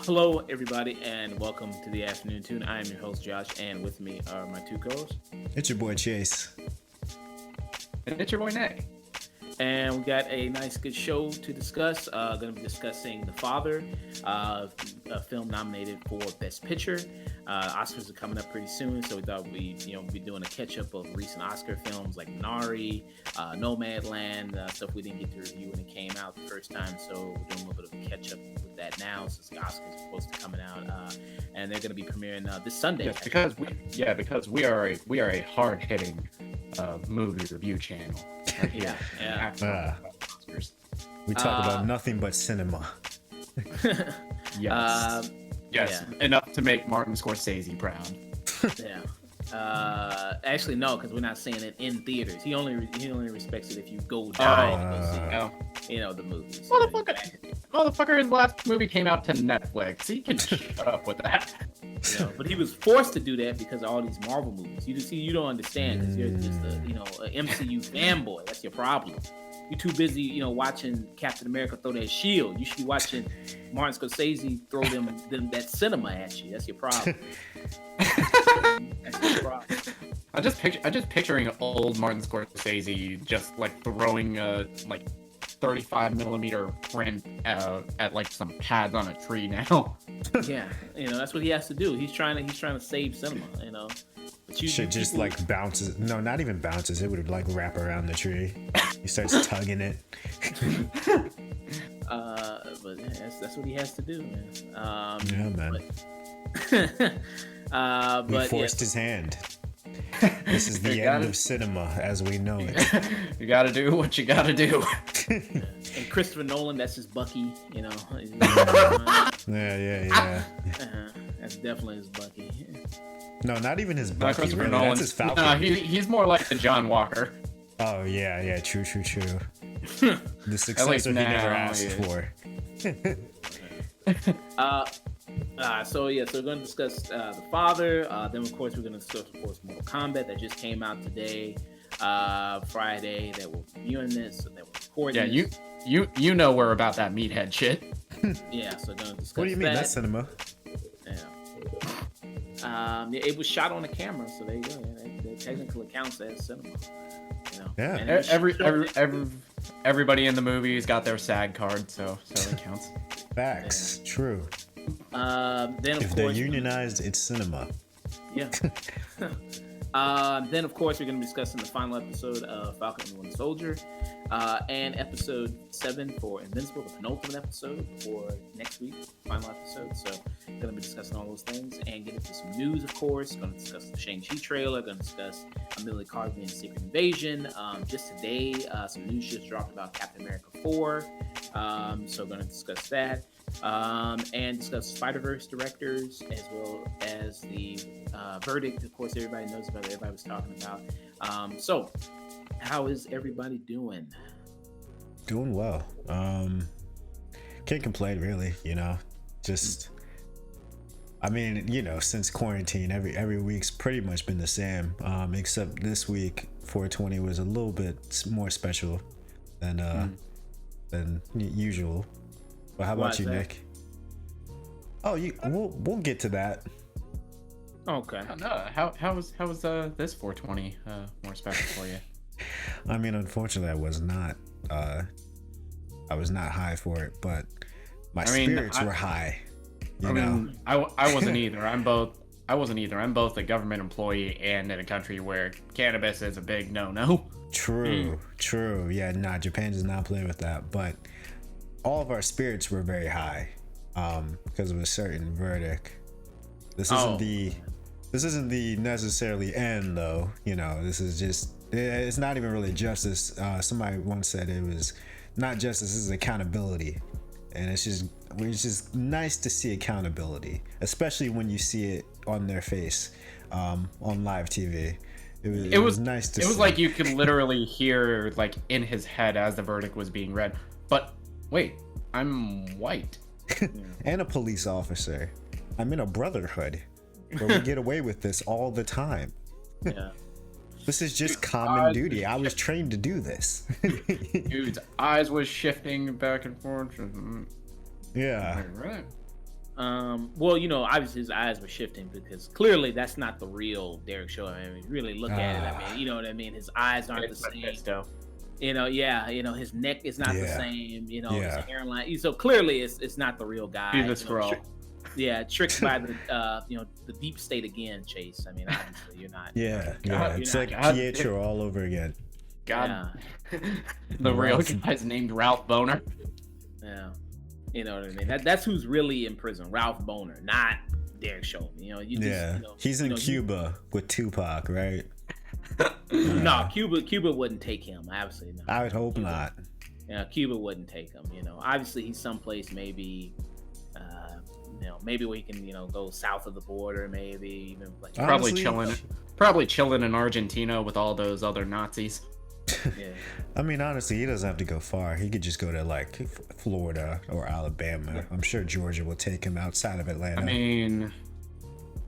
Hello, everybody, and welcome to the Afternoon Tune. I am your host, Josh, and with me are my two co-hosts. It's your boy Chayse. And it's your boy Nick. And we got a nice, good show to discuss. Going to be discussing The Father, a film nominated for Best Picture. Oscars are coming up pretty soon, so we thought we'd be doing a catch-up of recent Oscar films like Minari, Nomadland, stuff we didn't get to review when it came out the first time. So we're doing a little bit of a catch-up with that now, since the Oscars are supposed to be coming out, and they're going to be premiering this Sunday. Yes, because we are a hard-hitting movie review channel. Yeah. We talk about nothing but cinema. Yes. Yes, yeah. Enough to make Martin Scorsese proud. Yeah. Actually, no, because we're not saying it in theaters. He only respects it if you go down to go see, the movies. Motherfucker, his last movie came out to Netflix. He can shut up with that. But he was forced to do that because of all these Marvel movies. You don't understand because you're just a MCU fanboy. That's your problem. You're too busy, watching Captain America throw that shield. You should be watching Martin Scorsese throw them that cinema at you. That's your problem. That's your problem. I'm just picturing old Martin Scorsese just like throwing 35 millimeter print at like some pads on a tree now. Yeah, that's what he has to do. He's trying to save cinema. But Shit just like bounces. No, not even bounces. It would like wrap around the tree. He starts tugging it. But that's what he has to do, man. Yeah, man. But he forced his hand. This is the end of cinema as we know it. You gotta do what you gotta do. And Christopher Nolan, that's his Bucky, Yeah. That's definitely his Bucky. No, not even his Bucky. Christopher Really. Nolan. That's his Falcon. No, he's more like the John Walker. Oh yeah. True. The successor he never asked for. So we're going to discuss The Father. Then, of course, we're going to discuss, Mortal Kombat that just came out today, Friday. That we're reviewing this, that we're recording. Yeah, you know we're about that meathead shit. Yeah, so going to discuss. What do you mean? That's cinema. Yeah. It was shot on a camera, so there you go. That technically counts as cinema. Yeah. And everybody in the movies got their SAG card, so it counts. Facts. Yeah. True. Then if they're unionized, it's cinema. Yeah. Then of course we're going to be discussing the final episode of Falcon the Winter Soldier, and episode 7 for Invincible, the penultimate episode for next week, final episode. So going to be discussing all those things and get into some news, of course. Going to discuss the Shang-Chi trailer. Going to discuss Amelia Caribbean's Secret Invasion. Just today, some news just dropped about Captain America 4. So going to discuss that. And discuss Spider-Verse directors as well as the verdict. Of course, everybody knows about it. Everybody was talking about. So, how is everybody doing? Doing well. Can't complain, really. Just. I mean, since quarantine, every week's pretty much been the same. Except this week, 420 was a little bit more special than usual. But how about you, Nick? Oh, we'll get to that. Okay. No, how was this 420 more special for you? I mean, unfortunately, I was not high for it, but my spirits were high. I wasn't either. I wasn't either. I'm both a government employee and in a country where cannabis is a big no-no. True. Yeah, Japan does not play with that, but all of our spirits were very high because of a certain verdict. This isn't the necessarily end, though. This is just, it's not even really justice. Somebody once said it was not justice, it's accountability. And it's just nice to see accountability, especially when you see it on their face on live TV. It was nice to see. It was like you could literally hear like in his head as the verdict was being read. But wait, I'm white. And a police officer. I'm in a brotherhood where we get away with this all the time. Yeah. This is just common duty. I was trained to do this. Dude's eyes was shifting back and forth. Yeah. Right. Well, obviously his eyes were shifting because clearly that's not the real Derek Chauvin. I mean, really look at it. I mean, you know what I mean. His eyes aren't the same. His neck is not the same. His hairline. So clearly, it's not the real guy. He's a scroll. Tricked by the deep state again, Chayse. I mean, obviously you're not. It's like Pietro all over again. God, the real guy's named Ralph Boner. Yeah. You know what I mean? That's who's really in prison, Ralph Boner, not Derek Chauvin. He's in Cuba with Tupac, right? No, Cuba wouldn't take him. Obviously, no. I would hope not. Yeah, Cuba wouldn't take him. Obviously he's someplace maybe, maybe we can go south of the border, maybe even like probably chilling in Argentina with all those other Nazis. Yeah. I mean, honestly, he doesn't have to go far. He could just go to like Florida or Alabama. Yeah. I'm sure Georgia will take him outside of Atlanta. I mean,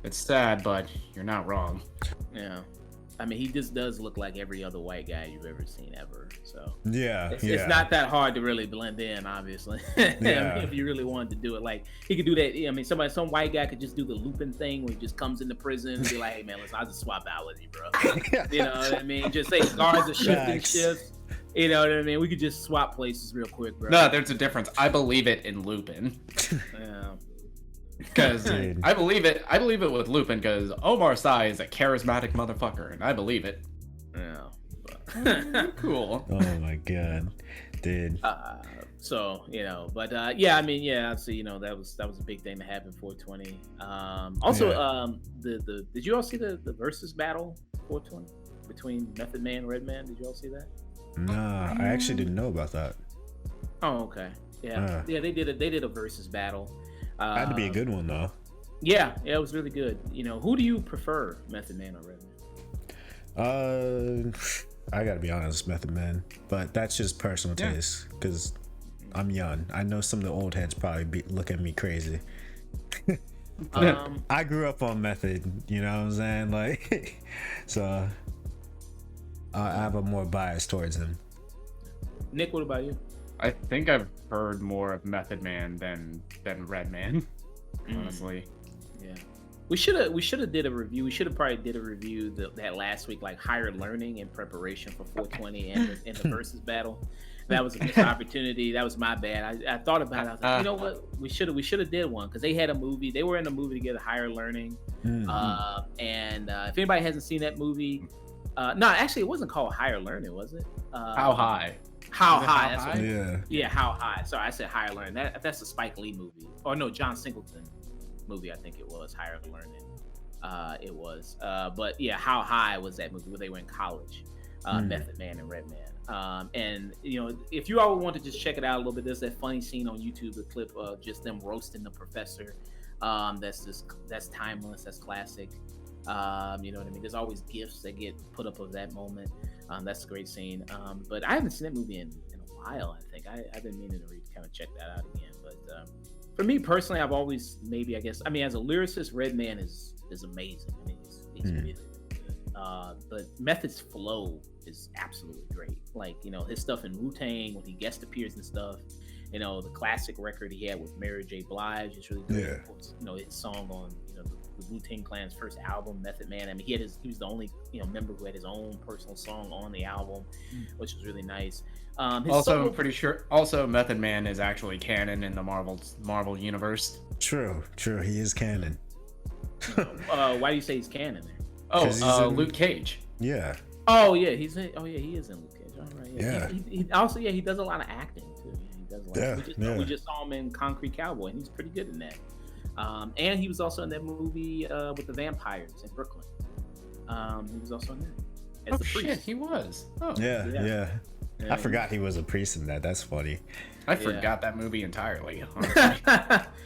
it's sad, but you're not wrong. Yeah. I mean, he just does look like every other white guy you've ever seen ever. So it's not that hard to really blend in, obviously. I mean, if you really wanted to do it, like he could do that. I mean, some white guy could just do the Lupin thing where he just comes into prison and be like, "Hey man, listen, I'll just swap out with you, bro." You know what I mean? Just say guards are shifting shifts. You know what I mean? We could just swap places real quick, bro. No, there's a difference. I believe it in Lupin. Yeah. Because I believe it with Lupin because Omar Sy is a charismatic motherfucker, and I believe it. Yeah. Cool. Oh my god, dude. I mean, obviously, that was a big thing to happen 420. Did you all see the versus battle 420 between Method Man and Redman? Did you all see that? Nah, I actually didn't know about that. Oh, okay. Yeah, they did a versus battle. Had to be a good one though. Yeah, it was really good. Who do you prefer, Method Man or Redman? I gotta be honest, Method Man, but that's just personal taste because I'm young. I know some of the old heads probably look at me crazy. I grew up on Method, you know what I'm saying? Like, so I have a more bias towards him. Nick, what about you? I think I've heard more of Method Man than Redman, honestly. Yeah, we should have did a review. We should have probably did a review that last week, like higher learning in preparation for 420 and the versus battle. That was a missed opportunity. That was my bad. I thought about it. I was like, you know what? We should have did one because they had a movie. They were in a movie together, Higher Learning. And if anybody hasn't seen that movie, no, actually, it wasn't called Higher Learning, was it? How High? How High? How High? Yeah, How High. Sorry, I said Higher Learning. That's a Spike Lee movie. Or no, John Singleton movie. I think it was Higher Learning. It was. But yeah, How High was that movie where they were in college. Method Man and Redman. And if you all want to just check it out a little bit, there's that funny scene on YouTube, the clip of just them roasting the professor. That's timeless. That's classic. You know what I mean? There's always gifts that get put up of that moment. That's a great scene. But I haven't seen that movie in a while. I think I've been meaning to kind of check that out again. But for me personally, I've always as a lyricist, Redman is amazing. I mean, he's really good. But Method's flow is absolutely great. Like his stuff in Wu-Tang when he guest appears and stuff. The classic record he had with Mary J. Blige is really good. Yeah. His song on the Wu-Tang Clan's first album, Method Man. I mean, he was the only member who had his own personal song on the album, which was really nice. I'm pretty sure Method Man is actually canon in the Marvel universe. True, he is canon. Why do you say he's canon there? Luke Cage. Yeah. Oh yeah, he is in Luke Cage. All right. Yeah. He also he does a lot of acting too. He does a lot. We just saw him in Concrete Cowboy, and he's pretty good in that. And he was also in that movie with the vampires in Brooklyn. He was also in that as the priest. Shit, he was. Oh. Yeah. I forgot he was a priest in that. That's funny. I forgot that movie entirely.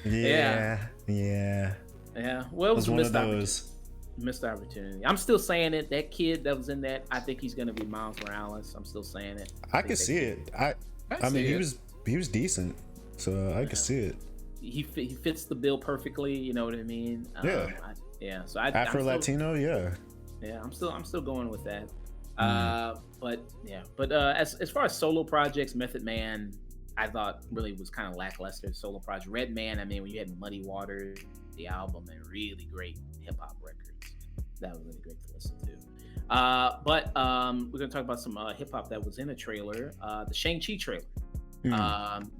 Yeah. Well, it was one of those. Missed opportunity. I'm still saying it. That kid that was in that, I think he's gonna be Miles Morales. I'm still saying it. I could see it. I mean, he was decent, so I could see it. He fits the bill perfectly. You know what I mean? So Afro Latino, yeah. I'm still going with that. But as far as solo projects, Method Man, I thought really was kind of lackluster solo project. Red Man, I mean, when you had Muddy Waters, the album, and really great hip hop records, that was really great to listen to. But we're gonna talk about some hip hop that was in a trailer, the Shang-Chi trailer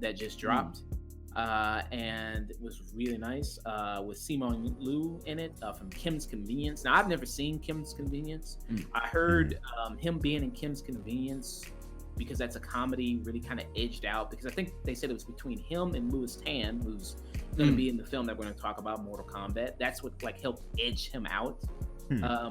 that just dropped, and it was really nice with Simon Liu in it from Kim's Convenience. Now, I've never seen Kim's Convenience. I heard him being in Kim's Convenience because that's a comedy really kind of edged out, because I think they said it was between him and Louis Tan, who's going to be in the film that we're going to talk about, Mortal Kombat. That's what like helped edge him out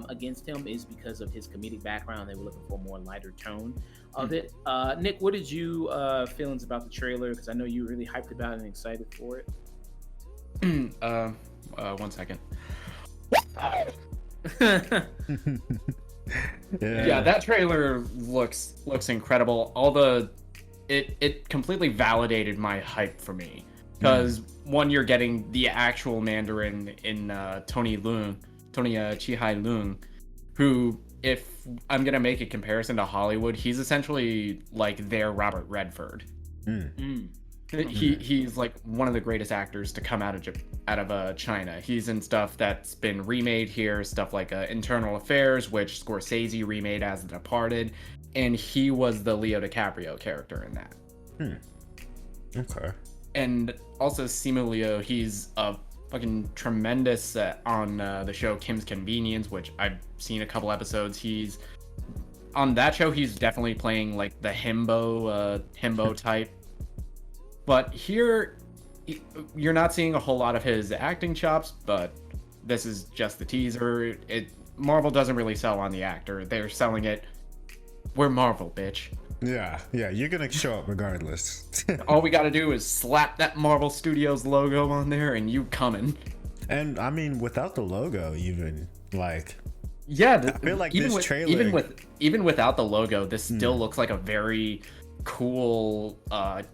against him, is because of his comedic background. They were looking for a more lighter tone of it. Nick, what did you feelings about the trailer? Because I know you were really hyped about it and excited for it. 1 second. Yeah, that trailer looks incredible. It completely validated my hype for me, because one, you're getting the actual Mandarin in Tony Chihai Lung, who, if I'm gonna make a comparison to Hollywood, he's essentially like their Robert Redford. He's like one of the greatest actors to come out of China. He's in stuff that's been remade here, stuff like Internal Affairs, which Scorsese remade as The Departed, and he was the Leo DiCaprio character in that. Okay. And also Simu Liu, he's a fucking tremendous on the show Kim's Convenience, which I've seen a couple episodes. He's on that show. He's definitely playing like the himbo type. But here, you're not seeing a whole lot of his acting chops, but this is just the teaser. Marvel doesn't really sell on the actor. They're selling it, we're Marvel, bitch. Yeah, you're gonna show up regardless. All we gotta do is slap that Marvel Studios logo on there and you coming. And I mean, without the logo, even, like... Yeah, I feel like this trailer... Even without the logo, this still looks like a very cool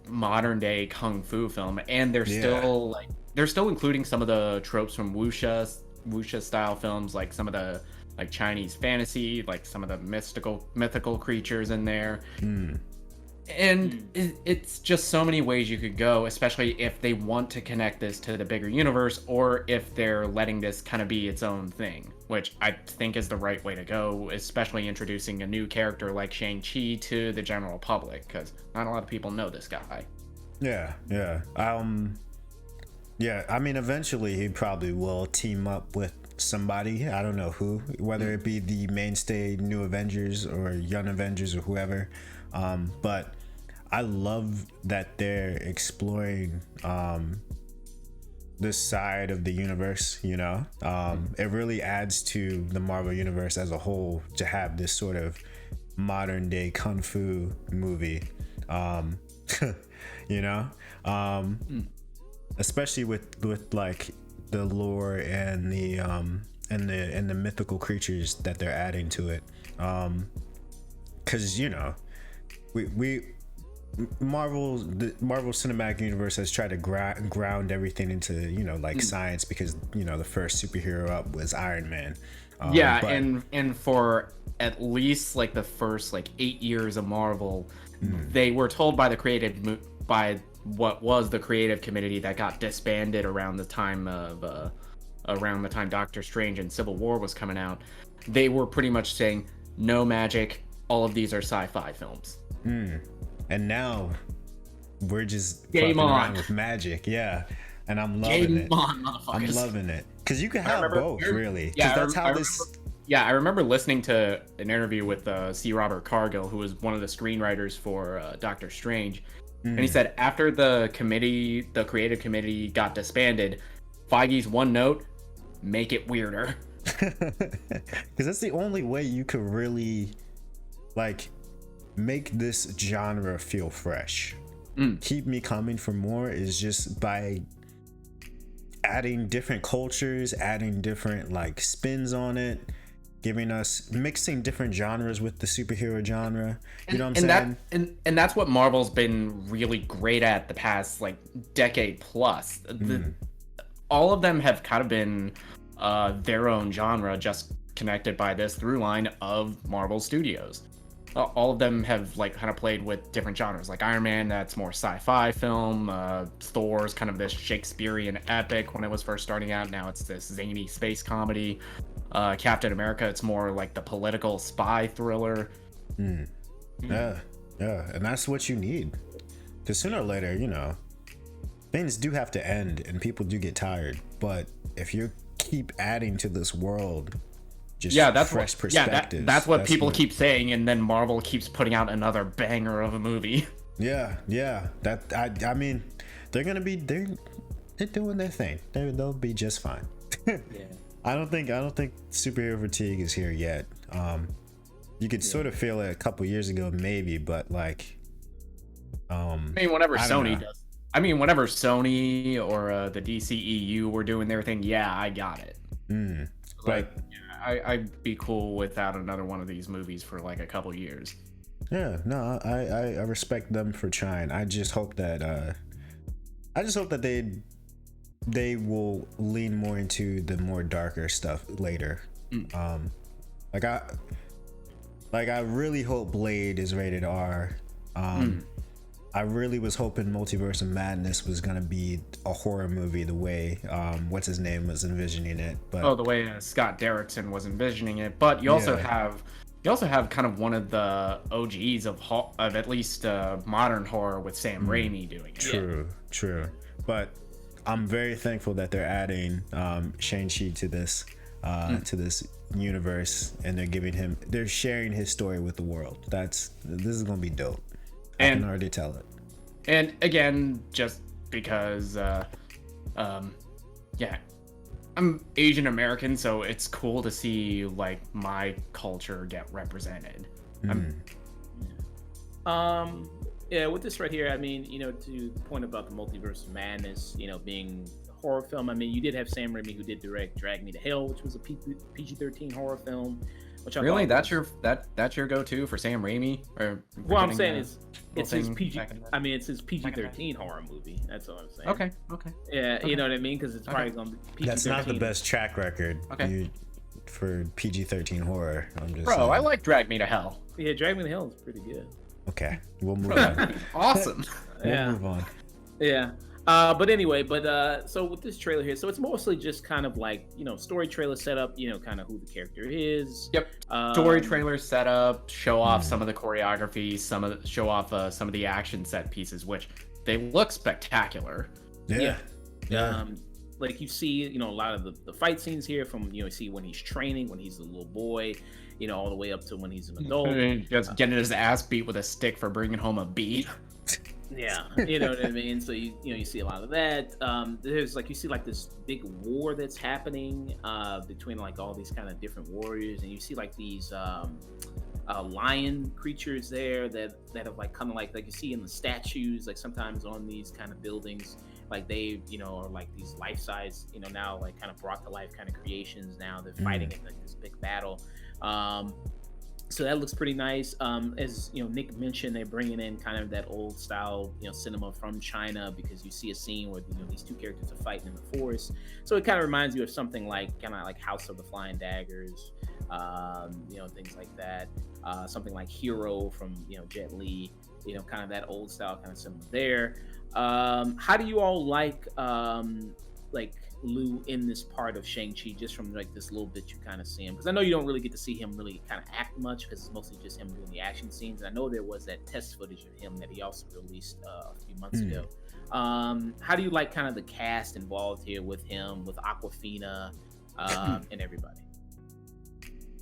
modern day kung fu film, and they're still including some of the tropes from wuxia style films, like some of the like Chinese fantasy, like some of the mythical creatures in there. And it's just so many ways you could go, especially if they want to connect this to the bigger universe, or if they're letting this kind of be its own thing, which I think is the right way to go, especially introducing a new character like Shang-Chi to the general public, because not a lot of people know this guy. Yeah. I mean, eventually he probably will team up with somebody. I don't know who, whether it be the mainstay New Avengers or Young Avengers or whoever. But I love that they're exploring this side of the universe, you know. It really adds to the Marvel universe as a whole to have this sort of modern day kung fu movie, you know, especially with like the lore and the mythical creatures that they're adding to it, because you know, the Marvel Cinematic Universe has tried to ground everything into, you know, like science, because, you know, the first superhero up was Iron Man. And for at least like the first like 8 years of Marvel, they were told by what was the creative committee that got disbanded around the time Doctor Strange and Civil War was coming out. They were pretty much saying no magic, all of these are sci-fi films. And now we're just Game fucking on around with magic, yeah. And I'm loving it. I'm loving it, because you can have both, really. Yeah, that's how I remember listening to an interview with C. Robert Cargill, who was one of the screenwriters for Doctor Strange, and he said after the creative committee got disbanded, Feige's one note: make it weirder. Because that's the only way you could really like make this genre feel fresh. Keep me coming for more is just by adding different cultures, adding different like spins on it, mixing different genres with the superhero genre. You know what I'm saying? And that's what Marvel's been really great at the past like decade plus. All of them have kind of been their own genre, just connected by this through line of Marvel Studios. all of them have like kind of played with different genres. Like Iron Man, that's more sci-fi film. Thor's kind of this Shakespearean epic when it was first starting out. Now it's this zany space comedy. Captain America, it's more like the political spy thriller. Yeah, and that's what you need. Because sooner or later, you know, things do have to end and people do get tired. But if you keep adding to this world, just fresh perspectives. That's what people keep saying, and then Marvel keeps putting out another banger of a movie. Yeah. I mean, they're doing their thing. They'll be just fine. Yeah. I don't think superhero fatigue is here yet. You could sort of feel it a couple years ago, maybe, but like, I mean, whenever Sony or the DCEU were doing their thing, yeah, I got it. Like, I'd be cool without another one of these movies for like a couple years. Yeah, no, I respect them for trying. I just hope that they will lean more into the more darker stuff later. Like I really hope Blade is rated R. I really was hoping Multiverse of Madness was gonna be a horror movie the way what's his name was envisioning it. But the way Scott Derrickson was envisioning it. But you also have kind of one of the OGs of at least modern horror with Sam Raimi doing it. True. But I'm very thankful that they're adding Shang-Chi to this universe, and they're sharing his story with the world. This is gonna be dope. I can already tell it. And again, just because I'm Asian American, so it's cool to see like my culture get represented. With this right here, I mean, you know, to the point about the Multiverse of Madness, you know, being a horror film, I mean, you did have Sam Raimi who did direct Drag Me to Hell, which was a PG-13 horror film. Which really, that's your go-to for Sam Raimi? Or what I'm saying is, it's his PG. I mean, it's his PG-13 horror movie. That's all I'm saying. Okay. Yeah, okay. You know what I mean? Because it's probably gonna be PG-13. That's not the best track record for PG-13 horror. I'm just I like Drag Me to Hell. Yeah, Drag Me to Hell is pretty good. Okay, we'll move on. Awesome. We'll move on. Yeah. But anyway, so with this trailer here, so it's mostly just kind of like, you know, story trailer setup, you know, kind of who the character is. Yep. Story trailer setup, show off some of the choreography, show off some of the action set pieces, which they look spectacular. Yeah. Like you see, you know, a lot of the fight scenes here from, you know, you see when he's training, when he's a little boy, you know, all the way up to when he's an adult. Just getting his ass beat with a stick for bringing home a beat. Yeah, you know what I mean. So you see a lot of that. There's like you see like this big war that's happening between like all these kind of different warriors, and you see like these lion creatures there that have like kind of like you see in the statues, like sometimes on these kind of buildings, like they, you know, are like these life size, you know, now like kind of brought to life kind of creations. Now they're fighting in like this big battle. So that looks pretty nice. As you know, Nick mentioned, they're bringing in kind of that old style, you know, cinema from China, because you see a scene where, you know, these two characters are fighting in the forest. So it kind of reminds you of something like kind of like House of the Flying Daggers, you know, things like that. Something like Hero from, you know, Jet Li, you know, kind of that old style kind of cinema there. How do you all like Liu in this part of Shang-Chi, just from like this little bit you kind of see him? Because I know you don't really get to see him really kind of act much, because it's mostly just him doing the action scenes. And I know there was that test footage of him that he also released a few months ago. How do you like kind of the cast involved here with him, with Awkwafina, and everybody?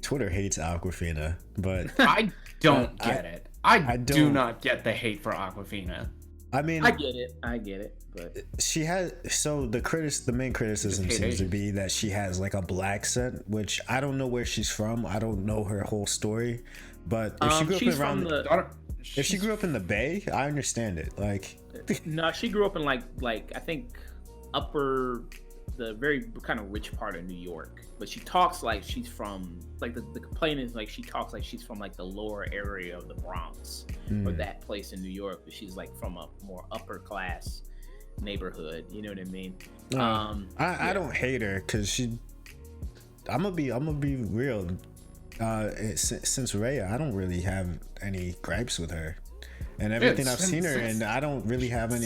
Twitter hates Awkwafina, but I don't get it. I do not get the hate for Awkwafina. I mean, I get it, but she has, so the main criticism seems to be that she has like a black accent, which I don't know where she's from. I don't know her whole story, but if she grew up in the Bay, I understand it. Like, no, she grew up in like I think the very kind of rich part of New York, but she talks like she's from like the complaint is like she talks like she's from like the lower area of the Bronx or that place in New York, but she's like from a more upper class neighborhood. You know what I mean? I don't hate her, because I'm gonna be real. Since Raya, I don't really have any gripes with her, and everything I've seen her in, I don't really have any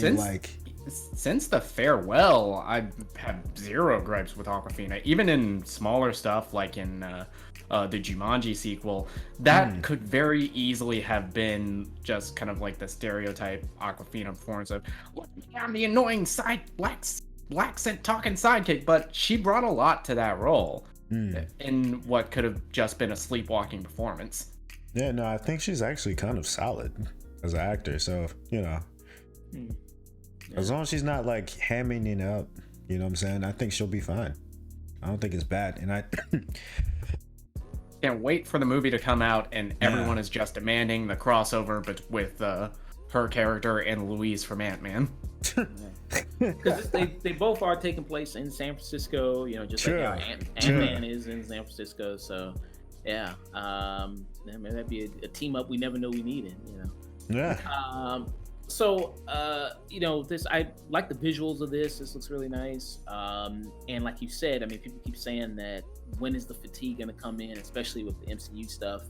Since the farewell, I have zero gripes with Awkwafina. Even in smaller stuff like in the Jumanji sequel, that could very easily have been just kind of like the stereotype Awkwafina performance of, look, I'm the annoying black talking sidekick, but she brought a lot to that role in what could have just been a sleepwalking performance. Yeah, no, I think she's actually kind of solid as an actor, so, you know. As long as she's not like hamming it up, you know what I'm saying? I think she'll be fine. I don't think it's bad. And I can't wait for the movie to come out and everyone is just demanding the crossover with her character and Louise from Ant-Man. Because they both are taking place in San Francisco, you know, just like how Ant-Man is in San Francisco. So, yeah, that'd be a team up we never knew we needed, you know. Yeah. So, you know, I like the visuals of this. This looks really nice. And like you said, I mean, people keep saying that when is the fatigue going to come in, especially with the MCU stuff.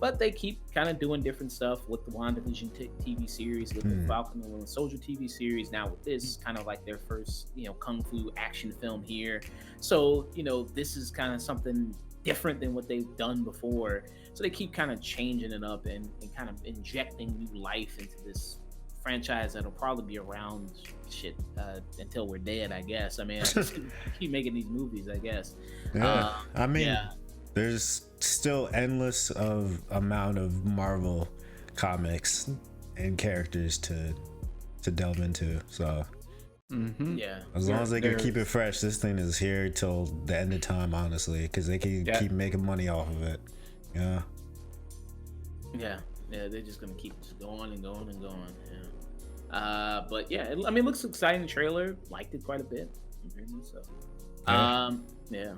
But they keep kind of doing different stuff with the WandaVision TV series, with the Falcon the Winter Soldier TV series. Now with this, kind of like their first, you know, kung fu action film here. So, you know, this is kind of something different than what they've done before. So they keep kind of changing it up and kind of injecting new life into this franchise that'll probably be around until we're dead, I guess. I mean, keep making these movies, I guess. Yeah, I mean, there's still endless of amount of Marvel comics and characters to delve into. So as long as they can keep it fresh, this thing is here till the end of time, honestly, because they can keep making money off of it. Yeah, they're just gonna keep going and going and going. But yeah, I mean, it looks exciting. Trailer, liked it quite a bit. So,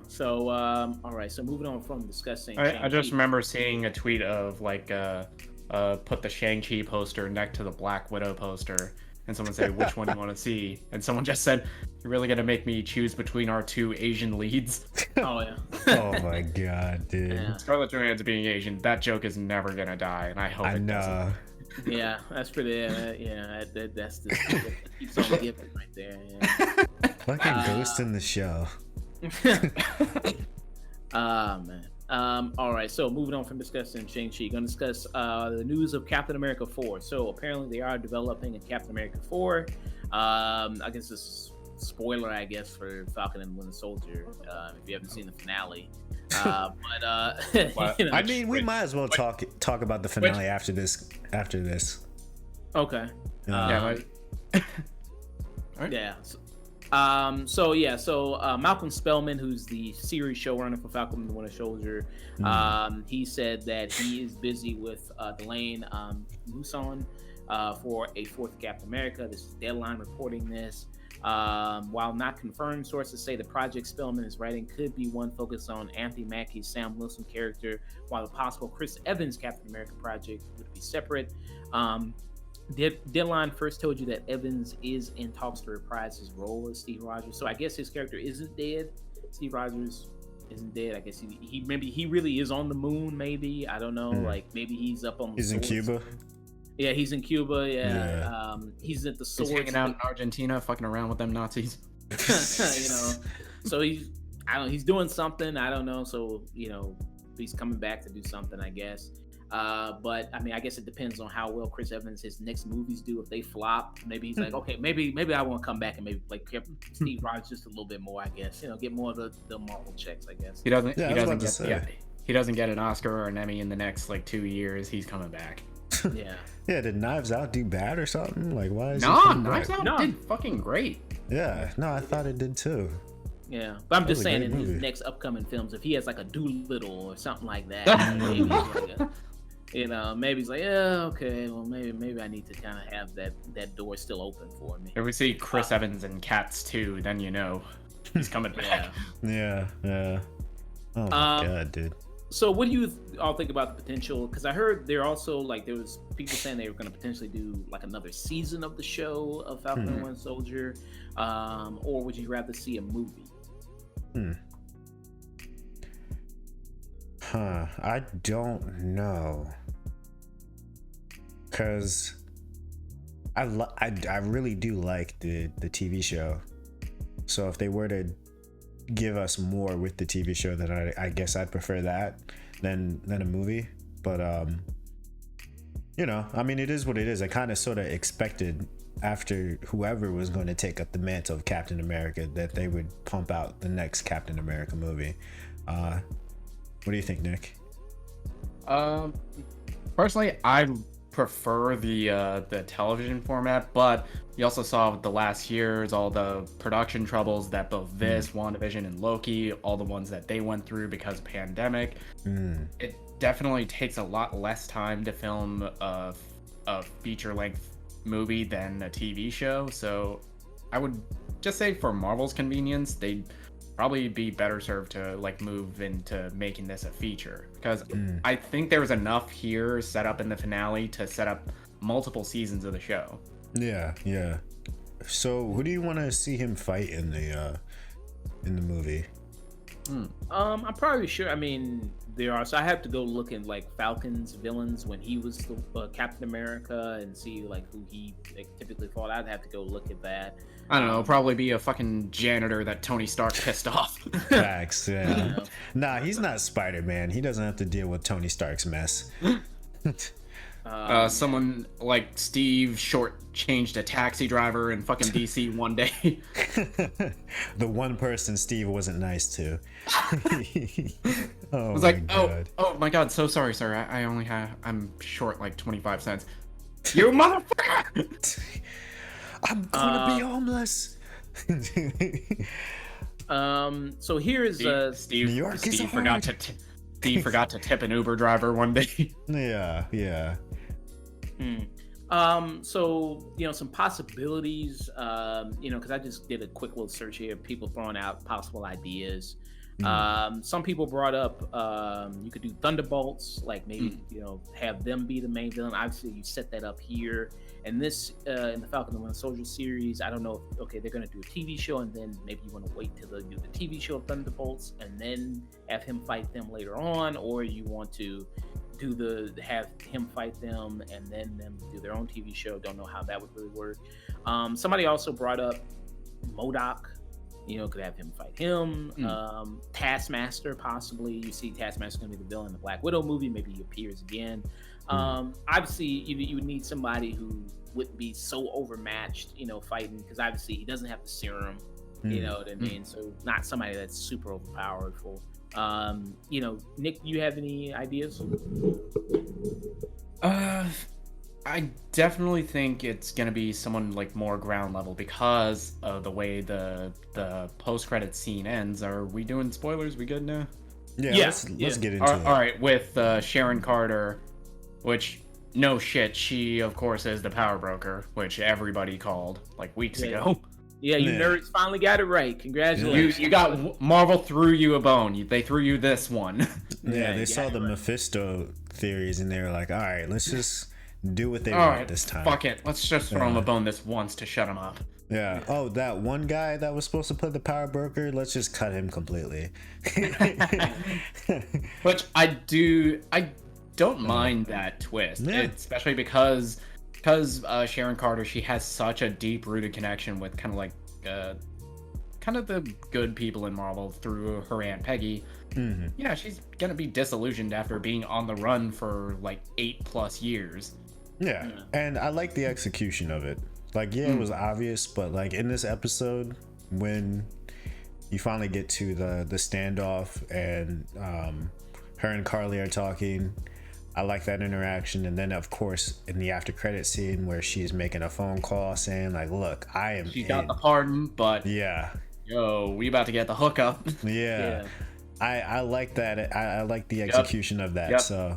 So, all right. So moving on from discussing, I just remember seeing a tweet of like, put the Shang-Chi poster next to the Black Widow poster, and someone said, "Which one do you want to see?" And someone just said, "You're really gonna make me choose between our two Asian leads?" Oh yeah. Oh my god, dude. Yeah. Scarlett Johansson being Asian, that joke is never gonna die, and I hope it doesn't. Yeah, that's pretty. That's the keeps on giving right there. Yeah. Fucking ghost in the show. Man. All right. So moving on from discussing Shang-Chi, going to discuss the news of Captain America 4. So apparently they are developing a Captain America 4. I guess this is spoiler, I guess, for Falcon and Winter Soldier. If you haven't seen the finale. You know, I mean, we might as well talk about the finale after this. Okay. All right. Yeah. So Malcolm Spellman, who's the series showrunner for Falcon the Winter Soldier, he said that he is busy with delaying Muson for a fourth Captain America. This is Deadline reporting this. While not confirmed, sources say the project Spellman is writing could be one focused on Anthony Mackie's Sam Wilson character, while the possible Chris Evans Captain America project would be separate. Deadline first told you that Evans is in talks to reprise his role as Steve Rogers, so I guess his character isn't dead. Steve Rogers isn't dead. I guess he maybe he really is on the moon. Maybe, I don't know. Like maybe he's up on. He's in Cuba. Yeah, he's in Cuba. Yeah. He's at the Swords. He's hanging out in Argentina, fucking around with them Nazis. You know, so he's doing something. I don't know. So he's coming back to do something, I guess. But I mean, I guess it depends on how well Chris Evans his next movies do. If they flop, maybe he's like, okay, maybe I want to come back and maybe play Steve Rogers just a little bit more. I guess get more of the Marvel checks. I guess he doesn't. He doesn't get an Oscar or an Emmy in the next 2 years. He's coming back. Yeah. Yeah. Did Knives Out do bad or something? Like, why is Knives Out did fucking great. Yeah. No, I thought it did too. Yeah, but I'm just saying in his next upcoming films, if he has like a Doolittle or something like that, maybe maybe he's like, yeah, okay, well maybe I need to kind of have that door still open for me. If we see Chris Evans in Cats 2, then he's coming back. Yeah. Oh my god, dude. So what do you all think about the potential? Because I heard there also there was people saying they were going to potentially do another season of the show of Falcon and Winter Soldier, or would you rather see a movie? I don't know. Cause I really do like the TV show. So if they were to give us more with the TV show, then I guess I'd prefer that than a movie. But you know, I mean, it is what it is. I kind of sort of expected after whoever was going to take up the mantle of Captain America that they would pump out the next Captain America movie. What do you think, Nick? Personally, I prefer the television format, but you also saw with the last years all the production troubles that both this, WandaVision, and Loki, all the ones that they went through because of pandemic. It definitely takes a lot less time to film a feature-length movie than a TV show. So I would just say for Marvel's convenience, they'd probably be better served to like move into making this a feature, because I think there's enough here set up in the finale to set up multiple seasons of the show. Yeah. So who do you want to see him fight in the movie? I'm probably sure. I mean, there are. So I have to go look at like Falcon's villains when he was the, Captain America, and see like who he typically fought. I'd have to go look at that. I don't know. Probably be a fucking janitor that Tony Stark pissed off. Facts. Yeah. Nah, he's not Spider-Man. He doesn't have to deal with Tony Stark's mess. Someone like Steve short-changed a taxi driver in fucking DC one day. The one person Steve wasn't nice to. I was like, oh my god, so sorry, sir. I'm short like 25 cents. You motherfucker! I'm gonna be homeless. So here's Steve. New York Steve is forgot hard. to Steve forgot to tip an Uber driver one day. Yeah. So you know, some possibilities. You know, because I just did a quick little search here. People throwing out possible ideas. Some people brought up you could do Thunderbolts, like maybe you know, have them be the main villain. Obviously, you set that up here. And this in the Falcon the Winter Soldier series, I don't know. Okay, they're gonna do a TV show, and then maybe you want to wait till they do the TV show of Thunderbolts, and then have him fight them later on, or you want to do have him fight them and then them do their own TV show. Don't know how that would really work. Somebody also brought up MODOK. You know, could have him fight him. Taskmaster, possibly. You see Taskmaster gonna be the villain in the Black Widow movie. Maybe he appears again. Obviously, you would need somebody who wouldn't be so overmatched, you know, fighting, because obviously he doesn't have the serum. You know what I mean? So not somebody that's super overpowerful. You know, Nick, you have any ideas? I definitely think it's gonna be someone like more ground level because of the way the post-credit scene ends. Are we doing spoilers? We good now? Yeah. Let's get into it. All right, with Sharon Carter, which no shit, she of course is the power broker, which everybody called like weeks ago. Yeah, you nerds finally got it right. Congratulations. You got Marvel threw you a bone. They threw you this one. Yeah, they saw the Mephisto theories and they were like, all right, let's just do what they want this time. Fuck it. Let's just throw him a bone this once to shut him up. Yeah. Oh, that one guy that was supposed to play the power broker, let's just cut him completely. Which I don't mind that twist, especially because Sharon Carter, she has such a deep-rooted connection with kind of the good people in Marvel through her Aunt Peggy. Yeah, she's gonna be disillusioned after being on the run for like 8+ years. Yeah, and I like the execution of it. Like, it was obvious, but like in this episode, when you finally get to the standoff and her and Carly are talking, I like that interaction. And then of course in the after credit scene where she's making a phone call saying like, look, she got the pardon, but we about to get the hookup. I like that. I like the execution of that. So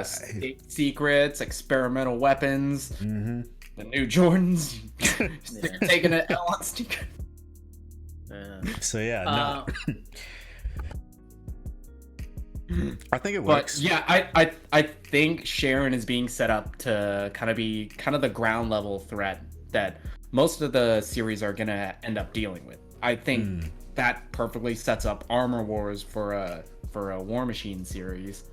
state secrets, experimental weapons, the new Jordans. They're taking an L on sneakers. So no. I think it works. But yeah, I think Sharon is being set up to be the ground level threat that most of the series are gonna end up dealing with. I think that perfectly sets up Armor Wars for for a War Machine series.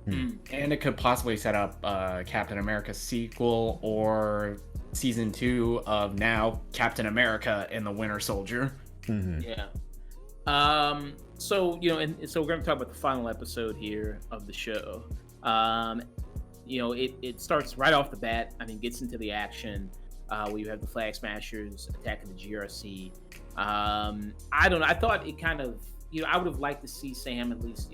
Mm. And it could possibly set up Captain America sequel or season 2 of now Captain America and the Winter Soldier. Mm-hmm. Yeah. So and so we're gonna talk about the final episode here of the show. It starts right off the bat. I mean, gets into the action where you have the Flag Smashers attacking the GRC. I don't know. I thought it kind of, I would have liked to see Sam at least,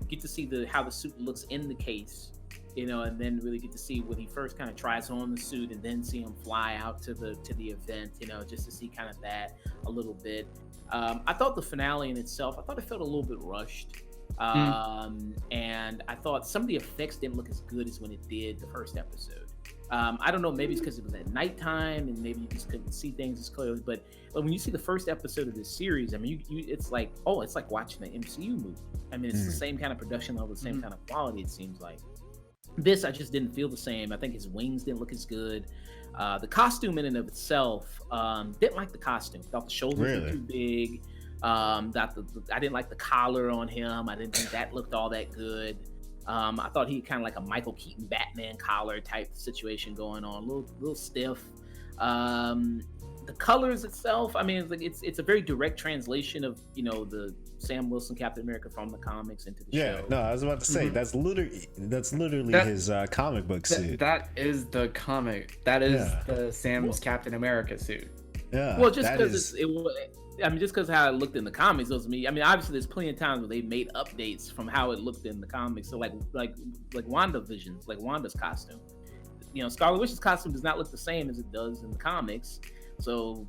get to see how the suit looks in the case, and then really get to see when he first kind of tries on the suit, and then see him fly out to the event, just to see kind of that a little bit. I thought the finale in itself, I thought it felt a little bit rushed. And I thought some of the effects didn't look as good as when it did the first episode. I don't know, maybe it's because it was at nighttime and maybe you just couldn't see things as clearly, but when you see the first episode of this series, I mean, it's like watching an MCU movie. I mean, it's the same kind of production level, the same kind of quality, it seems like. This, I just didn't feel the same. I think his wings didn't look as good. The costume in and of itself, didn't like the costume. Thought the shoulders were too big. I didn't like the collar on him. I didn't think that looked all that good. I thought he kind of like a Michael Keaton Batman collar type situation going on, a little stiff. The colors itself, I mean, it's a very direct translation of the Sam Wilson Captain America from the comics into the show. No, I was about to say that's literally his comic book suit. That is the comic. That is the Sam's Captain America suit. Yeah. Well, just because just because how it looked in the comics doesn't mean. I mean, obviously, there's plenty of times where they made updates from how it looked in the comics. So, like WandaVision's, like Wanda's costume. Scarlet Witch's costume does not look the same as it does in the comics. So,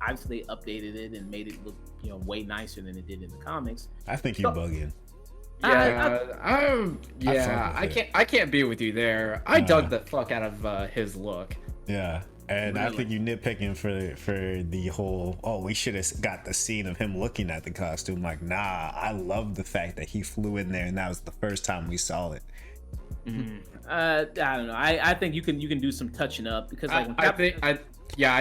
obviously, they updated it and made it look, way nicer than it did in the comics. I think you're bugging. I can't be with you there. I dug the fuck out of his look. Yeah. And really? I think you nitpicking for the whole, we should have got the scene of him looking at the costume. Like, nah, I love the fact that he flew in there and that was the first time we saw it. Mm-hmm. I don't know. I think you can do some touching up because I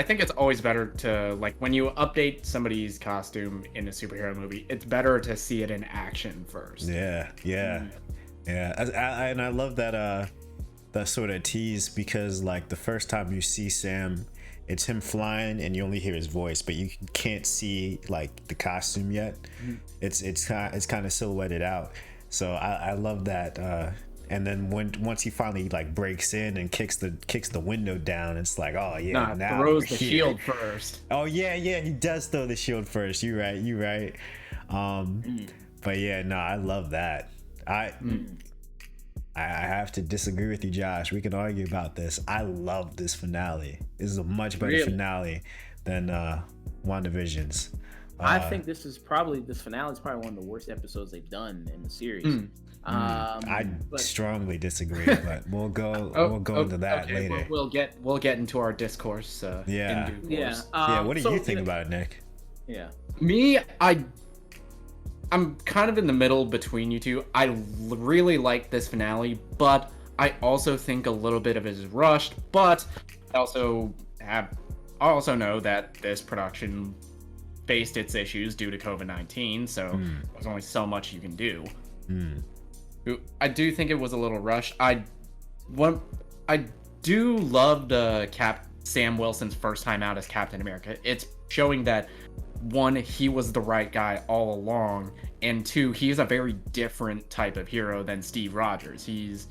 think it's always better to, like, when you update somebody's costume in a superhero movie, it's better to see it in action first. Yeah. And I love that sort of tease because, like, the first time you see Sam, it's him flying and you only hear his voice, but you can't see like the costume yet. Mm-hmm. It's kind of silhouetted out. So I love that. And then once he finally like breaks in and kicks the window down, it's like, now throws the shield first. Oh yeah, he does throw the shield first. You're right. But yeah, no, I love that. I have to disagree with you, Josh. We can argue about this. I love this finale. This is a much better finale than WandaVision's. I think this finale is probably one of the worst episodes they've done in the series. I strongly disagree, but we'll go into that later. We'll get into our discourse. In due course. What do you think about it, Nick? Yeah. Me, I'm kind of in the middle between you two. I really like this finale, but I also think a little bit of it is rushed. But I also know that this production faced its issues due to COVID-19, so there's only so much you can do. I do think it was a little rushed. I do love the Sam Wilson's first time out as Captain America. It's showing that, one, he was the right guy all along, and two, he's a very different type of hero than Steve Rogers. He's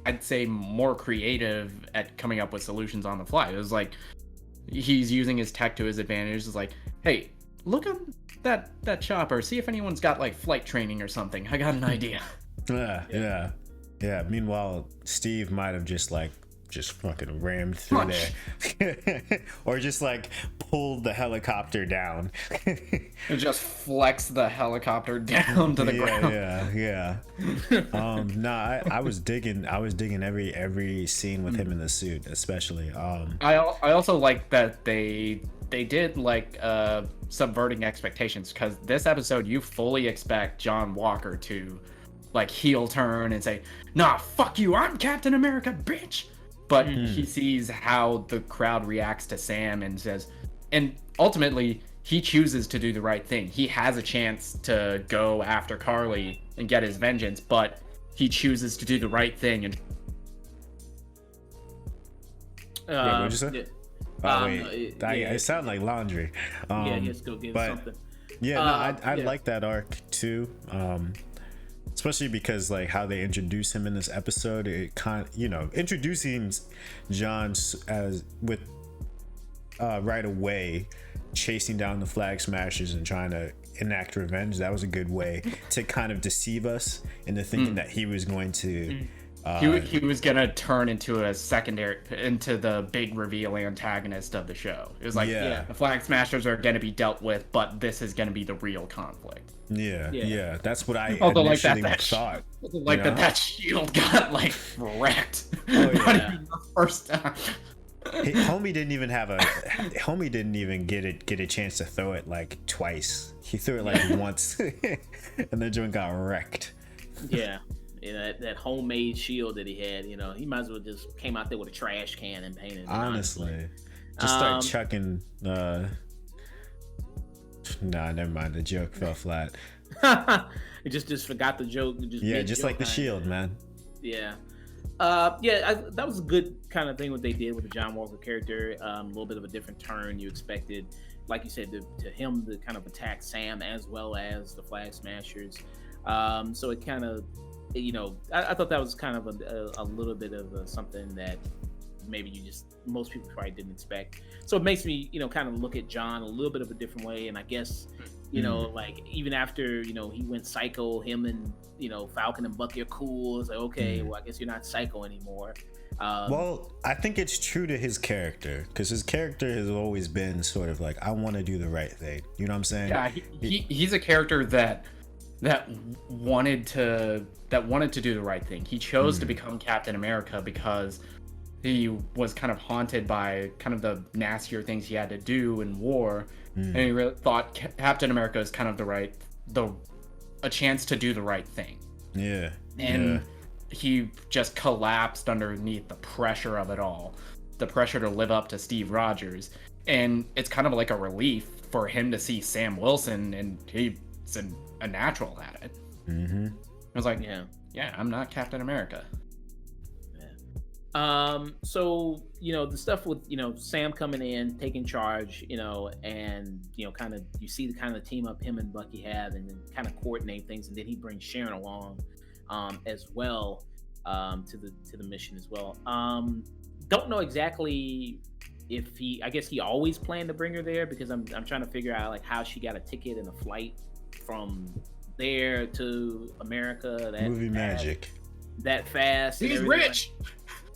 I'd say more creative at coming up with solutions on the fly. It was like he's using his tech to his advantage. It's like, hey, look at that chopper, see if anyone's got like flight training or something. I got an idea. Yeah. Meanwhile, Steve might have just fucking rammed through there or just like pulled the helicopter down and just flex the helicopter down to the ground. I was digging every scene with him in the suit, especially. I also like that they did like subverting expectations, because this episode you fully expect John Walker to like heel turn and say, nah, fuck you, I'm Captain America, bitch. But he sees how the crowd reacts to Sam and says, and ultimately he chooses to do the right thing. He has a chance to go after Carly and get his vengeance, but he chooses to do the right thing. And yeah, what'd you say? Yeah. Oh wait, it sounded like laundry. Yeah, he has to go get something. Yeah, no, I like that arc too. Especially because like how they introduce him in this episode, it kind of, introducing John as with right away chasing down the Flag Smashers and trying to enact revenge. That was a good way to kind of deceive us into thinking that he was going to he was gonna turn into the big reveal antagonist of the show. It was like, the Flag Smashers are gonna be dealt with, but this is gonna be the real conflict. Yeah. That's what I initially thought. That shield got like wrecked. Oh, yeah. Not even the first time. Homie didn't even get a chance to throw it like twice. He threw it like once, and the joint got wrecked. Yeah. That homemade shield that he had, he might as well just came out there with a trash can and painted it. Honestly. Just start chucking. Nah, never mind. The joke fell flat. It just forgot the joke. Just like the shield, man. Yeah. That was a good kind of thing what they did with the John Walker character. A little bit of a different turn. You expected, like you said, to him to kind of attack Sam as well as the Flag Smashers. So it kind of, I thought that was kind of a little bit of something that maybe most people probably didn't expect. So it makes me, kind of look at John a little bit of a different way. And I guess, like even after, he went psycho, him and, Falcon and Bucky are cool. It's like, okay, well, I guess you're not psycho anymore. Well, I think it's true to his character, because his character has always been sort of like, I want to do the right thing. You know what I'm saying? Yeah, he's a character that wanted to do the right thing. He chose to become Captain America because he was kind of haunted by kind of the nastier things he had to do in war, and he really thought Captain America is kind of a chance to do the right thing. Yeah. And he just collapsed underneath the pressure of it all, the pressure to live up to Steve Rogers, and it's kind of like a relief for him to see Sam Wilson, and he's a natural at it. I was like, yeah, I'm not Captain America. So the stuff with Sam coming in, taking charge, and kind of you see the kind of team up him and Bucky have, and then kind of coordinate things, and then he brings Sharon along as well to the mission as well. Don't know exactly if I guess he always planned to bring her there, because I'm trying to figure out like how she got a ticket and a flight from there to America. That movie magic. That fast. He's rich.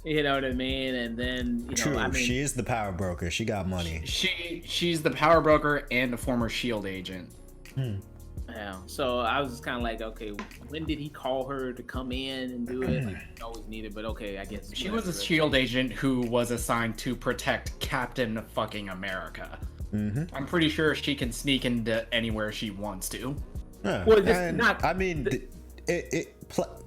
You know what I mean? And then True, she is the power broker. She got money. She's the power broker and a former SHIELD agent. Yeah. So I was just kind of like, okay, when did he call her to come in and do it? Like, always needed, but okay, I guess she was a SHIELD agent who was assigned to protect Captain fucking America. I'm pretty sure she can sneak into anywhere she wants to. Well,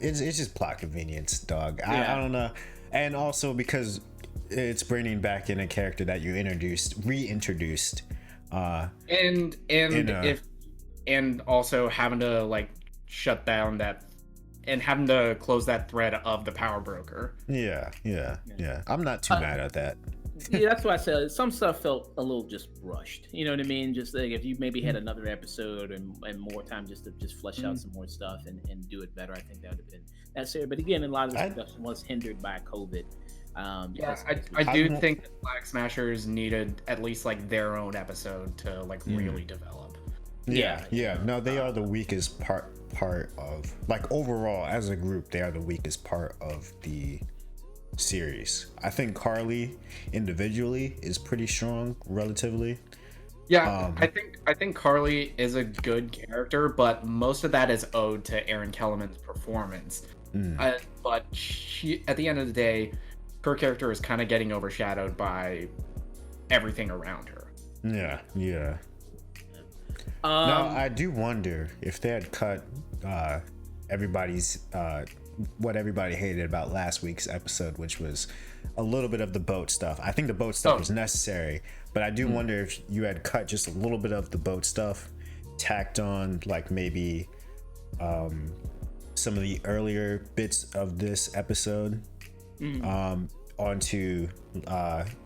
it's just plot convenience, dog. I don't know. And also because it's bringing back in a character that you reintroduced, and also having to like shut down that and having to close that thread of the power broker. Yeah. I'm not too mad at that. Yeah, that's why I said some stuff felt a little just rushed. You know what I mean? Just like if you maybe had another episode and more time just to flesh out some more stuff and do it better, I think that would have been necessary. But again, a lot of the production was hindered by COVID. I do think that Flag Smashers needed at least like their own episode to like really develop. Yeah. No, they are the weakest part of, like, overall as a group, they are the weakest part of the series. I think Carly individually is pretty strong relatively. I think Carly is a good character, but most of that is owed to Aaron Kellerman's performance. But she, at the end of the day, her character is kind of getting overshadowed by everything around her. Yeah. Now I do wonder if they had cut everybody's what everybody hated about last week's episode, which was a little bit of the boat stuff. I think the boat stuff was necessary, but I do wonder if you had cut just a little bit of the boat stuff, tacked on like maybe some of the earlier bits of this episode onto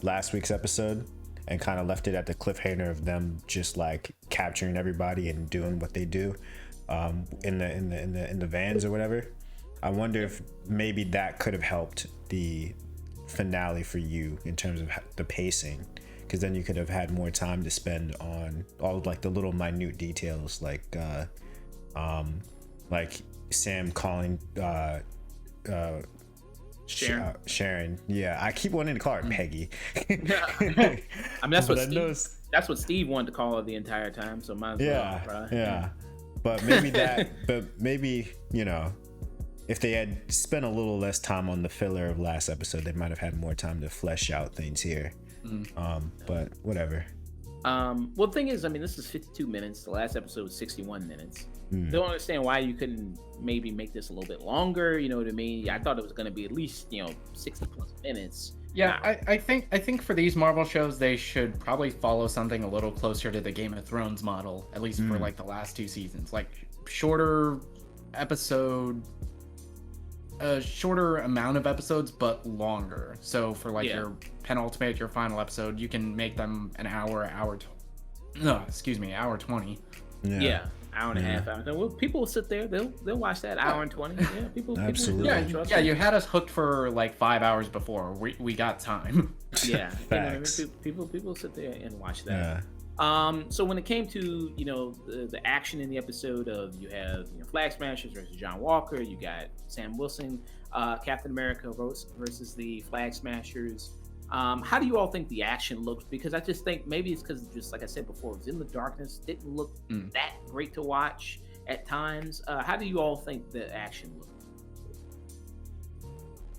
last week's episode, and kind of left it at the cliffhanger of them just like capturing everybody and doing what they do in the vans or whatever. I wonder if maybe that could have helped the finale for you in terms of the pacing, because then you could have had more time to spend on all of like the little minute details, like Sam calling Sharon. Yeah, I keep wanting to call her Peggy. I mean, that's what Steve wanted to call her the entire time. So might as well. Right? Yeah. But maybe you know, if they had spent a little less time on the filler of last episode, they might have had more time to flesh out things here. But whatever. Well, the thing is, I mean, this is 52 minutes. The last episode was 61 minutes. Don't understand why you couldn't maybe make this a little bit longer. You know what I mean? I thought it was going to be at least 60 plus minutes. Yeah, I think for these Marvel shows, they should probably follow something a little closer to the Game of Thrones model, at least for like the last 2 seasons, like shorter episode, shorter amount of episodes, but longer. So for like your penultimate, your final episode, you can make them an hour 20. Yeah. Hour and a half. Well, people will sit there. They'll watch that hour and 20. Yeah, people. Absolutely. Yeah, you had us hooked for like 5 hours before. We got time. Yeah, Facts. People sit there and watch that. Yeah. So when it came to the action in the episode of you have Flag Smashers versus John Walker, you got Sam Wilson, Captain America versus the Flag Smashers. How do you all think the action looks? Because I just think maybe it's because, just like I said before, it was in the darkness, didn't look that great to watch at times. How do you all think the action looked?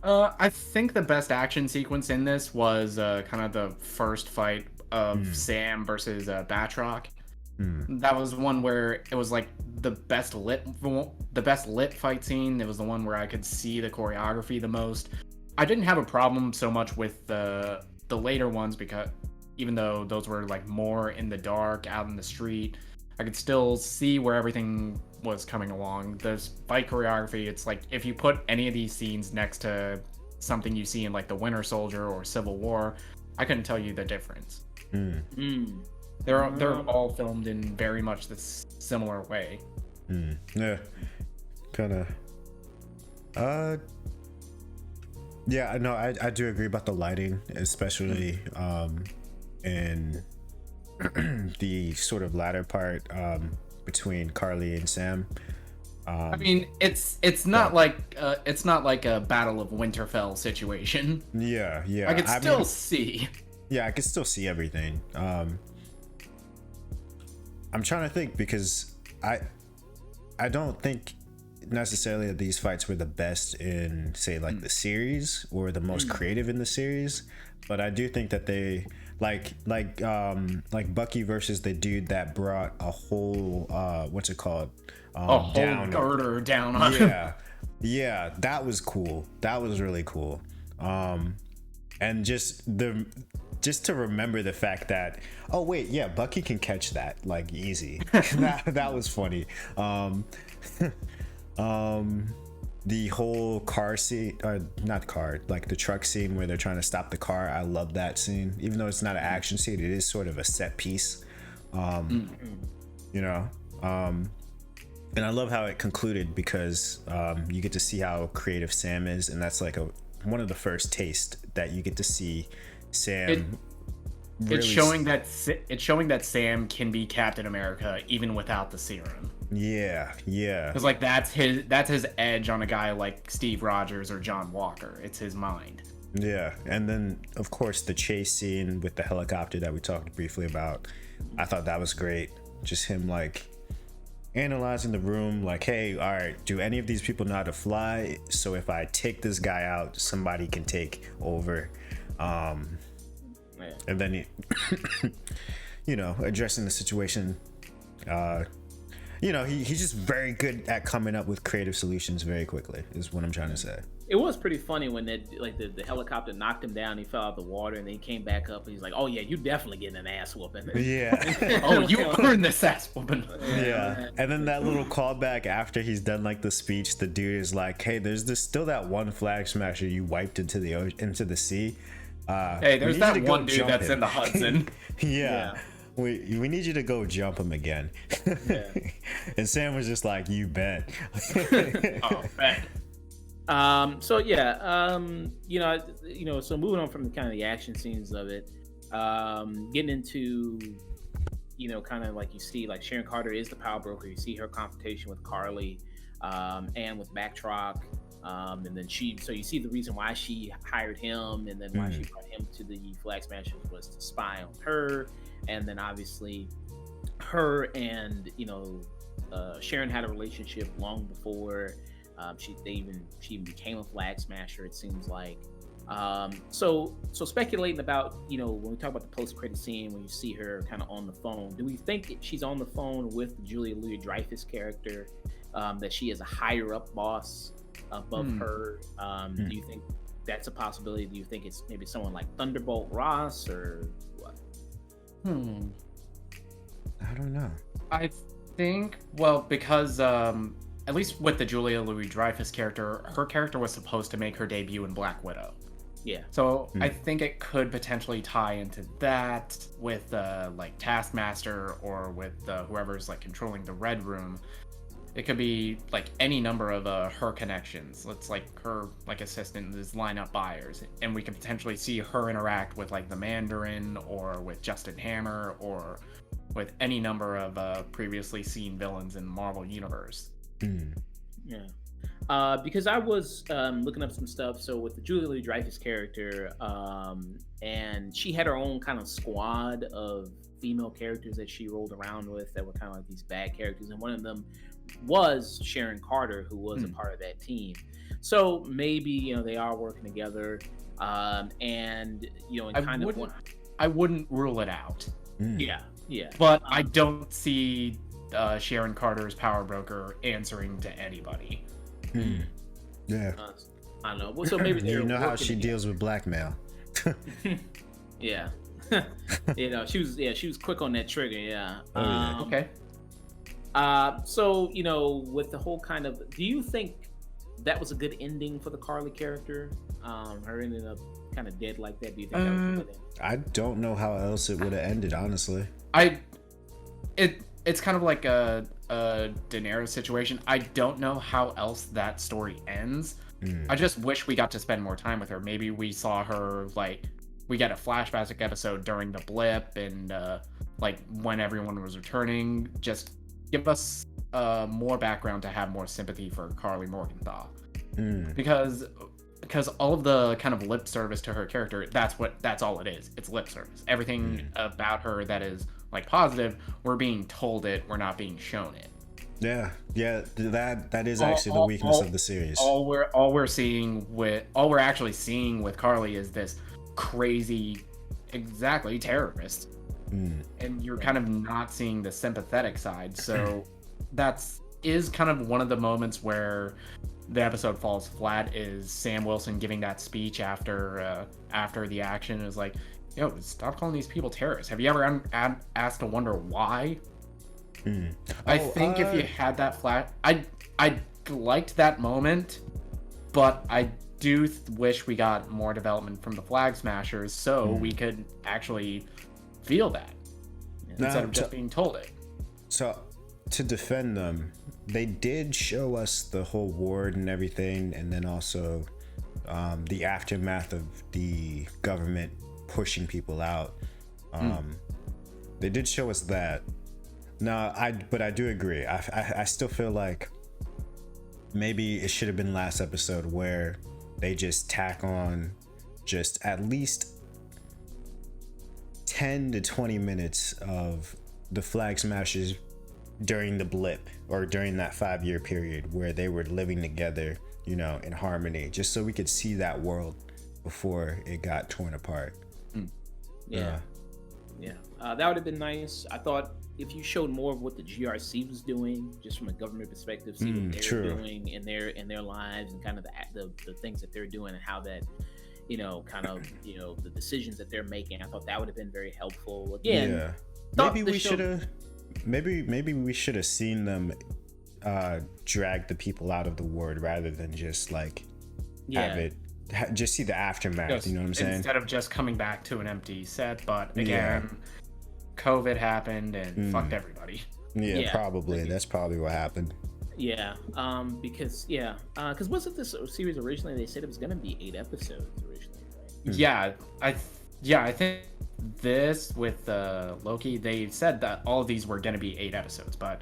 I think the best action sequence in this was kind of the first fight of Sam versus Batroc. That was one where it was like the best lit fight scene. It was the one where I could see the choreography the most. I didn't have a problem so much with the later ones, because even though those were like more in the dark, out in the street, I could still see where everything was coming along. The fight choreography, it's like if you put any of these scenes next to something you see in like the Winter Soldier or Civil War, I couldn't tell you the difference. They're all filmed in very much this similar way. Yeah, kind of. Yeah, no, I do agree about the lighting, especially in the sort of latter part between Carly and Sam. I mean, it's not like a Battle of Winterfell situation. Yeah. I could still see. Yeah, I could still see everything. I'm trying to think, because I don't think necessarily that these fights were the best in, say, like the series or the most creative in the series, but I do think that they like Bucky versus the dude that brought a whole what's it called, a whole girder down on him. Yeah, that was cool. That was really cool. And just to remember the fact that, oh wait, yeah, Bucky can catch that like easy. that was funny. The whole car scene, not car, like the truck scene where they're trying to stop the car. I love that scene, even though it's not an action scene. It is sort of a set piece, and I love how it concluded, because you get to see how creative Sam is, and that's like one of the first tastes that you get to see Sam. It's showing that Sam can be Captain America even without the serum. Yeah. Because like that's his edge on a guy like Steve Rogers or John Walker. It's his mind. Yeah, and then of course the chase scene with the helicopter that we talked briefly about. I thought that was great. Just him like analyzing the room, like, hey, all right, do any of these people know how to fly? So if I take this guy out, somebody can take over. And then addressing the situation. he's just very good at coming up with creative solutions very quickly, is what I'm trying to say. It was pretty funny when the helicopter knocked him down. He fell out of the water, and then he came back up. And he's like, "Oh yeah, you definitely getting an ass whooping." Yeah. Oh, you earned this ass whooping. Yeah. And then that little callback after he's done like the speech, the dude is like, "Hey, there's still that one flag smasher you wiped into the sea. Hey, there's that one dude that's in the Hudson." Yeah. We need you to go jump him again. Yeah. And Sam was just like, "You bet." Oh, bet. So moving on from the kind of the action scenes of it, getting into, kind of like you see, like Sharon Carter is the power broker. You see her confrontation with Carly, and with Backrock, and then so you see the reason why she hired him, and then why she brought him to the Flag Smashers was to spy on her, and then obviously her and Sharon had a relationship long before. She even became a Flag Smasher, it seems like. So speculating about, when we talk about the post-credit scene, when you see her kind of on the phone, do we think she's on the phone with Julia Louis-Dreyfus character, that she is a higher up boss above her? Do you think that's a possibility? Do you think it's maybe someone like Thunderbolt Ross or what? I don't know. I think, because at least with the Julia Louis-Dreyfus character, her character was supposed to make her debut in Black Widow. Yeah. So I think it could potentially tie into that with like Taskmaster, or with whoever's like controlling the Red Room. It could be like any number of her connections. Let's like her like assistant is line up buyers, and we could potentially see her interact with like the Mandarin, or with Justin Hammer, or with any number of previously seen villains in the Marvel Universe. Yeah. Because I was looking up some stuff. So with the Julia Louis-Dreyfus character, and she had her own kind of squad of female characters that she rolled around with that were kind of like these bad characters, and one of them was Sharon Carter, who was a part of that team. So maybe they are working together, and I wouldn't rule it out. Yeah. But I don't see Sharon Carter's power broker answering to anybody. Yeah. I don't know. Well, so maybe you know how she deals with blackmail. Yeah. She was quick on that trigger. Yeah. Okay. So with the whole kind of, do you think that was a good ending for the Carly character? Her ending up kind of dead like that. Do you think that was a good ending? I don't know how else it would have ended, honestly. It's kind of like a Daenerys situation. I don't know how else that story ends. I just wish we got to spend more time with her. Maybe we saw her, like, we get a flashback episode during the blip, and like when everyone was returning. Just give us more background to have more sympathy for Carly Morgenthau. Because all of the kind of lip service to her character, that's all it is. It's lip service. Everything about her that is like positive, we're being told it, we're not being shown it. Yeah, that is actually the weakness of the series. All we're actually seeing with Carly is this crazy, exactly, terrorist. And you're kind of not seeing the sympathetic side. So is kind of one of the moments where the episode falls flat, is Sam Wilson giving that speech after the action is like, yo, stop calling these people terrorists. Have you ever asked to wonder why? I think if you had that flat, I liked that moment, but I do wish we got more development from the Flag Smashers so we could actually feel that instead of just being told it. So to defend them, they did show us the whole ward and everything, and then also the aftermath of the government pushing people out. They did show us that. But I do agree. I still feel like maybe it should have been last episode where they just tack on just at least 10 to 20 minutes of the Flag Smashers during the blip, or during that 5-year period where they were living together, in harmony, just so we could see that world before it got torn apart. Yeah. That would have been nice. I thought, if you showed more of what the GRC was doing, just from a government perspective, see what they're doing in their lives and kind of the things that they're doing and how that, you know, kind of, you know, the decisions that they're making. I thought that would have been very helpful. Again, maybe we should have seen them drag the people out of the ward rather than just like just see the aftermath. You know what I'm saying? Instead of just coming back to an empty set, but again, COVID happened and fucked everybody. Yeah, probably. That's probably what happened. Yeah, because wasn't this series originally? They said it was going to be 8 episodes originally, right? Yeah, I think this with Loki, they said that all of these were going to be 8 episodes, but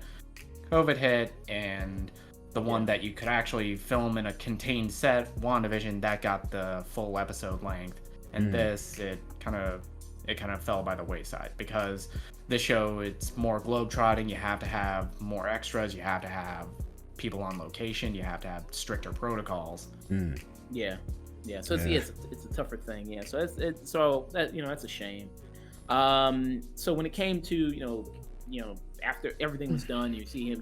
COVID hit, and the one that you could actually film in a contained set, WandaVision, that got the full episode length, and this it kind of fell by the wayside because this show, it's more globetrotting. You have to have more extras. You have to have people on location. You have to have stricter protocols. Yeah. So it's a tougher thing. Yeah. So that's a shame. So when it came to you know after everything was done, you see him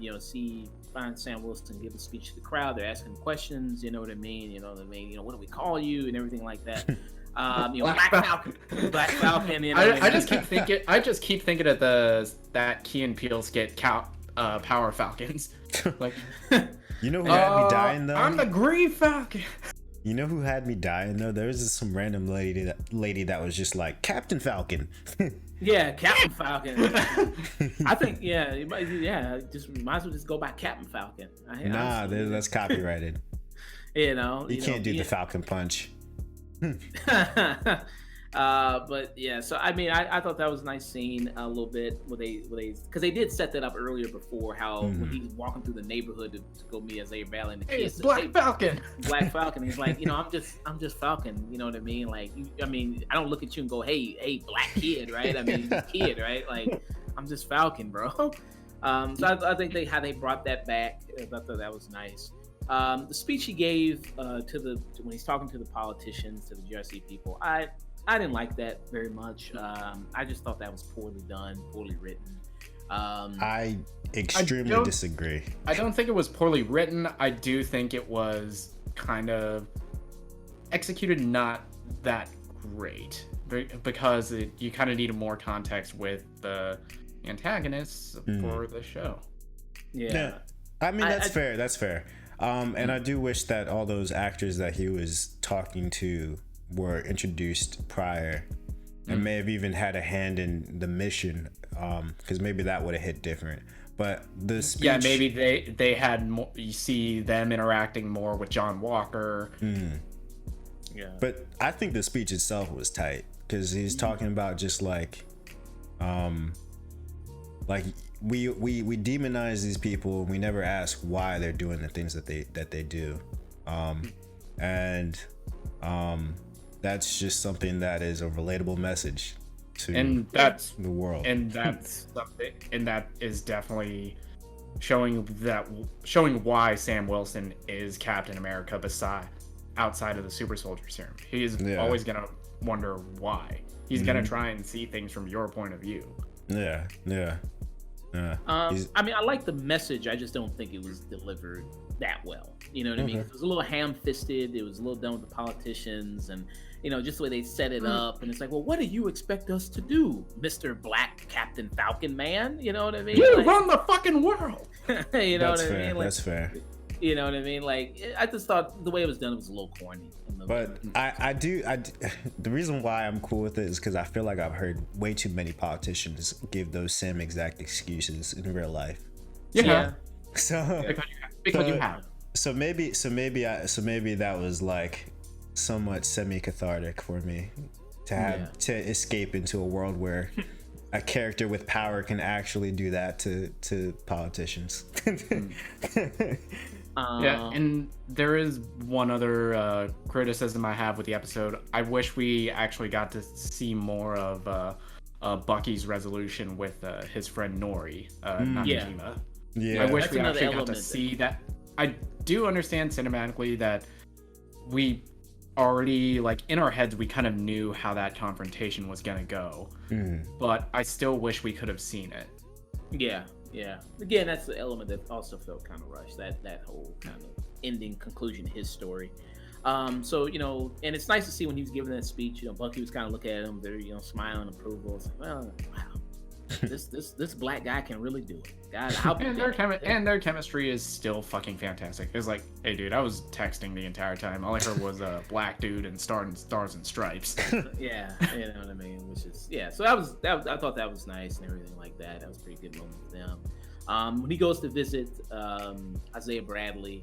find Sam Wilson give a speech to the crowd. They're asking questions. You know what I mean? What do we call you and everything like that. Black Falcon. I just keep thinking of that Key and Peele skit, Power Falcons. Like, you know who had me dying though? I'm the Green Falcon. You know who had me dying though? There was some random lady that was just like Captain Falcon. Yeah, Captain Falcon. I think just might as well just go by Captain Falcon. That's copyrighted. You can't do the Falcon Punch. But yeah, so I mean, I thought that was a nice scene a little bit where they because they did set that up earlier before how when he's walking through the neighborhood to go meet as they battling the kids. It's Black Falcon. Black Falcon. He's like, I'm just Falcon. You know what I mean? Like, I don't look at you and go, hey, black kid, right? I mean, kid, right? Like, I'm just Falcon, bro. So I think how they brought that back. I thought that was nice. The speech he gave when he's talking to the politicians, to the GRC people, I didn't like that very much. I just thought that was poorly done, poorly written. I extremely disagree. I don't think it was poorly written. I do think it was kind of executed not that great because you kind of needed more context with the antagonists for the show. Yeah. I mean, that's fair. And I do wish that all those actors that he was talking to were introduced prior and may have even had a hand in the mission, because maybe that would have hit different. But the speech, maybe they had more, you see them interacting more with John Walker. But I think the speech itself was tight because he's talking about just like we demonize these people and we never ask why they're doing the things that they do, and that's just something that is a relatable message to the world, and that's something, and that is definitely showing why Sam Wilson is Captain America outside of the super soldier serum. He is always gonna wonder why. He's gonna try and see things from your point of view. I mean, I like the message. I just don't think it was delivered that well. You know what I mean? It was a little ham-fisted. It was a little done with the politicians, and just the way they set it up. And it's like, well, what do you expect us to do, Mr. Black Captain Falcon Man? You know what I mean? You run the fucking world. You know what I mean? That's fair. You know what I mean? Like, I just thought the way it was done, it was a little corny. But I do. The reason why I'm cool with it is because I feel like I've heard way too many politicians give those same exact excuses in real life. Yeah. So because you have. So maybe that was like somewhat semi-cathartic for me to escape into a world where a character with power can actually do that to politicians. Yeah, and there is one other criticism I have with the episode. I wish we actually got to see more of Bucky's resolution with his friend Nori, Nakajima. Yeah, I wish we actually got to see that. I do understand cinematically that we already, like, in our heads, we kind of knew how that confrontation was going to go. But I still wish we could have seen it. Yeah, yeah. Again, that's the element that also felt kind of rushed. That whole kind of ending conclusion to his story. So and it's nice to see when he was giving that speech. Bucky was kind of looking at him, very smiling approval. It's like, well, wow, this black guy can really do it. God, their chemistry is still fucking fantastic. It's like, hey, dude, I was texting the entire time. All I heard was a black dude and stars and stripes. Yeah, you know what I mean. Which is So I thought that was nice and everything like that. That was a pretty good moment for them. When he goes to visit Isaiah Bradley,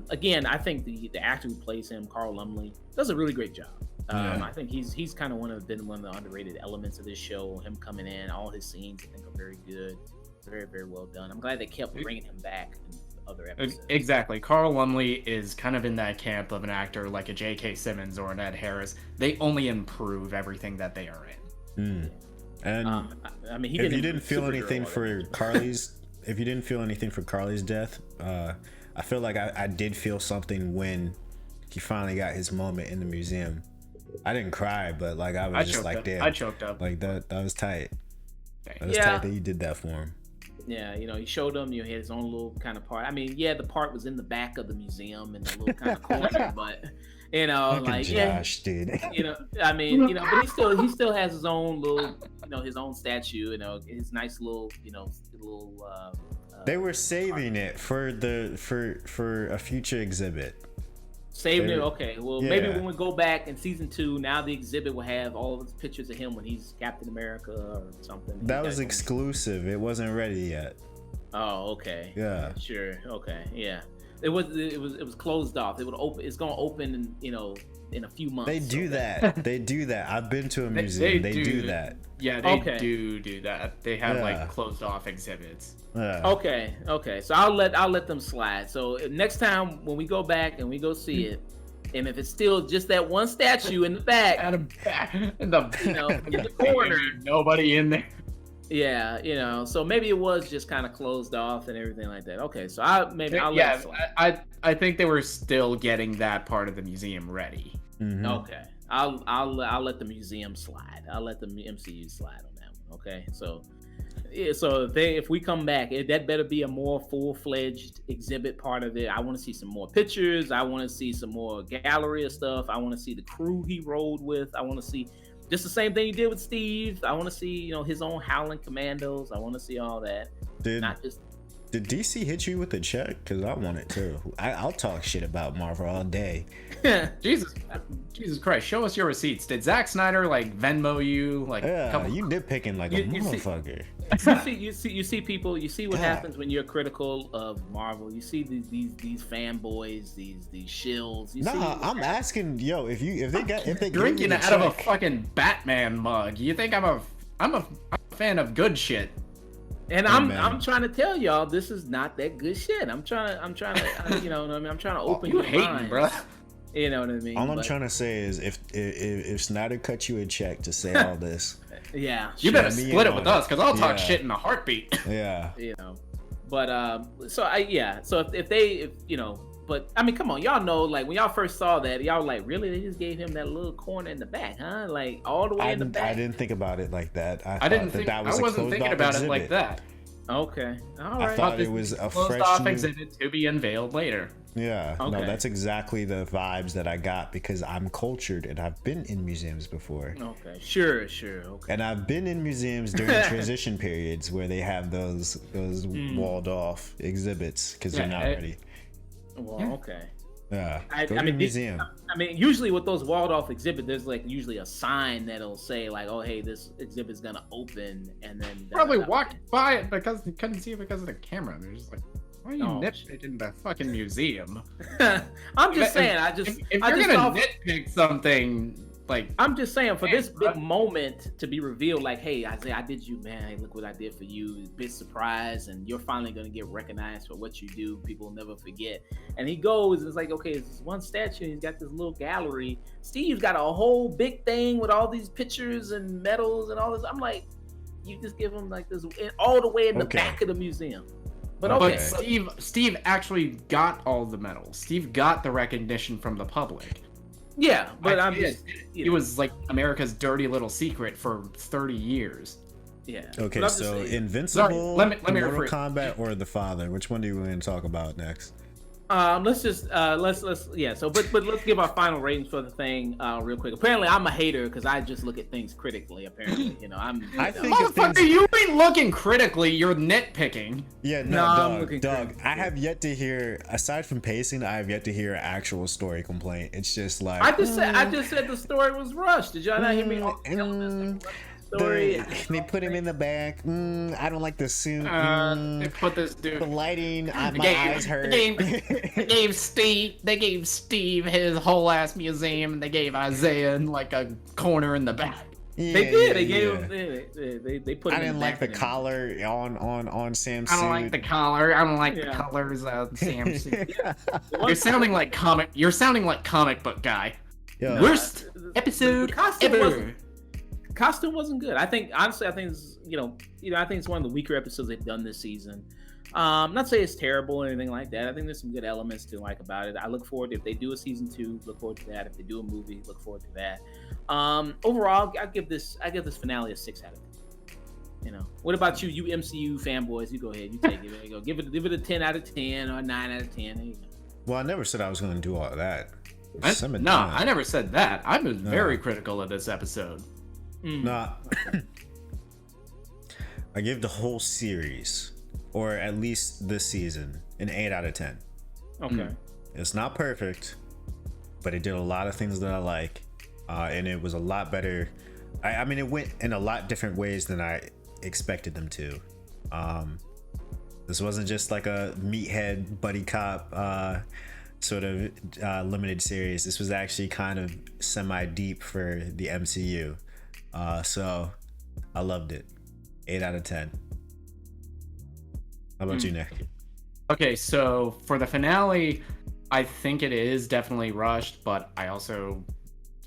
again, I think the actor who plays him, Carl Lumley, does a really great job. I think he's kind of been one of the underrated elements of this show. Him coming in, all his scenes I think are very good, very very well done. I'm glad they kept bringing him back in other episodes. Exactly, Carl Lumley is kind of in that camp of an actor like a J.K. Simmons or an Ed Harris. They only improve everything that they are in. And I mean, if you didn't feel anything for Carly's, death, I feel like I did feel something when he finally got his moment in the museum. I didn't cry, but like I was just like, damn, I choked up. Like that was tight. That was Yeah. tight that you did that for him. Yeah, he showed him. He had his own little kind of part. I mean, yeah, the part was in the back of the museum in the little kind of corner, but Fucking Josh, dude. I mean, but he still has his own little, his own statue. His nice little, They were saving it for a future exhibit. Saving it. Okay, well, maybe when we go back in season 2, now the exhibit will have all of the pictures of him when he's Captain America or something. That was exclusive. It wasn't ready yet. Oh, okay. Yeah. Sure. Okay. Yeah. It was closed off. It's gonna open in a few months. They do that. They do that. I've been to a museum. They do that. Yeah, they do that. They have like closed off exhibits. Okay. So I'll let them slide. So next time when we go back and we go see it, and if it's still just that one statue in the back, in the corner, nobody in there. Yeah, so maybe it was just kind of closed off and everything like that. Okay, so I'll let it slide. I think they were still getting that part of the museum ready. Mm-hmm. Okay, I'll let the museum slide. I'll let the MCU slide on that one. Okay, so if we come back, that better be a more full-fledged exhibit part of it. I want to see some more pictures. I want to see some more gallery of stuff. I want to see the crew he rode with. I want to see just the same thing he did with Steve. I want to see, his own Howling Commandos. I want to see all that. Did DC hit you with a check? Because I want it too. I'll talk shit about Marvel all day. Jesus Christ, show us your receipts. Did Zack Snyder like Venmo you? Like, you nitpicking like a motherfucker. You see people. You see what happens when you're critical of Marvel. You see these fanboys, these shills. I'm asking, if they drinking out of a fucking Batman mug. You think I'm a fan of good shit? And I'm trying to tell y'all this is not that good shit. I'm trying to I'm trying to open your mind, bro. You know what I mean? All I'm trying to say is if Snyder cut you a check to say all this, you better split it with us, because I'll talk shit in a heartbeat. Yeah. But so if but I mean, come on, y'all know, like when y'all first saw that, y'all were like, really? They just gave him that little corner in the back, huh? Like all the way in the back. I didn't think about it like that. I wasn't thinking about it like that. Okay, all right. I thought it was a closed off exhibit to be unveiled later. Yeah, okay. No, that's exactly the vibes that I got because I'm cultured and I've been in museums before. Okay, sure, okay. And I've been in museums during transition periods where they have those walled off exhibits because they're not ready. Well, okay. Yeah. Go to the museum. I mean, usually with those walled off exhibits, there's like usually a sign that'll say like, "Oh, hey, this exhibit's gonna open," and then probably walked by it because they couldn't see it because of the camera. They're just like, "Why are you nitpicking the fucking museum?" I'm just saying. If you're gonna nitpick something, like I'm just saying for this big moment to be revealed, like, hey, Isaiah, I did you, man. Hey, look what I did for you. Big surprise, and you're finally gonna get recognized for what you do. People will never forget. And he goes, and it's like, okay, it's one statue. And he's got this little gallery. Steve's got a whole big thing with all these pictures and medals and all this. I'm like, you just give him like this all the way in the back of the museum. But Steve actually got all the medals. Steve got the recognition from the public. Yeah, but it was like America's dirty little secret for 30 years. Yeah. Okay, But I'm so just saying, Invincible, let me Mortal rephrase. Kombat, or The Father? Which one do you want to talk about next? let's just let's yeah. So but let's give our final ratings for the thing real quick. Apparently, I'm a hater because I just look at things critically. Apparently, I think if Motherfucker, things... you ain't looking critically. You're nitpicking. Yeah, No, I'm Doug, looking Doug, crazy. I have yet to hear, aside from pacing, I have yet to hear an actual story complaint. It's just like... I just said the story was rushed. Did y'all not hear me? Story. They put him in the back. I don't like the suit. They put this The dude. lighting, my eyes hurt. They gave Steve his whole ass museum, and they gave Isaiah like a corner in the back. Yeah, They did. yeah, They gave yeah. him. They put. I him in didn't like the back collar on Sam's I don't suit. like the collar. I don't like the Yeah. colors of Sam's suit. Yeah. You're sounding like comic book guy. Yo, Worst episode ever. Costume wasn't good. I think honestly, I think it's, I think it's one of the weaker episodes they've done this season. Not to say it's terrible or anything like that. I think there's some good elements to like about it. I look forward to, if they do a season 2, look forward to that. If they do a movie, look forward to that. Overall, I give this finale a 6 out of 10. What about you MCU fanboys? You go ahead, you take it. There you go. Give it a 10 out of 10 or a 9 out of 10. There you go. well, I never said I was going to do all of that. I never said that. I was very critical of this episode. Nah. I give the whole series, or at least this season, an 8 out of 10. Okay. It's not perfect, but it did a lot of things that I like, and it was a lot better. I mean, it went in a lot different ways than I expected them to. This wasn't just like a meathead buddy cop sort of limited series. This was actually kind of semi-deep for the MCU. So I loved it. 8 out of 10. How about you, Nick? Okay, so for the finale, I think it is definitely rushed, but I also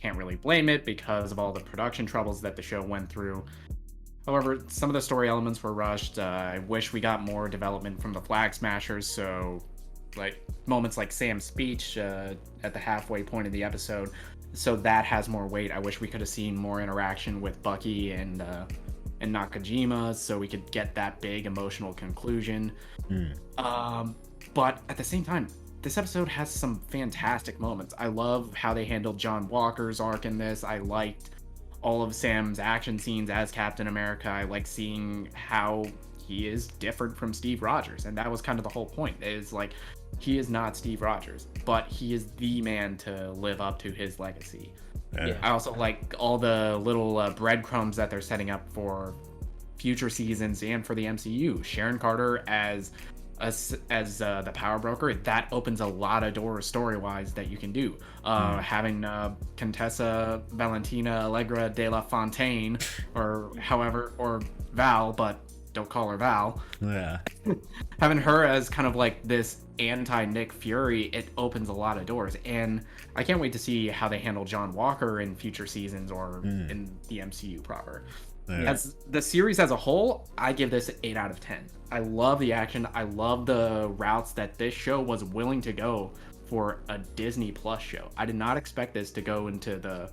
can't really blame it because of all the production troubles that the show went through. However, some of the story elements were rushed. I wish we got more development from the Flag Smashers, so like moments like Sam's speech at the halfway point of the episode, so that has more weight. I wish we could have seen more interaction with Bucky and Nakajima, so we could get that big emotional conclusion. But at the same time, this episode has some fantastic moments. I love how they handled John Walker's arc in this. I liked all of Sam's action scenes as Captain America. I like seeing how he is different from Steve Rogers, and that was kind of the whole point. Is like, he is not Steve Rogers, but he is the man to live up to his legacy. Yeah. I also like all the little breadcrumbs that they're setting up for future seasons and for the MCU. Sharon Carter as the power broker, that opens a lot of doors story-wise that you can do. Having Contessa Valentina Allegra de la Fontaine, or Val, but don't call her Val. Yeah. Having her as kind of like this anti-Nick Fury, it opens a lot of doors, and I can't wait to see how they handle John Walker in future seasons or in the MCU proper. Yeah. As the series as a whole, I give this an 8 out of 10. I love the action. I love the routes that this show was willing to go for a Disney Plus show. I did not expect this to go into the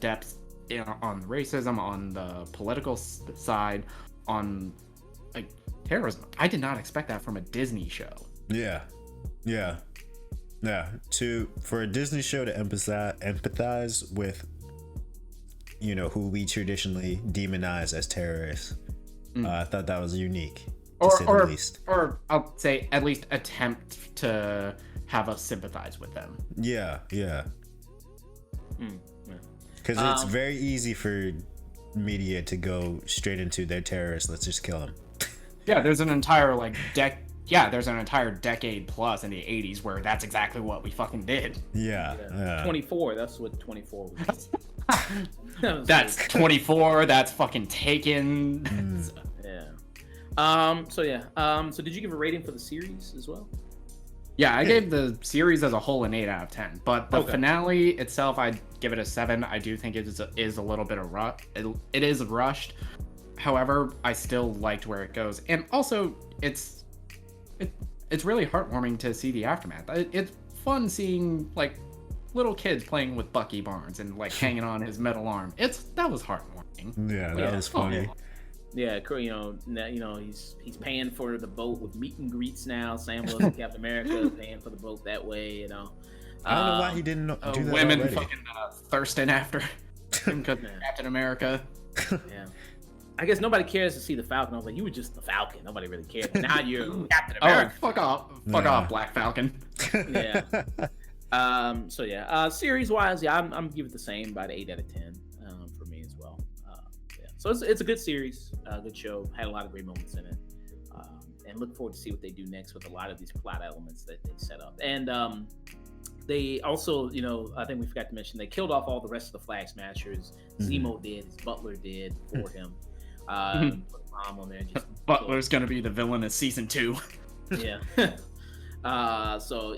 depths on racism, on the political side, on like terrorism. I did not expect that from a Disney show. Yeah. For a Disney show to empathize with, who we traditionally demonize as terrorists, I thought that was unique, to say the least. Or I'll say at least attempt to have us sympathize with them. Yeah. Because it's very easy for media to go straight into their terrorists. Let's just kill them. Yeah, there's an entire decade plus in the 80s where that's exactly what we fucking did. Yeah. 24. That's what 24 was. That's 24. That's fucking Taken. Yeah. So did you give a rating for the series as well? Yeah, I gave the series as a whole an 8 out of 10, but the finale itself, I'd give it a 7. I do think it is a little bit of it is rushed. However, I still liked where it goes, and also it's really heartwarming to see the aftermath. It's fun seeing like little kids playing with Bucky Barnes and like hanging on his metal arm. That was heartwarming. Yeah, that was funny. Yeah, he's paying for the boat with meet and greets now. Sam Wilson, Captain America, paying for the boat that way. I don't know why he didn't do that women already. fucking thirsting after him because Captain America. Yeah. I guess nobody cares to see the Falcon. I was like, you were just the Falcon. Nobody really cared. But now you're Captain America. Oh, fuck off, Black Falcon. Yeah. Series wise, I'm give it the same, about 8 out of 10 for me as well. So it's a good series, good show. Had a lot of great moments in it, and look forward to see what they do next with a lot of these plot elements that they set up. And they also, I think we forgot to mention, they killed off all the rest of the Flag Smashers. Zemo did, his butler did for him. Put a bomb on there. Butler's gonna be the villain of season 2. Yeah. So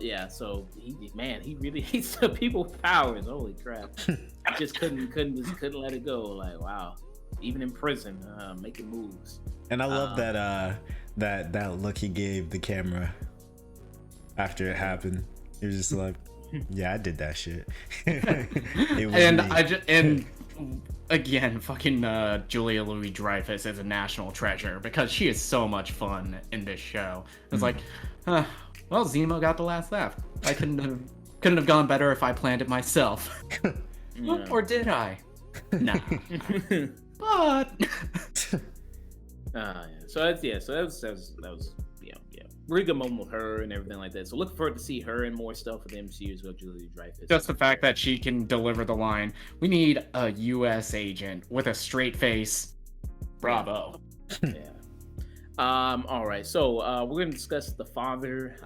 he really hates the people with powers. Holy crap! I just couldn't let it go. Like, wow, even in prison, making moves. And I love that look he gave the camera after it happened. He was just like, yeah, I did that shit. And again, fucking Julia Louis-Dreyfus is a national treasure because she is so much fun in this show. It's like, well, Zemo got the last laugh. I couldn't have gone better if I planned it myself. Yeah. Or did I? Nah. But So that was really good moment with her and everything like that. So look forward to see her in more stuff with the MCU as well, Julia Dreyfus. just the fact that she can deliver the line, "We need a U.S. agent with a straight face." Bravo. Yeah. All right. So we're gonna discuss The Father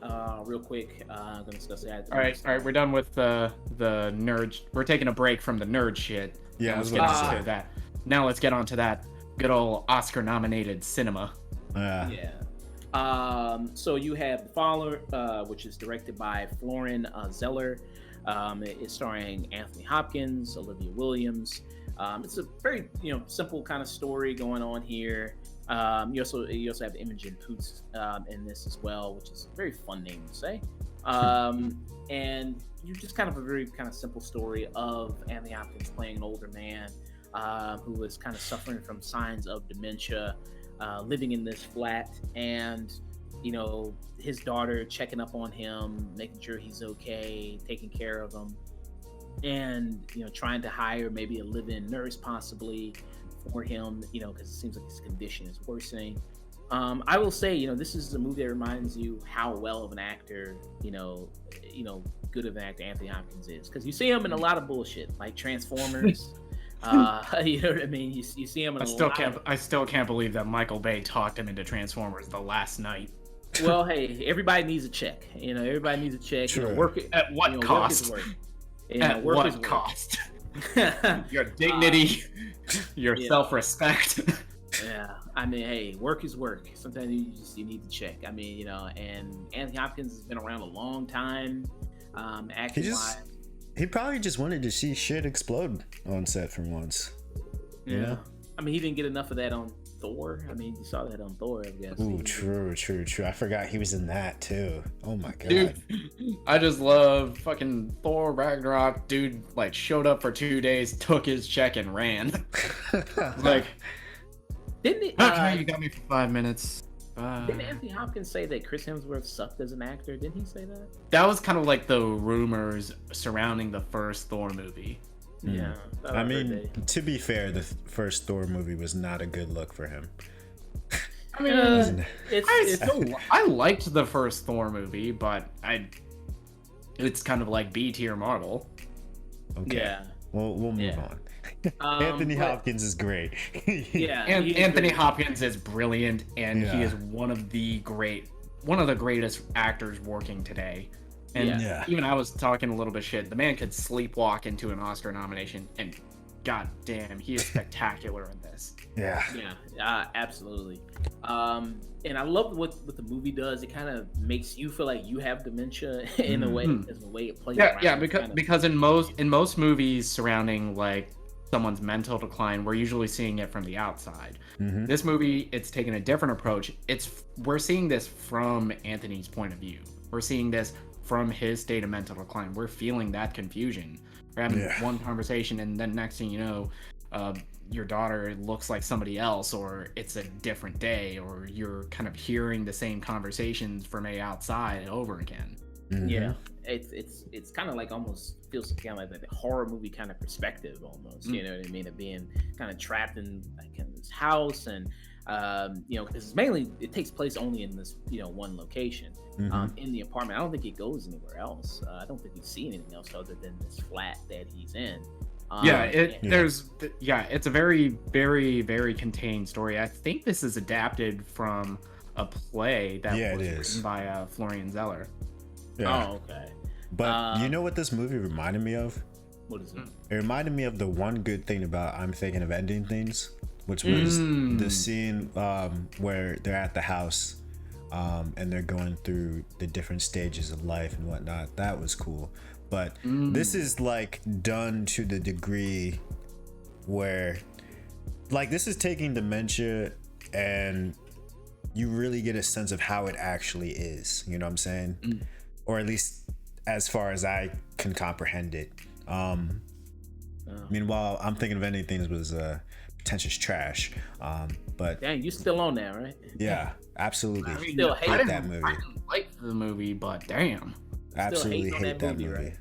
real quick. I'm gonna discuss that. All right. We're done with the nerd. We're taking a break from the nerd shit. Yeah, let's get on to that. Now let's get on to that good old Oscar-nominated cinema. Yeah. So you have The Father, which is directed by Florin Zeller. It's starring Anthony Hopkins, Olivia Williams. It's a very simple kind of story going on here. You also have Imogen Poots in this as well, which is a very fun name to say. And you just kind of a very kind of simple story of Anthony Hopkins playing an older man who is kind of suffering from signs of dementia, living in this flat, and his daughter checking up on him, making sure he's okay, taking care of him, and trying to hire maybe a live-in nurse possibly for him, because it seems like his condition is worsening. I will say, this is a movie that reminds you how well of an actor, good of an actor Anthony Hopkins is, because you see him in a lot of bullshit like Transformers. You know what I mean? You see him in I still can't believe that Michael Bay talked him into Transformers the last night. Well, hey, everybody needs a check. Everybody needs a check. Sure. Work at what cost? Work is work. At what cost? Your dignity, your self-respect. Yeah, I mean, hey, work is work. Sometimes you need to check. I mean, and Anthony Hopkins has been around a long time, acting wise. He probably just wanted to see shit explode on set for once. Yeah. I mean, he didn't get enough of that on Thor. I mean, you saw that on Thor, I guess. Ooh, true. I forgot he was in that too. Oh my god. Dude, I just love fucking Thor Ragnarok. Dude, showed up for 2 days, took his check and ran. Didn't he? Okay, you got me for 5 minutes. Didn't Anthony Hopkins say that Chris Hemsworth sucked as an actor? Didn't he say that? That was kind of like the rumors surrounding the first Thor movie. Yeah. I mean, to be fair, the first Thor movie was not a good look for him. I mean, I liked the first Thor movie, but it's kind of like B tier Marvel. Okay. Yeah. We'll move on. Anthony Hopkins is great. Yeah. And Anthony Hopkins is brilliant, and he is one of the greatest actors working today. And even I was talking a little bit shit. The man could sleepwalk into an Oscar nomination, and god damn, he is spectacular in this. Yeah, absolutely. And I love what the movie does. It kind of makes you feel like you have dementia in a way, as the way it plays. Yeah, because in most movies surrounding someone's mental decline, we're usually seeing it from the outside. Mm-hmm. This movie, it's taken a different approach. We're seeing this from Anthony's point of view. We're seeing this from his state of mental decline. We're feeling that confusion. We're having one conversation, and then next thing you know, your daughter looks like somebody else, or it's a different day, or you're kind of hearing the same conversations from outside over again. Yeah, it's kind of like almost feels kind of like a horror movie kind of perspective almost. You know what I mean? Of being kind of trapped in like in this house, and you know, because mainly it takes place only in this one location, in the apartment. I don't think it goes anywhere else. I don't think we see anything else other than this flat that he's in. It's a very, very, very contained story. I think this is adapted from a play that was written by Florian Zeller. Yeah. Oh, okay. But you know what this movie reminded me of? What is it? It reminded me of the one good thing about I'm Thinking of Ending Things, which was the scene where they're at the house and they're going through the different stages of life and whatnot. That was cool. But this is like done to the degree where, like, this is taking dementia and you really get a sense of how it actually is. You know what I'm saying? Or at least as far as I can comprehend it. Meanwhile, I'm Thinking of Ending Things was pretentious trash. But dang, you still on that, right? Yeah, absolutely. I still hate that movie. I didn't like the movie, but damn. Absolutely hate that movie. Right?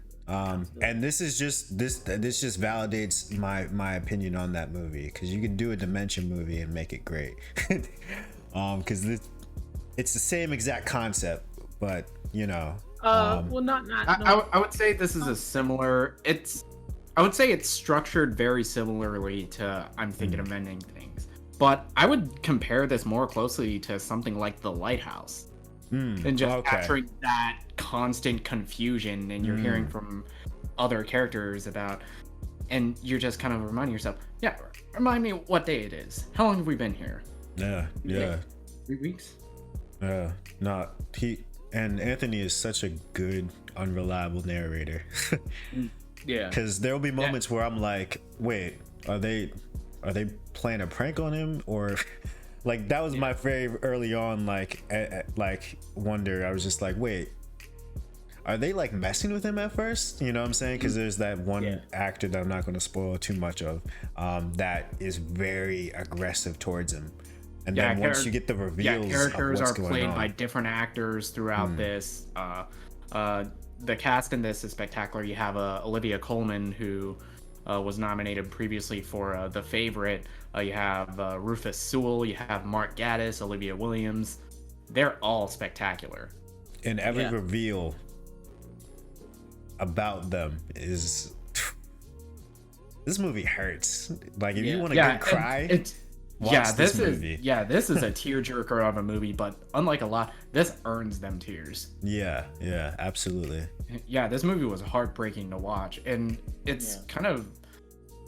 And this is just this just validates my opinion on that movie, because you could do a dementia movie and make it great. Because it's the same exact concept, but well, not. I would say this is a similar. I would say it's structured very similarly to I'm Thinking of Ending Things, but I would compare this more closely to something like The Lighthouse, and just capturing that constant confusion, and you're hearing from other characters about, and you're just kind of reminding yourself, remind me what day it is. How long have we been here? Yeah. 3 weeks. And Anthony is such a good, unreliable narrator. Yeah. Because there will be moments where I'm like, wait, are they playing a prank on him? Or like, that was my very early on, like wonder. I was just like, wait, are they like messing with him at first? You know what I'm saying? Because there's that one actor that I'm not going to spoil too much of, that is very aggressive towards him. And then once you get the reveals, characters of what's are going played on by different actors throughout this. The cast in this is spectacular. You have Olivia Colman, who was nominated previously for The Favorite. You have Rufus Sewell. You have Mark Gatiss, Olivia Williams. They're all spectacular. And every reveal about them is... This movie hurts. Like, if you want a good cry... This is a tearjerker of a movie, but unlike a lot, this earns them tears. Yeah, absolutely. Yeah, this movie was heartbreaking to watch, and it's kind of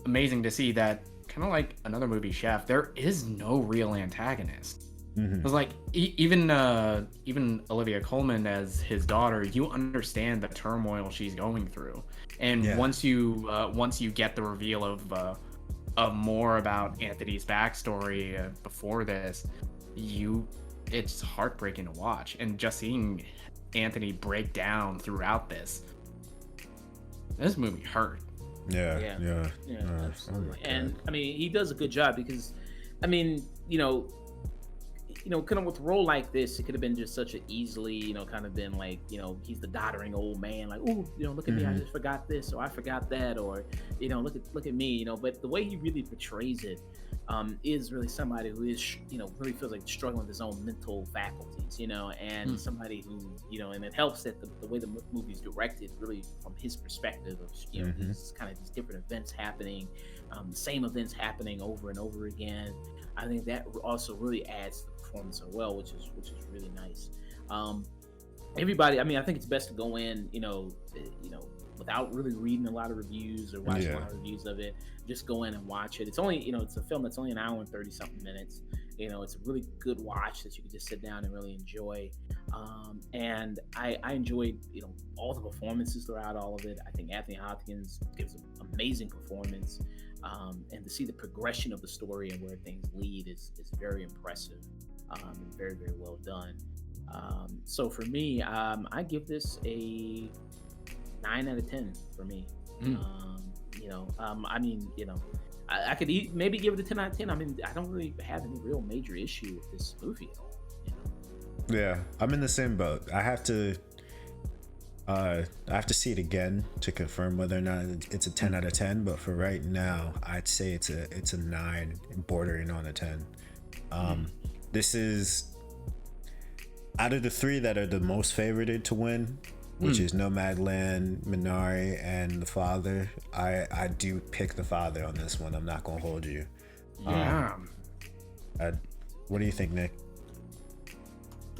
amazing to see that, kind of like another movie, Chef, there is no real antagonist. It's like even Olivia Colman as his daughter, you understand the turmoil she's going through, and once you get the reveal of more about Anthony's backstory before this, it's heartbreaking to watch, and just seeing Anthony break down throughout this movie hurt. Yeah, absolutely. And I mean, he does a good job, because I mean, kind of with a role like this, it could have been just such an easily, kind of been like, he's the doddering old man, like, oh, look at me, I just forgot this, or I forgot that, or, look at me, but the way he really portrays it is really somebody who is, really feels like struggling with his own mental faculties, and somebody who, and it helps that the way the movie's directed, really from his perspective of, these kind of these different events happening, the same events happening over and over again. I think that also really adds to the performance as well, which is really nice. Everybody, I mean, I think it's best to go in, without really reading a lot of reviews or watching a lot of reviews of it. Just go in and watch it. It's only, it's a film that's only an hour and 30 something minutes. It's a really good watch that you can just sit down and really enjoy. And I enjoyed, all the performances throughout all of it. I think Anthony Hopkins gives an amazing performance. And to see the progression of the story and where things lead is very impressive, and very, very well done. So for me, I give this a 9 out of 10 for me. I mean, I could maybe give it a 10 out of 10. I mean, I don't really have any real major issue with this movie at all. Yeah, I'm in the same boat. I have to see it again to confirm whether or not it's a 10 out of 10. But for right now, I'd say it's a 9, bordering on a 10. This is out of the 3 that are the most favorited to win, which is Nomadland, Minari, and The Father. I do pick The Father on this one. I'm not gonna hold you. Yeah. What do you think, Nick?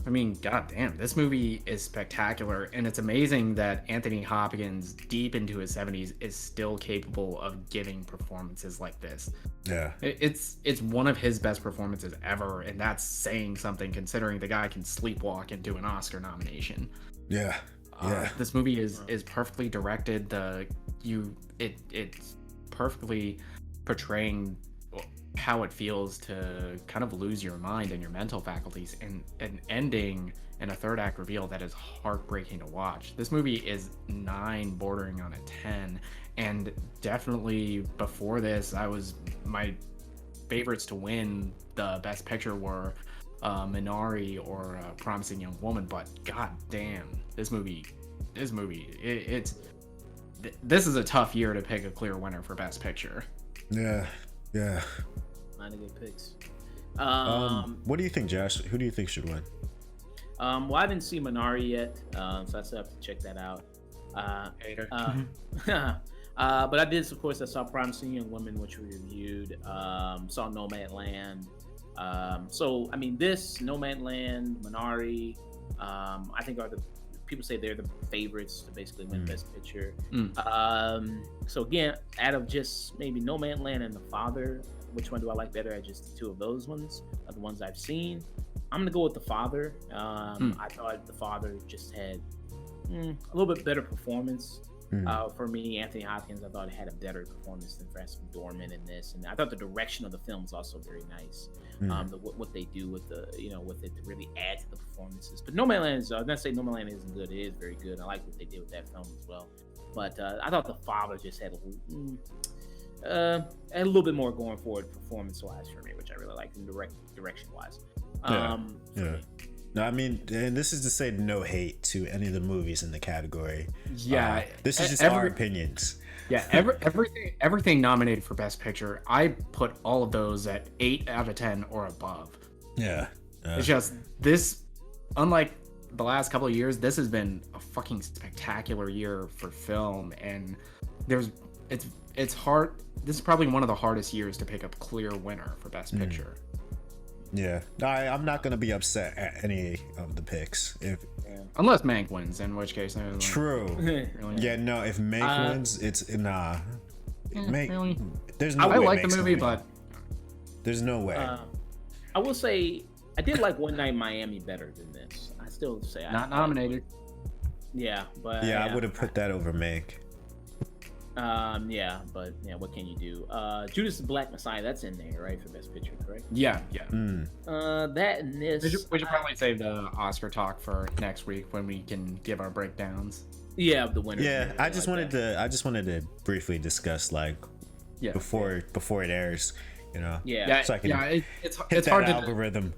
I mean, goddamn, this movie is spectacular, and it's amazing that Anthony Hopkins, deep into his 70s, is still capable of giving performances like this. Yeah, it's one of his best performances ever, and that's saying something considering the guy can sleepwalk into an Oscar nomination. Yeah. This movie is perfectly directed. It's perfectly portraying how it feels to kind of lose your mind and your mental faculties, and an ending and a third act reveal that is heartbreaking to watch. This movie is 9, bordering on a 10, and definitely before this, my favorites to win the best picture were Minari or Promising Young Woman, but god damn, this movie this is a tough year to pick a clear winner for best picture. Yeah. Not a good picks. What do you think, Josh? Who do you think should win? Well, I haven't seen Minari yet, so I still have to check that out. Hater. But I did, of course, I saw Promising Young Women, which we reviewed. Saw Nomadland. So, I mean, this, Nomadland, Minari, I think people say they're the favorites to basically win Best Picture. So again, out of just maybe Nomadland and The Father, which one do I like better? Just the 2 of those ones are the ones I've seen. I'm gonna go with The Father. I thought The Father just had a little bit better performance. For me, Anthony Hopkins, I thought it had a better performance than Frances McDormand in this, and I thought the direction of the film was also very nice. What they do with with it to really add to the performances. But Nomadland is, I'm not saying Nomadland isn't good. It is very good. I like what they did with that film as well. But I thought The Father just had a little bit more going forward performance-wise for me, which I really liked, and direction-wise. No, I mean, and this is to say no hate to any of the movies in the category. Yeah, this is just our opinions. Yeah, everything nominated for Best Picture, I put all of those at 8 out of 10 or above. Yeah. It's just this, unlike the last couple of years, this has been a fucking spectacular year for film, and it's hard. This is probably one of the hardest years to pick a clear winner for Best Picture. Yeah, I'm not gonna be upset at any of the picks unless Mank wins, in which case. True. Really. Yeah, no. If Mank wins, it's nah. Mank. Really? There's no way. I like Mank's the movie, but there's no way. I will say I did like One Night in Miami better than this. I still say not nominated. Yeah, but I would have put that over Mank. But what can you do? Judas the Black Messiah, that's in there, right, for Best Picture, correct? Yeah. That and this. We should probably save the Oscar talk for next week when we can give our breakdowns. Yeah, of the winners. Yeah, I just wanted to briefly discuss before it airs. Yeah. So I can it's hard algorithm.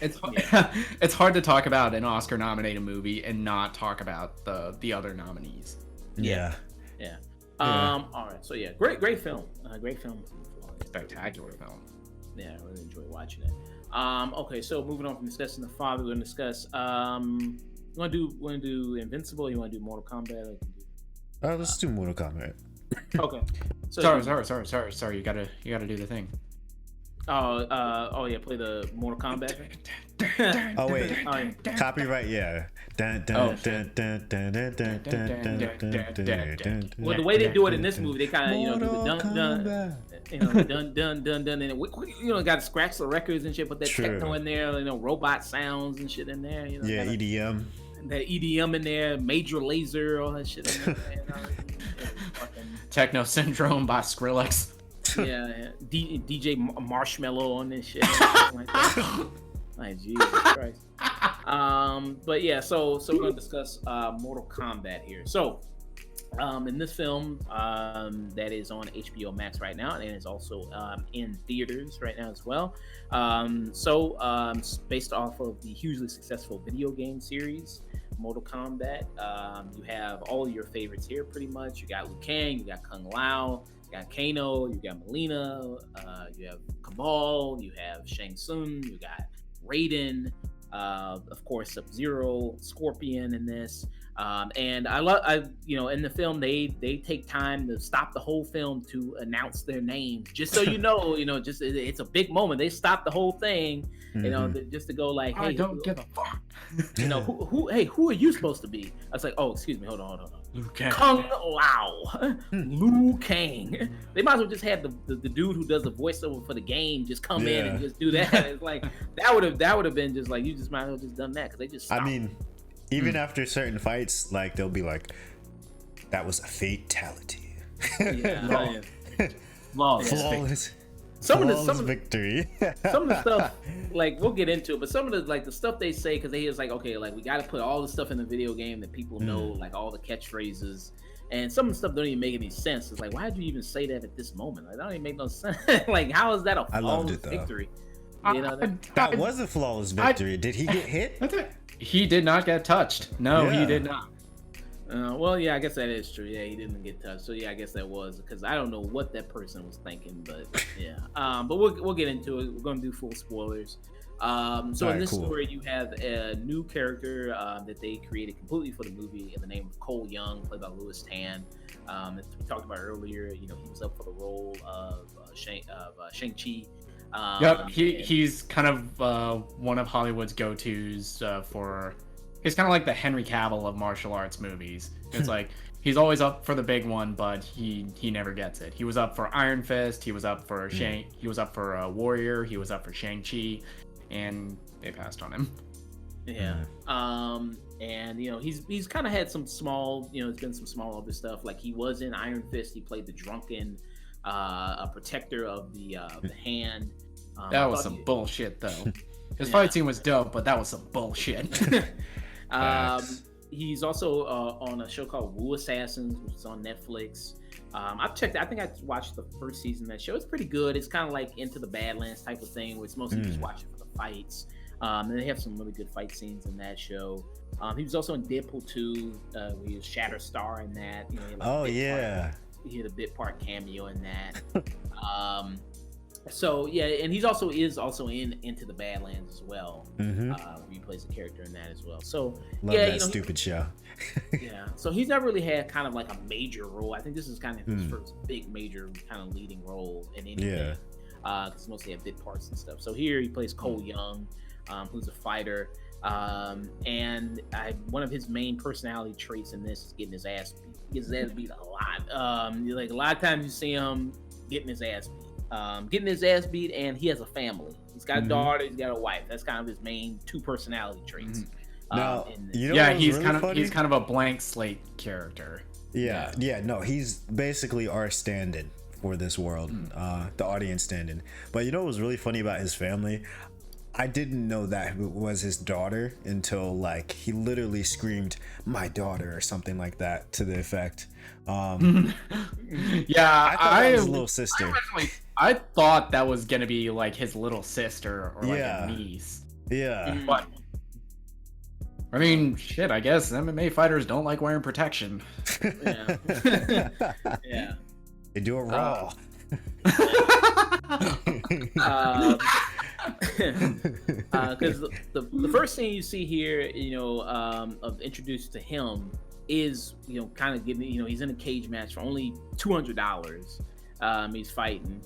It's hard to talk about an Oscar nominated movie and not talk about the other nominees. Yeah. All right. So great film. Great film. Spectacular film. Yeah, I really enjoy watching it. Okay, so moving on from discussing The Father, we're gonna discuss. You want to do Invincible? Or you want to do Mortal Kombat? Let's do Mortal Kombat. Okay. So Sorry. You gotta do the thing. Play the Mortal Kombat. Oh wait, copyright, yeah. Well, the way they do it in this movie, they kind of do the dun dun, and got to scratch the records and shit, put that techno in there, robot sounds and shit in there. EDM. That EDM in there, Major Lazer, all that shit in there. Techno Syndrome by Skrillex. Yeah. DJ Marshmallow on this shit. Like that. Like, Jesus Christ. But yeah, so we're gonna discuss Mortal Kombat here. So In this film that is on HBO Max right now, and is also in theaters right now as well. It's based off of the hugely successful video game series Mortal Kombat. You have all of your favorites here, pretty much. You got Liu Kang, you got Kung Lao, you got Kano, you got Melina, you have Cabal, you have Shang Tsung, you got Raiden, of course Sub-Zero, Scorpion in this. And in the film they take time to stop the whole film to announce their names, just so just it's a big moment. They stop the whole thing, just to go like, hey, I don't give a fuck. Who are you supposed to be? I was like, oh, excuse me, hold on. Liu Kang. Kung Lao, Liu Kang. They might as well just have the dude who does the voiceover for the game just come in and just do that. It's like that would have been just like, you just might as well just done that, because they just stopped. I mean, even after certain fights, like they'll be like, that was a fatality. Flawless. Some of the victory. Some of the stuff, like, we'll get into it, but some of the stuff they say, because they is like, okay, like, we got to put all the stuff in the video game that people know, like all the catchphrases, and some of the stuff don't even make any sense. It's like, why did you even say that at this moment? Like, that don't even make no sense. Like, how is that a flawless victory? That was a flawless victory. Did he get hit? He did not get touched. No, he did not. Well, yeah, I guess that is true. Yeah, he didn't get touched. So yeah, I guess that was, because I don't know what that person was thinking, but yeah. But we'll get into it. We're gonna do full spoilers. In this story, you have a new character that they created completely for the movie in the name of Cole Young, played by Louis Tan. As we talked about earlier, he was up for the role of Shang-Chi. He's kind of one of Hollywood's go-tos for. He's kind of like the Henry Cavill of martial arts movies. It's like he's always up for the big one, but he never gets it. He was up for Iron Fist. He was up for He was up for Warrior. He was up for Shang-Chi, and they passed on him. Yeah. And he's kind of had some small. It's been some small other stuff. Like, he was in Iron Fist. He played the drunken protector of the hand. That was some bullshit, though. His fight scene was dope, but that was some bullshit. He's also on a show called Wu Assassins, which is on Netflix. I've checked. I think I watched the first season of that show. It's pretty good. It's kind of like Into the Badlands type of thing, where it's mostly just watching for the fights. And they have some really good fight scenes in that show. He was also in Deadpool 2. Where he was Shatterstar in that. He had a bit part cameo in that. So yeah, and he's also in Into the Badlands as well. Where he plays a character in that as well. So love that stupid show. Yeah, so he's never really had kind of like a major role. I think this is kind of his first big major kind of leading role in anything. Because mostly have bit parts and stuff. So here he plays Cole Young, who's a fighter. And one of his main personality traits in this is getting his ass beat. He gets his ass beat a lot. Like, a lot of times you see him getting his ass beat. And he has a family. He's got a daughter, he's got a wife. That's kind of his main two personality traits. Now, he's kind of a blank slate character. No, he's basically our stand-in for this world, the audience stand-in. But you know what was really funny about his family? I didn't know that it was his daughter until, like, he literally screamed "my daughter" or something like that to the effect. I thought that was his little sister. I thought that was gonna be like his little sister or like a niece. But I mean, shit, I guess MMA fighters don't like wearing protection. Yeah. They do it raw. Because the first thing you see here, of introduced to him is, kind of giving, he's in a cage match for only $200. He's fighting,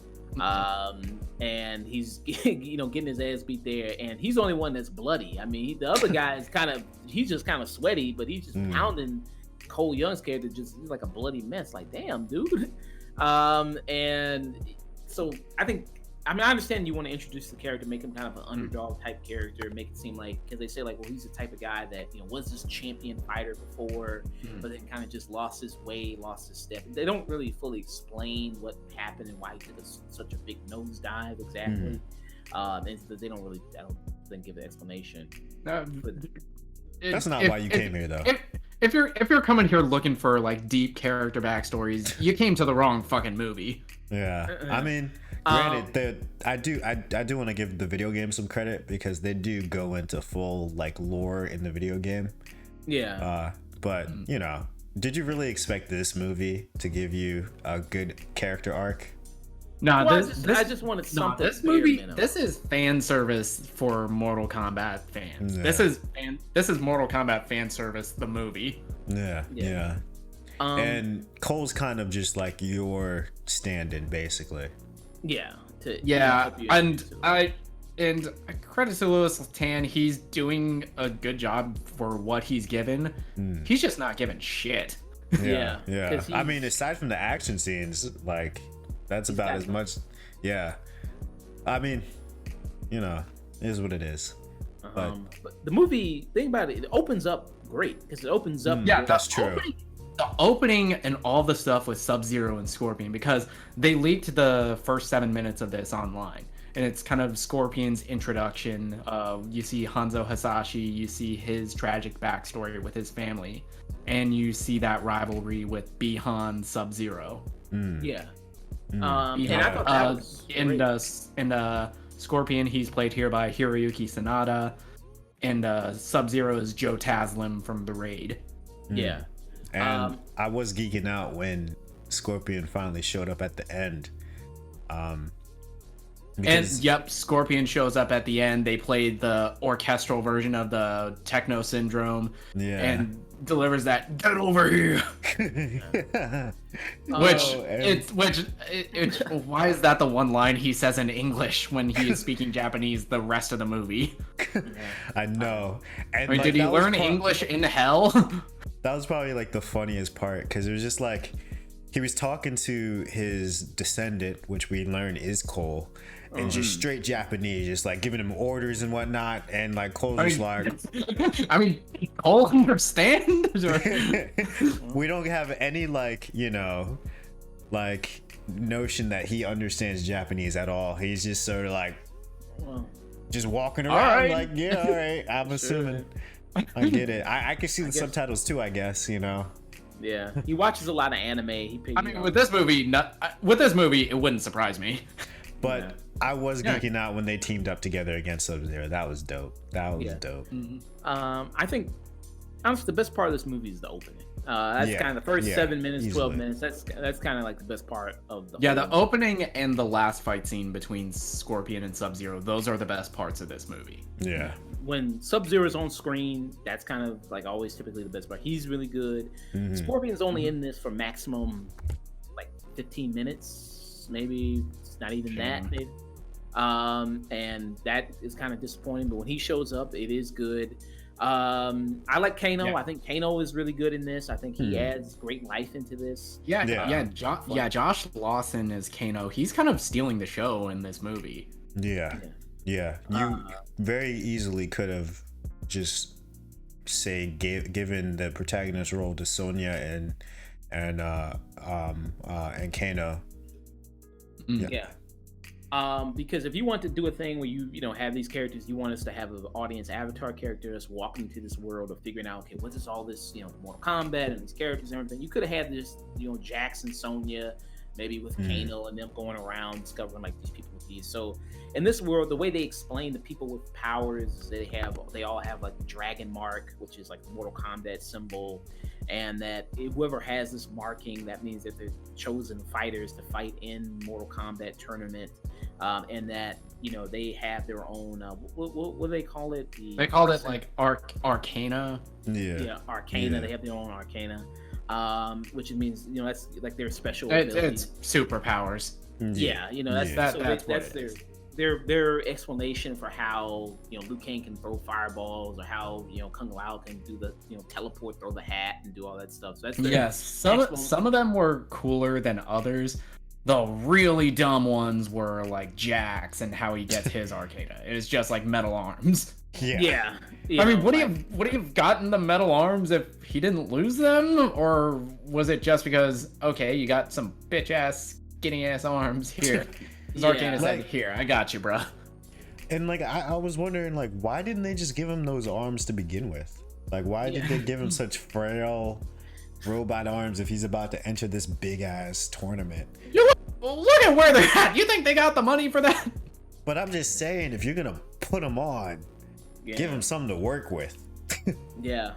and he's getting his ass beat there, and he's the only one that's bloody. I mean, the other guy is he's just kind of sweaty, but he's just pounding Cole Young's character. He's like a bloody mess. Like, damn, dude. And so I understand you want to introduce the character, make him kind of an underdog type character, make it seem like, because they say, like, well, he's the type of guy that, was this champion fighter before, but then kind of just lost his way, lost his step. They don't really fully explain what happened and why he took such a big nosedive exactly. And they don't really, I don't think, give an explanation. That's not why you came here, though. if you're coming here looking for like deep character backstories, you came to the wrong fucking movie. Yeah, I mean, granted, I do want to give the video game some credit because they do go into full like lore in the video game. Yeah. But you know, did you really expect this movie to give you a good character arc? No, Well, I just wanted something. This movie, this is fan service for Mortal Kombat fans. Yeah. This is Mortal Kombat fan service, the movie. Yeah. And Cole's kind of just like your stand-in, basically. Yeah. And credit to Louis Tan, he's doing a good job for what he's given. He's just not giving shit. Yeah. I mean, aside from the action scenes, like that's about as much. Yeah. I mean, you know, it is what it is. But the movie, think about it, it opens up great because it opens up. Yeah, that's true. The opening and all the stuff with Sub-Zero and Scorpion, because they leaked the first 7 minutes of this online. And it's kind of Scorpion's introduction. You see Hanzo Hasashi, you see his tragic backstory with his family, and you see that rivalry with Bihan Sub-Zero. Yeah. And I thought that was in Scorpion, he's played here by Hiroyuki Sanada, and Sub-Zero is Joe Taslim from The Raid. Yeah. And I was geeking out when Scorpion finally showed up at the end. And yep, Scorpion shows up at the end. They played the orchestral version of the Techno Syndrome, and delivers that "Get over here," why is that the one line he says in English when he is speaking Japanese the rest of the movie? I know. And I mean, did he learn English in hell? That was probably like the funniest part because it was just like he was talking to his descendant, which we learn is Cole, and just straight Japanese, just like giving him orders and whatnot, and like Cole's just like, I mean, Cole understand? We don't have any like, you know, like notion that he understands Japanese at all. He's just sort of like just walking around like, yeah, all right, I'm assuming. I get it. I can see the subtitles too, I guess, you know. Yeah, he watches a lot of anime. With this movie, it wouldn't surprise me. But I was geeking out when they teamed up together against Sub-Zero. That was dope. Dope. I think honestly the best part of this movie is the opening. That's kind of the first 7 minutes, 12 minutes. That's kind of like the best part of the whole the opening and the last fight scene between Scorpion and Sub-Zero, those are the best parts of this movie. Yeah. When Sub-Zero is on screen, that's kind of like always typically the best part. He's really good. Scorpion's only in this for maximum like 15 minutes, maybe. It's not even that, maybe. And that is kind of disappointing, but when he shows up, it is good. I like Kano. I think Kano is really good in this. I think he adds great life into this. Josh Lawson as Kano. He's kind of stealing the show in this movie. Yeah. You very easily could have just given the protagonist role to Sonya and Kano. Because if you want to do a thing where you have these characters, you want us to have an audience avatar character that's walking into this world of figuring out, okay, what is all this, Mortal Kombat and these characters and everything. You could have had this, Jax and Sonya, maybe with Kano and them going around discovering like these people with these. So in this world, the way they explain the people with powers, they all have like the dragon mark, which is like the Mortal Kombat symbol, and that whoever has this marking, that means that they're chosen fighters to fight in Mortal Kombat tournament, and that they have their own what do they call it? They called it like Arcana. Yeah, Arcana. They have their own Arcana. Which means that's like their special abilities. It's superpowers. That's their explanation for how Liu Kang can throw fireballs, or how Kung Lao can do the teleport, throw the hat, and do all that stuff. So that's some of them were cooler than others. The really dumb ones were like Jax and how he gets his Arcana. It is just like metal arms. Yeah. I mean, would he have gotten the metal arms if he didn't lose them, or was it just because you got some bitch ass skinny ass arms here? Arcana said, "Here, I got you, bro." And like I was wondering, like, why didn't they just give him those arms to begin with? Like, why did they give him such frail robot arms if he's about to enter this big ass tournament? Look at where they're at. You think they got the money for that? But I'm just saying, if you're gonna put him on, give him something to work with. Yeah,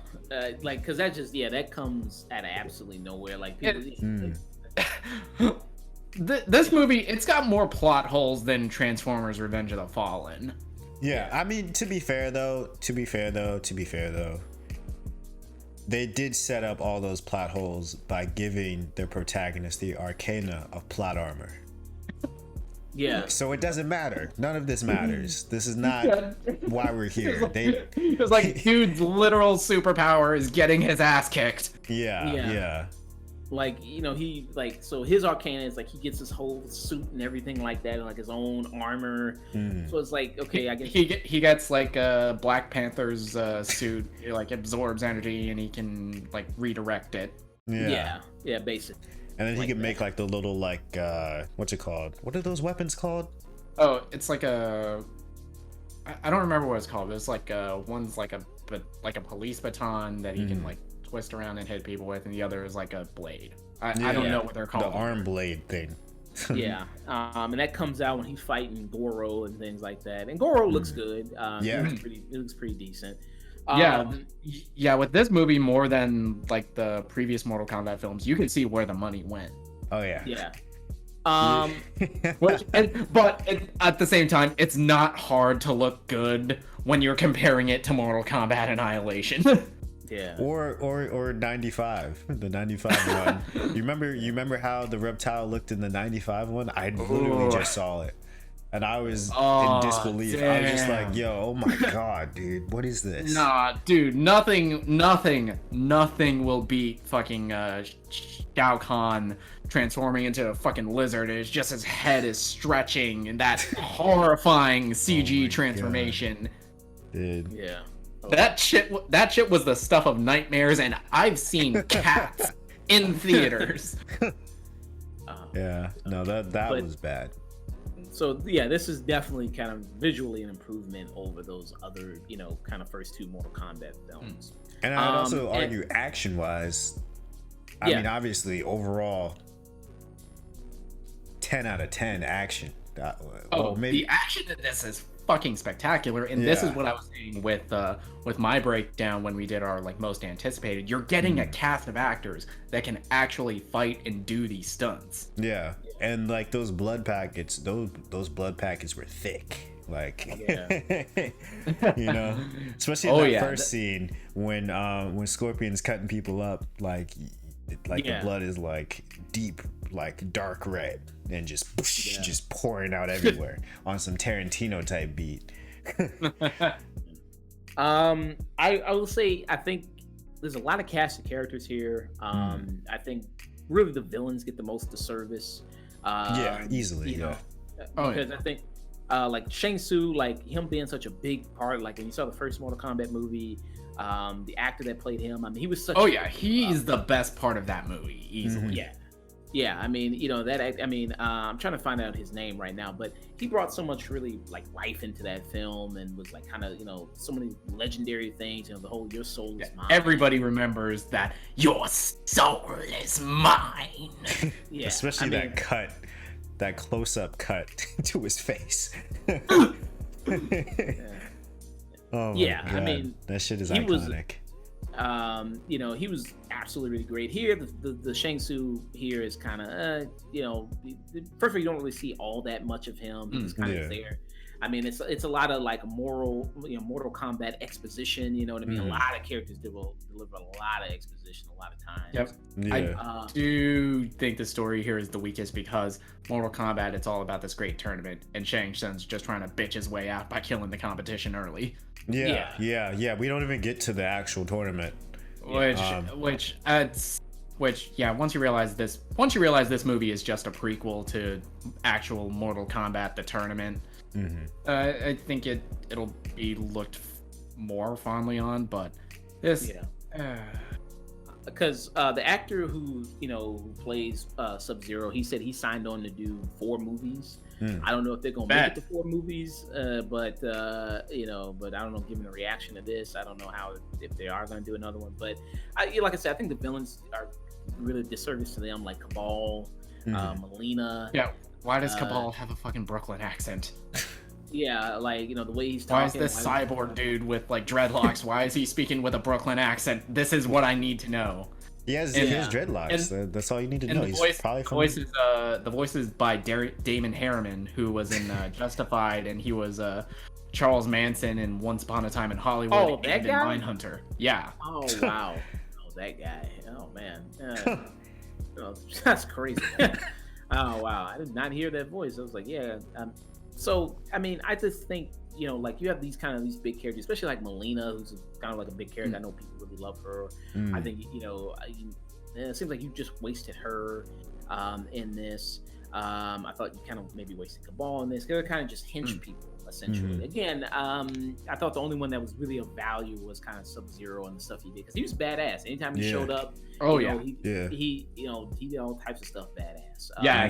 like, cause that comes out of absolutely nowhere. Like, people, this movie, it's got more plot holes than Transformers: Revenge of the Fallen. Yeah, I mean, to be fair though, they did set up all those plot holes by giving their protagonist the arcana of plot armor. Yeah. So it doesn't matter. None of this matters. This is not why we're here. It's like, dude's literal superpower is getting his ass kicked. Yeah. Like, so his arcana is like he gets his whole suit and everything like that, and like his own armor. So it's like, okay, I guess he gets like Black Panther's suit. It like absorbs energy and he can like redirect it. Yeah, basically. And then he can make like the little like what's it called? What are those weapons called? Oh, it's like I don't remember what it's called. It's like one's like a police baton that he can like twist around and hit people with, and the other is like a blade. I don't know what they're called. The arm blade thing. Yeah, and that comes out when he's fighting Goro and things like that. And Goro looks good. It looks pretty decent. Yeah. With this movie, more than like the previous Mortal Kombat films, you can see where the money went. Oh yeah. Yeah. But at the same time, it's not hard to look good when you're comparing it to Mortal Kombat Annihilation. Yeah. Or 95, the 95 one. You remember how the reptile looked in the 95 one? I literally just saw it, and I was in disbelief. Damn. I was just like, "Yo, oh my god, dude, what is this?" Nah, dude, nothing will beat fucking Shao Kahn transforming into a fucking lizard. It's just his head is stretching, and that horrifying CG transformation. God. Dude. Yeah. That shit was the stuff of nightmares, and I've seen cats in theaters. Yeah, no, that was bad. So yeah, this is definitely kind of visually an improvement over those other, kind of first two Mortal Kombat films. And I'd also argue action-wise, I mean, obviously, overall, 10 out of 10 action. The action in this is fucking spectacular, and this is what I was saying with my breakdown when we did our like most anticipated. You're getting a cast of actors that can actually fight and do these stunts. Yeah, and like those blood packets, those blood packets were thick. Like, especially in that first scene when Scorpion's cutting people up, like the blood is like deep, like dark red, and just pouring out everywhere on some Tarantino type beat. I will say, I think there's a lot of cast of characters here. I think really the villains get the most service. Easily. Because I think like Shang-Chi, like him being such a big part, like when you saw the first Mortal Kombat movie, the actor that played him, I mean, he was such he's the best part of that movie, easily. Yeah, I mean, I'm trying to find out his name right now, but he brought so much really like life into that film, and was like kind of, so many legendary things, the whole "your soul is mine." Everybody remembers that "your soul is mine." Especially that close-up cut to his face. Oh my God. I mean, that shit is iconic. He was absolutely really great here. The Shang-Chi here is kind of, first of all, you don't really see all that much of him. He's kind of there. I mean, it's a lot of like Mortal Kombat exposition. You know what I mean? A lot of characters deliver a lot of exposition a lot of times. I do think the story here is the weakest because Mortal Kombat, it's all about this great tournament, and Shang Tsung's just trying to bitch his way out by killing the competition early. Yeah. We don't even get to the actual tournament. Once you realize this movie is just a prequel to actual Mortal Kombat, the tournament. I think it'll be looked more fondly on, but this because the actor who who plays Sub-Zero, he said he signed on to do 4 movies. I don't know if they're gonna make it to 4 movies, but but I don't know. Given the reaction to this, I don't know if they are gonna do another one. But like I said, I think the villains are really disservice to them, like Cabal, Melina. Yeah. Why does Cabal have a fucking Brooklyn accent? Yeah, like the way he's talking. Why is this cyborg dude with like dreadlocks? Why is he speaking with a Brooklyn accent? This is what I need to know. He has dreadlocks. That's all you need to know. The voice is by Damon Harriman, who was in Justified, and he was Charles Manson in Once Upon a Time in Hollywood. Oh, that guy? In Mindhunter. Yeah. Oh wow. Oh, that guy. Oh man. That's crazy. Oh wow. I did not hear that voice. I was like, yeah. So I mean, I just think like you have these big characters, especially like Melina, who's kind of like a big character. I know people really love her. I think it seems like you just wasted her in this. I thought you kind of maybe wasted Cabal in this. They're kind of just hench people essentially. Again, I thought the only one that was really of value was kind of Sub-Zero and the stuff he did, because he was badass. Anytime he showed up, he did all types of stuff badass.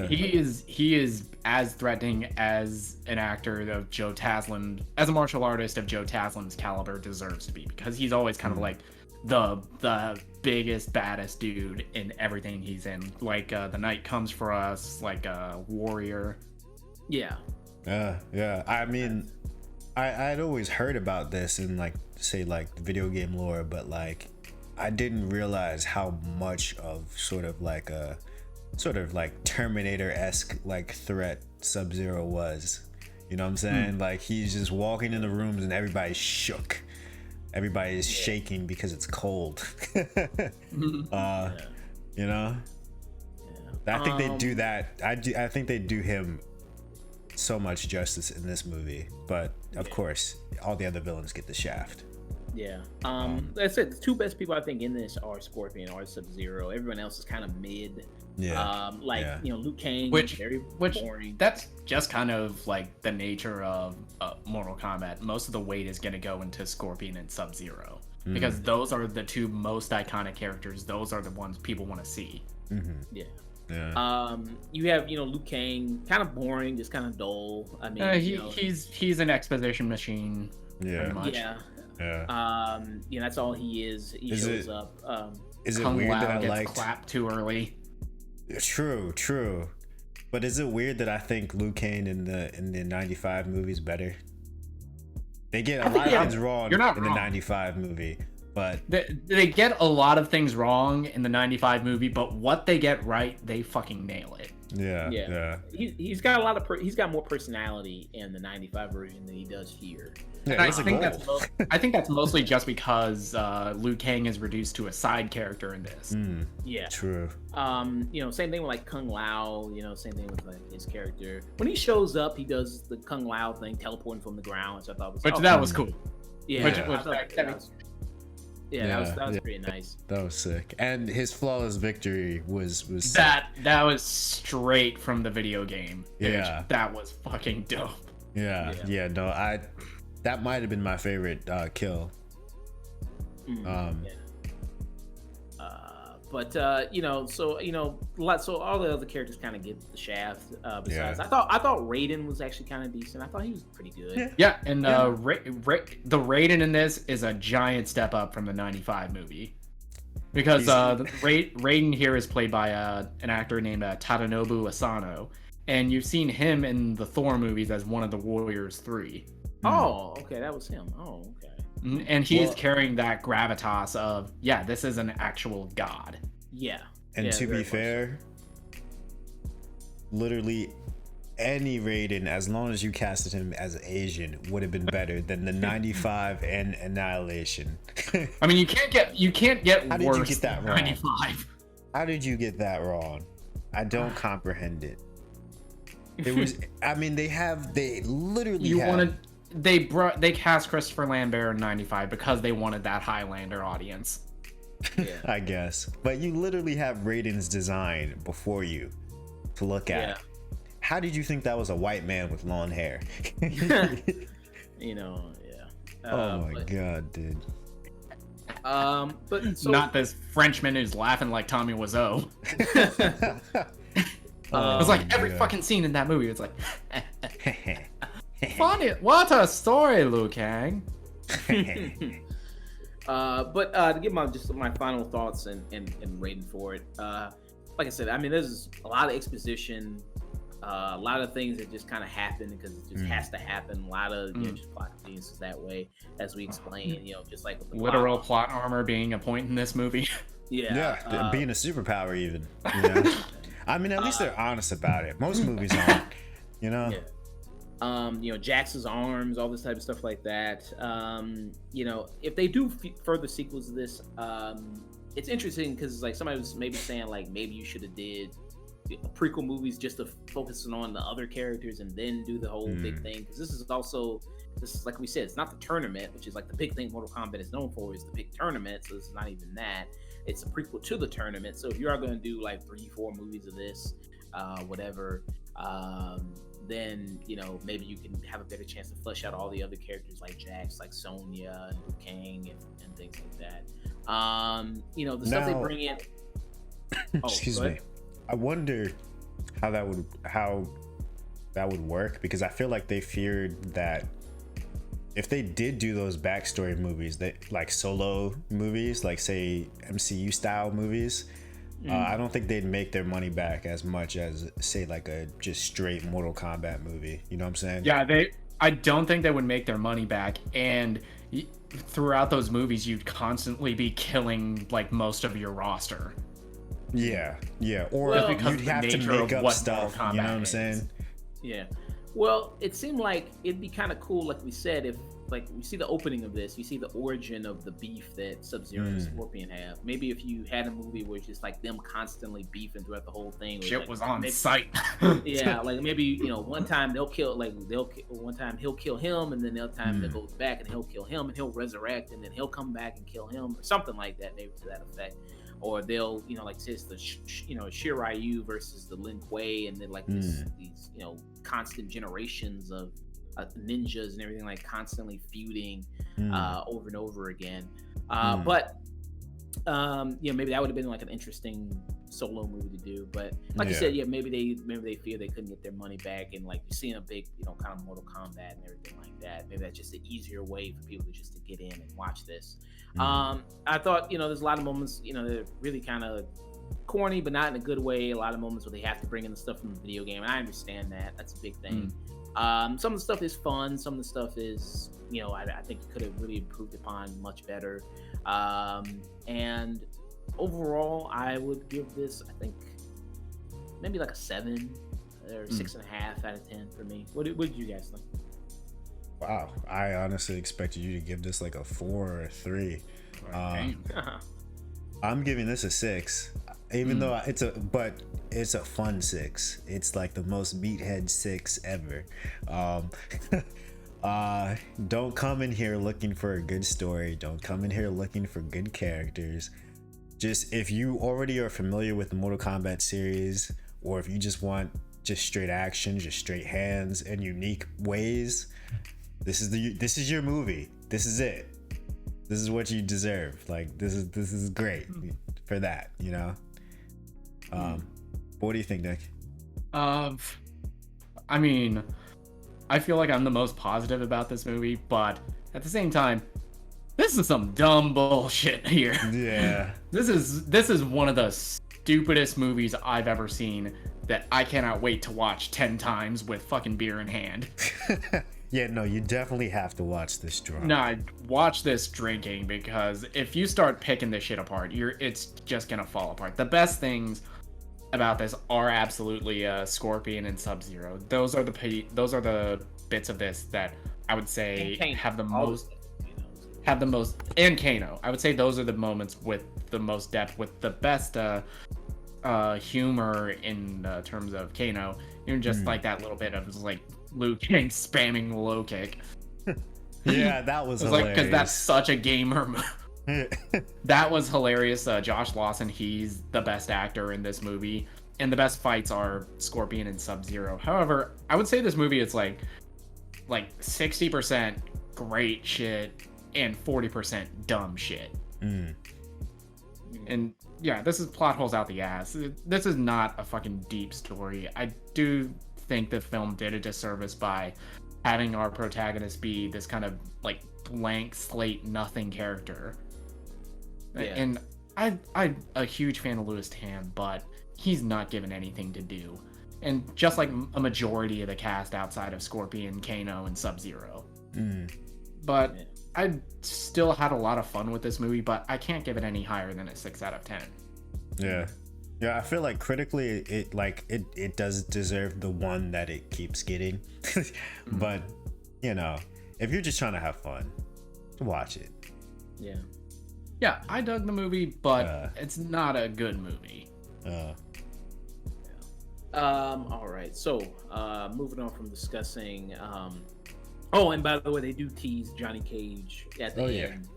He is as threatening as an actor of Joe Taslim, as a martial artist of Joe Taslim's caliber deserves to be, because he's always kind of like the biggest, baddest dude in everything he's in. Like The Night Comes for Us, like Warrior. Yeah. I mean, I'd always heard about this in like the video game lore, but like I didn't realize how much of sort of like Terminator-esque like threat Sub-Zero was. You know what I'm saying? Like he's just walking in the rooms and everybody's shook. Everybody's shaking because it's cold. I think they do that. I think they do him so much justice in this movie, but of course all the other villains get the shaft. Like I said, the 2 best people I think in this are Scorpion or Sub-Zero. Everyone else is kind of mid. Liu Kang, very boring. That's just kind of like the nature of Mortal Kombat. Most of the weight is going to go into Scorpion and Sub-Zero, because those are the 2 most iconic characters. Those are the ones people want to see. You have Liu Kang, kind of boring, just kind of dull. I mean, he's an exposition machine. Pretty much. That's all he is. He shows up. Is it weird that I liked clapped too early? True. But is it weird that I think Liu Kang in the 95 movie is better? They get a lot of things wrong in the 95 movie, but they get a lot of things wrong in the 95 movie, but what they get right, they fucking nail it. He's got he's got more personality in the 95 version than he does here. I think that's mostly just because Liu Kang is reduced to a side character in this. True. Same thing with like Kung Lao. Same thing with like his character. When he shows up, he does the Kung Lao thing, teleporting from the ground, which I thought was that was cool. That was pretty nice. That was sick. And his flawless victory was that was straight from the video game. That was fucking dope. That might have been my favorite kill. But so all the other characters kind of get the shaft. Besides, I thought Raiden was actually kind of decent. I thought he was pretty good. And the Raiden in this is a giant step up from the 95 movie, because Raiden here is played by an actor named Tadanobu Asano, and you've seen him in the Thor movies as one of the Warriors 3. Oh, okay, that was him. Oh, okay. And he's carrying that gravitas of, this is an actual god. And to be fair, literally any Raiden, as long as you casted him as Asian, would have been better than the 95 and Annihilation. I mean, you can't get How worse did you get that than wrong? 95. How did you get that wrong? I don't comprehend it. It was. I mean, they literally. They cast Christopher Lambert in 95 because they wanted that Highlander audience. I guess. But you literally have Raiden's design before you to look at. How did you think that was a white man with long hair? Oh my god, dude. But so, Not this Frenchman who's laughing like Tommy Wiseau. It was like every fucking scene in that movie. It's like, funny. What a story, Liu Kang. But to give my final thoughts and rating for it, like I said, I mean, there's a lot of exposition, a lot of things that just kind of happen because it just has to happen. A lot of just plot conveniences that way, as we explained. Just like with the Literal plot armor being a point in this movie. Yeah, being a superpower even. I mean, at least they're honest about it. Most movies aren't, Yeah. Jax's arms, all this type of stuff like that. If they do further sequels of this, it's interesting because like somebody was maybe saying like maybe you should have did prequel movies just to focus on the other characters and then do the whole big thing, because this is like we said, it's not the tournament, which is like the big thing Mortal Kombat is known for, is the big tournament. So this is not even that. It's a prequel to the tournament. So if you are going to do like 3-4 movies of this, whatever, then maybe you can have a better chance to flesh out all the other characters like Jax, like Sonya and Liu Kang and things like that. The stuff they bring in. Excuse me. I wonder how that would work, because I feel like they feared that if they did do those backstory movies, that like solo movies, like say MCU style movies, I don't think they'd make their money back as much as say like a just straight Mortal Kombat movie. You know what I'm saying? Yeah, I don't think they would make their money back, and throughout those movies, you'd constantly be killing like most of your roster. Yeah, or you'd have to make up stuff. You know what I'm saying? Yeah. Well, it seemed like it'd be kind of cool, like we said, if like we see the opening of this, you see the origin of the beef that Sub-Zero and Scorpion have. Maybe if you had a movie where it's just like them constantly beefing throughout the whole thing. Shit like, was on sight. Yeah, like maybe one time one time he'll kill him, and then the other time they'll go back and he'll kill him, and he'll resurrect, and then he'll come back and kill him, or something like that, maybe to that effect. Or they'll, like it's the Shiryu versus the Lin Kuei, and then like these constant generations of ninjas and everything, like constantly feuding over and over again. But maybe that would have been like an interesting solo movie to do. But like you said, maybe they fear they couldn't get their money back, and like you're seeing a big kind of Mortal Kombat and everything like that. Maybe that's just an easier way for people to get in and watch this. I thought there's a lot of moments that are really kind of corny, but not in a good way. A lot of moments where they have to bring in the stuff from the video game, and I understand that. That's a big thing. Some of the stuff is fun. Some of the stuff is, I think it could have really improved upon much better. And overall, I would give this, I think, maybe like a 7 or 6.5 out of 10 for me. What did you guys think? Wow, I honestly expected you to give this like a 4 or a 3. I'm giving this a 6, even though it's a fun 6. It's like the most meathead 6 ever. Don't come in here looking for a good story. Don't come in here looking for good characters. Just if you already are familiar with the Mortal Kombat series, or if you just want just straight action, just straight hands and unique ways, this is your movie. This is it. This is what you deserve. Like this is great for that, What do you think, Nick? I mean, I feel like I'm the most positive about this movie, but at the same time, this is some dumb bullshit here. Yeah. This is one of the stupidest movies I've ever seen that I cannot wait to watch 10 times with fucking beer in hand. Yeah, no, you definitely have to watch this drunk. Nah, watch this drinking, because if you start picking this shit apart, it's just gonna fall apart. The best things about this are absolutely Scorpion and Sub-Zero. Those are the bits of this that I would say have the most, and Kano. I would say those are the moments with the most depth, with the best humor in terms of Kano. Even just like that little bit of like Liu Kang spamming the low kick. Yeah, that was hilarious. Like, because that's such a gamer move. That was hilarious. Josh Lawson, he's the best actor in this movie, and the best fights are Scorpion and Sub-Zero. However, I would say this movie is like 60% great shit and 40% dumb shit. And yeah, this is plot holes out the ass. This is not a fucking deep story. I do think the film did a disservice by having our protagonist be this kind of like blank slate nothing character. Yeah. And I'm a huge fan of Louis Tan, but he's not given anything to do. And just like a majority of the cast outside of Scorpion, Kano, and Sub-Zero. But I still had a lot of fun with this movie, but I can't give it any higher than a 6 out of 10. Yeah. Yeah, I feel like critically it does deserve the 1 that it keeps getting. But, you know, if you're just trying to have fun, watch it. Yeah. Yeah, I dug the movie, but it's not a good movie. All right. So, moving on from discussing oh, and by the way, they do tease Johnny Cage at the end.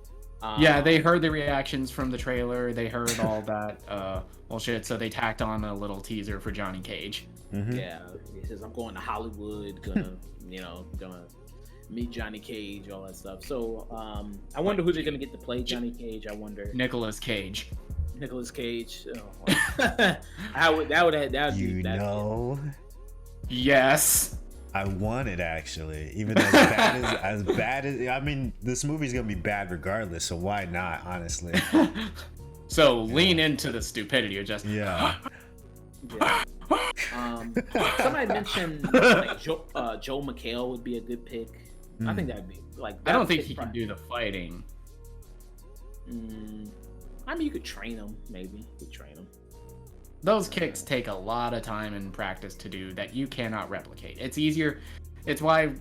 Yeah, they heard the reactions from the trailer. They heard all that bullshit, so they tacked on a little teaser for Johnny Cage. Yeah, he says, I'm going to Hollywood, gonna meet Johnny Cage, all that stuff. So, I wonder who they're gonna get to play Johnny Cage. I wonder. Nicolas Cage. Oh. That would Yes. I want it, actually, even though as bad as I mean, this movie's gonna be bad regardless, so why not, honestly? So lean into the stupidity, or just somebody mentioned like Joe McHale would be a good pick. I think that'd be like. I don't think he can do the fighting. I mean, you could train him. Maybe you could train him. Those kicks take a lot of time and practice to do that you cannot replicate. It's easier. It's why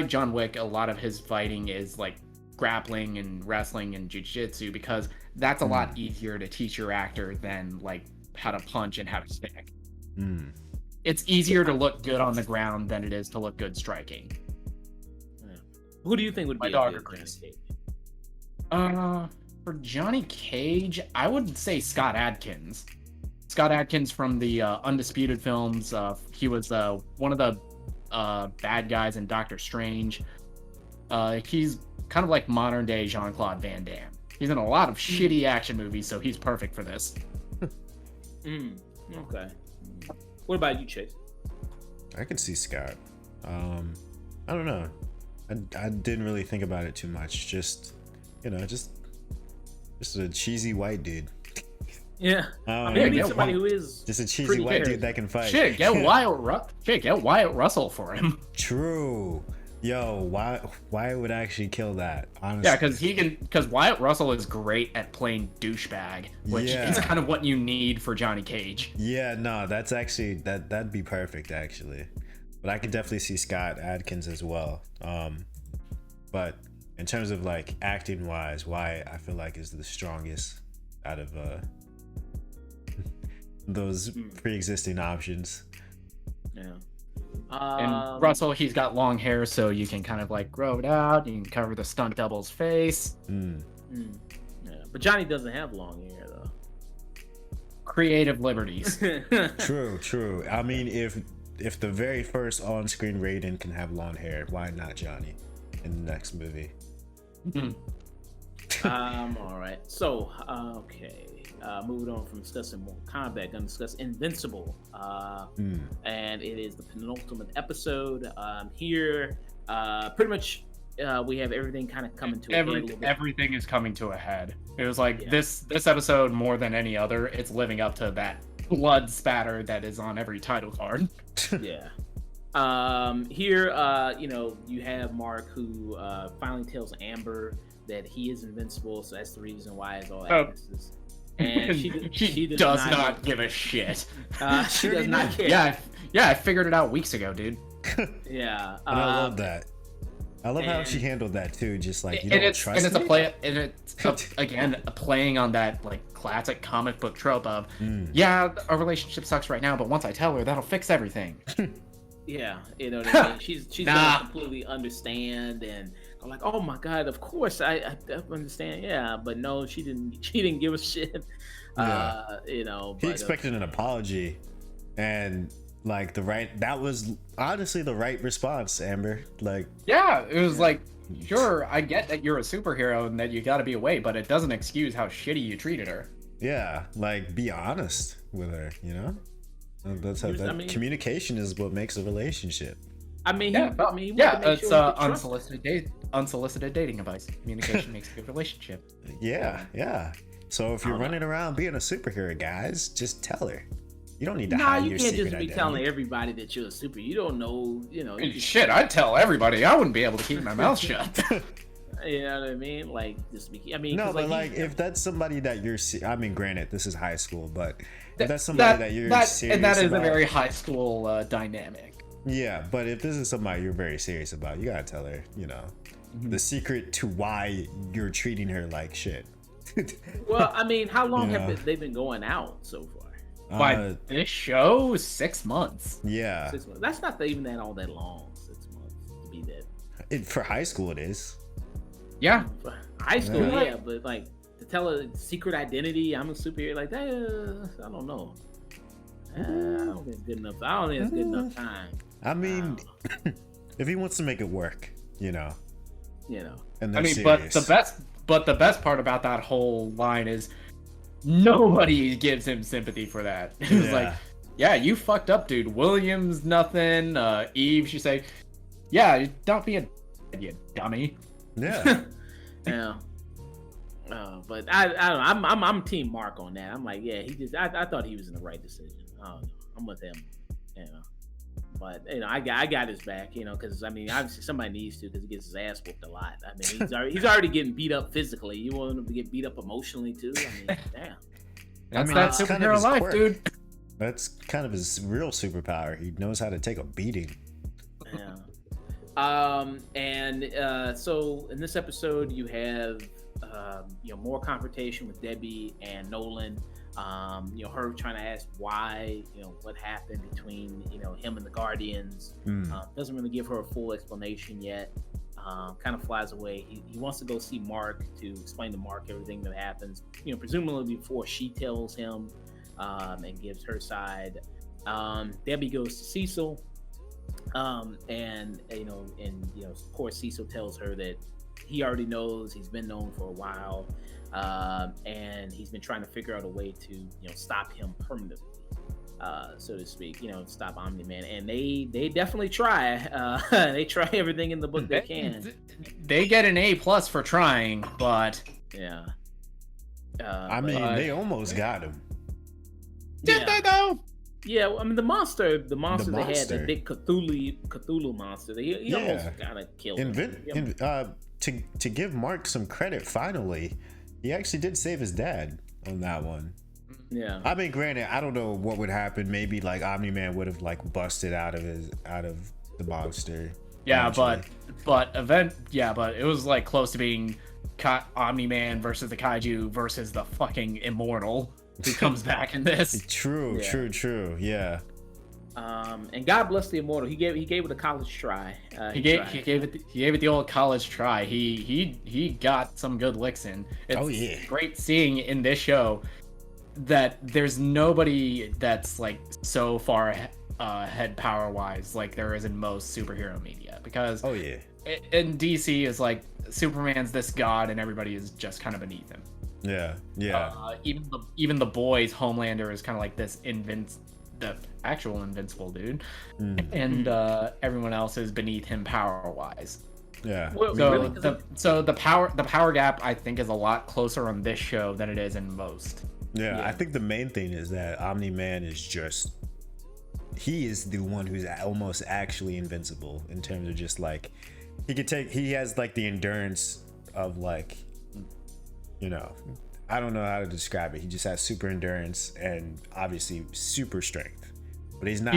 John Wick, a lot of his fighting is like grappling and wrestling and jiu-jitsu, because that's a lot easier to teach your actor than like how to punch and how to stick. It's easier to look good on the ground than it is to look good striking. Who do you think would be a good Johnny Cage? For Johnny Cage, I would say Scott Adkins. Scott Adkins from the Undisputed films. He was one of the bad guys in Doctor Strange. He's kind of like modern day Jean-Claude Van Damme. He's in a lot of shitty action movies, so he's perfect for this. Okay. What about you, Chase? I could see Scott. I don't know. I didn't really think about it too much. Just a cheesy white dude. Yeah, I mean, you need somebody who is just a cheesy white dude that can fight. Shit, get Wyatt Russell for him. True. Yo, why would actually kill that? Honestly. Yeah, because Wyatt Russell is great at playing douchebag, which is kind of what you need for Johnny Cage. Yeah, no, that's actually that'd be perfect actually. But I could definitely see Scott Adkins as well. But in terms of like acting wise, Wyatt I feel like is the strongest out of those pre-existing options. Yeah. And Russell, he's got long hair, so you can kind of like grow it out. You can cover the stunt double's face. Yeah, but Johnny doesn't have long hair though. Creative liberties. True. I mean, if the very first on-screen Raiden can have long hair, why not Johnny in the next movie? All right. So, okay. Moving on from discussing Mortal Kombat, gonna discuss Invincible. And it is the penultimate episode. Here, pretty much, we have everything kind of coming to a head a little bit. Everything is coming to a head. It was like this episode, more than any other, it's living up to that blood spatter that is on every title card. Yeah. Here, you have Mark who finally tells Amber that he is invincible, so that's the reason why it's all Agnes's. And she does not give a shit. She does not care. Yeah, I figured it out weeks ago, dude. Yeah, and I love that. I love how she handled that too. Just like, you don't trust me. And it's a play, and it's again playing on that like classic comic book trope of, our relationship sucks right now, but once I tell her, that'll fix everything. Yeah, you know what I mean. She's gonna completely understand, and I'm like, oh my god, of course I understand. Yeah, but no, she didn't give a shit. He expected an apology, and Like that was honestly the right response, Amber. Like, yeah, it was like, sure, I get that you're a superhero and that you got to be away, but it doesn't excuse how shitty you treated her. yeah, like be honest with her, you know. That's how communication is what makes a relationship. I mean, it's unsolicited dating advice. Communication makes a good relationship. Yeah. So if you're running around being a superhero, guys, just tell her. You don't need to hide your secret identity. You can't just be telling everybody that you're a super. You don't know, Shit, I'd tell everybody. I wouldn't be able to keep my mouth shut. You know what I mean? Like, no, but like if that's somebody that you're, I mean, granted, this is high school, but if that's somebody that you're serious and that is about, a very high school dynamic. Yeah, but if this is somebody you're very serious about, you gotta tell her, the secret to why you're treating her like shit. Well, I mean, how long have they been going out so far? By this show, 6 months. Yeah. 6 months. That's not even all that long. 6 months to be that. For high school, it is. Yeah. For high school, yeah, but like to tell a secret identity, I'm a superhero, like that. I don't know. I don't think it's good enough. I don't think it's good enough time. I mean, if he wants to make it work, And I mean, serious. but the best part about that whole line is nobody gives him sympathy for that. It's like, yeah, you fucked up, dude. Williams, nothing. Eve, she say, yeah, don't be a you dummy. Yeah. Yeah. But I don't know. I'm Team Mark on that. I'm like, yeah, I thought he was in the right decision. I don't know. I'm with him. But I got his back. Because I mean, obviously somebody needs to, because he gets his ass whooped a lot. I mean, he's already getting beat up physically. You want him to get beat up emotionally too? I mean, damn. That's that superhero life, quirk. Dude. That's kind of his real superpower. He knows how to take a beating. Yeah. So in this episode, you have more confrontation with Debbie and Nolan. Her trying to ask why, what happened between, him and the Guardians. Doesn't really give her a full explanation yet. Kind of flies away. He wants to go see Mark to explain to Mark everything that happens, presumably before she tells him and gives her side. Debbie goes to Cecil, and of course Cecil tells her that he already knows, he's been known for a while, and he's been trying to figure out a way to stop him permanently, so to speak, stop Omni-Man, and they definitely try. They try everything in the book they can. They get an A+ for trying, but yeah. I mean, they almost got him. Did they though? Yeah, I mean the monster they had, the big Cthulhu monster. He almost kind of killed him. To give Mark some credit, finally, he actually did save his dad on that one. Yeah. I mean, granted, I don't know what would happen. Maybe like Omni-Man would have like busted out of the monster. Yeah, eventually. but it was like close to being Omni-Man versus the kaiju versus the fucking immortal who comes back in this. True. Yeah. And God bless the immortal. He gave it a college try. He gave it the old college try. He got some good licks in. It's great seeing in this show that there's nobody that's like so far ahead power wise like there is in most superhero media, because in DC is like Superman's this god and everybody is just kind of beneath him. Yeah. Even the boys, Homelander is kind of like this the actual Invincible dude, and everyone else is beneath him power wise. Yeah. So the power gap I think is a lot closer on this show than it is in most. Yeah, I think the main thing is that Omni-Man is he is the one who's almost actually invincible in terms of just like he has like the endurance of like, I don't know how to describe it. He just has super endurance and obviously super strength, but he's not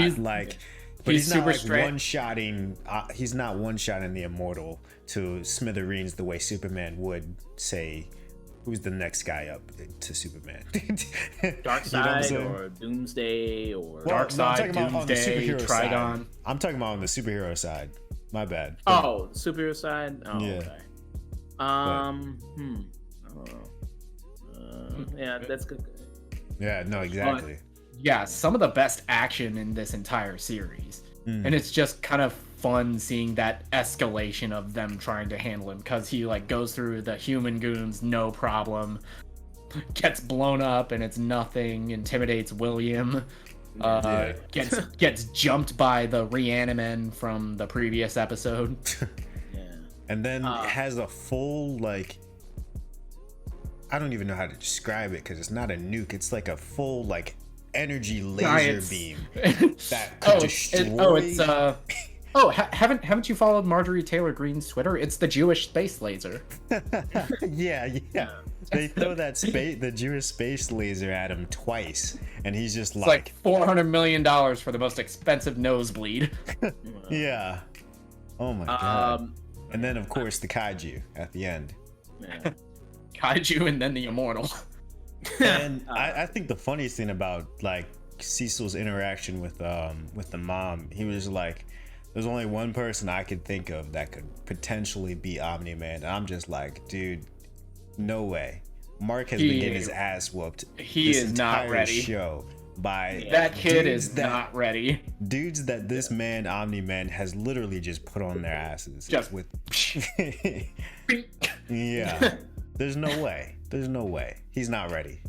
one-shotting. He's not one-shotting the immortal to smithereens the way Superman would say. Who's the next guy up to Superman? Darkseid or Doomsday or Darkseid, Doomsday, Trigon. I'm talking about on the superhero side. My bad. Oh, the superhero side. Oh, yeah. Okay. I don't know. Yeah, that's good. Yeah, no, exactly. some of the best action in this entire series. And it's just kind of fun seeing that escalation of them trying to handle him, because he like goes through the human goons no problem, gets blown up and it's nothing, intimidates William, gets jumped by the Reaniman from the previous episode. And then has a full, like, I don't even know how to describe it, because it's not a nuke, it's like a full, like, energy laser beam that could destroy. Haven't you followed Marjorie Taylor Greene's Twitter? It's the Jewish space laser. yeah. They throw the Jewish space laser at him twice, and he's just like $400 million for the most expensive nosebleed. Yeah. Oh my god. And then of course the kaiju at the end. Yeah. Kaiju and then the immortal. And I think the funniest thing about like Cecil's interaction with the mom, he was like, there's only one person I could think of that could potentially be Omni-Man. And I'm just like, dude, no way. Mark has been getting his ass whooped. He is not ready. Show by that kid is not ready. Dudes that this man Omni-Man has literally just put on their asses. Just with yeah. There's no way. He's not ready.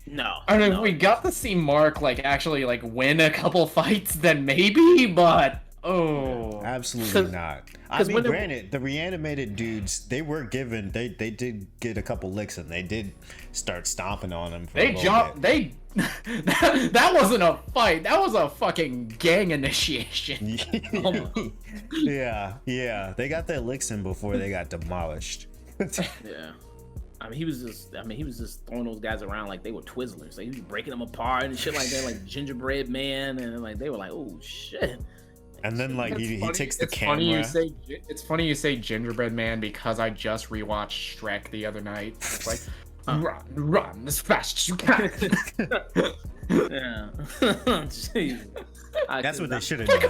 No. I mean, we got to see Mark like actually like win a couple fights, then maybe, but absolutely not. I mean, granted, the reanimated dudes, they did get a couple licks and they did start stomping on him. That wasn't a fight. That was a fucking gang initiation. Yeah. They got their licks in before they got demolished. Yeah. I mean, he was just throwing those guys around like they were Twizzlers. Like, he was breaking them apart and shit like that, like Gingerbread Man, and like they were like, oh shit. And then like he takes the camera. It's funny you say Gingerbread Man, because I just rewatched Shrek the other night. It's like, run as fast as you can. Yeah. Jeez. That's what they should have done.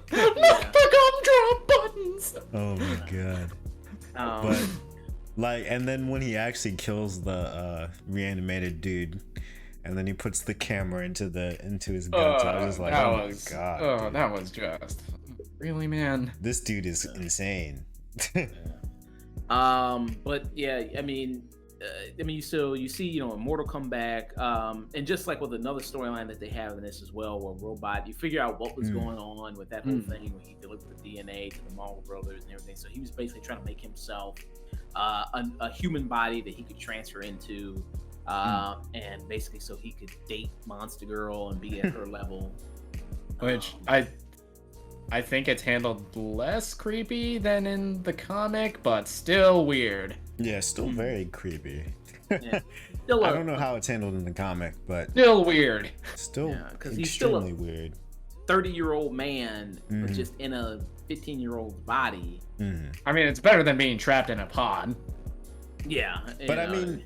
The gumdrop buttons. Oh my god. But like, and then when he actually kills the reanimated dude, and then he puts the camera into his guts, I was just like, oh my god. Oh, dude. That was just really, man. This dude is insane. But yeah, I mean, so you see, Immortal come back, and just like with another storyline that they have in this as well, where Robot, you figure out what was going on with that whole thing when he delivered the DNA to the Marvel Brothers and everything. So he was basically trying to make himself a human body that he could transfer into, and basically so he could date Monster Girl and be at her level. Which I think it's handled less creepy than in the comic, but still weird. Yeah, still very creepy. Yeah. I don't know how it's handled in the comic, but still weird. Still because he's still a weird 30-year-old man, but just in a 15-year-old's body. I mean, it's better than being trapped in a pod. Yeah, but I mean,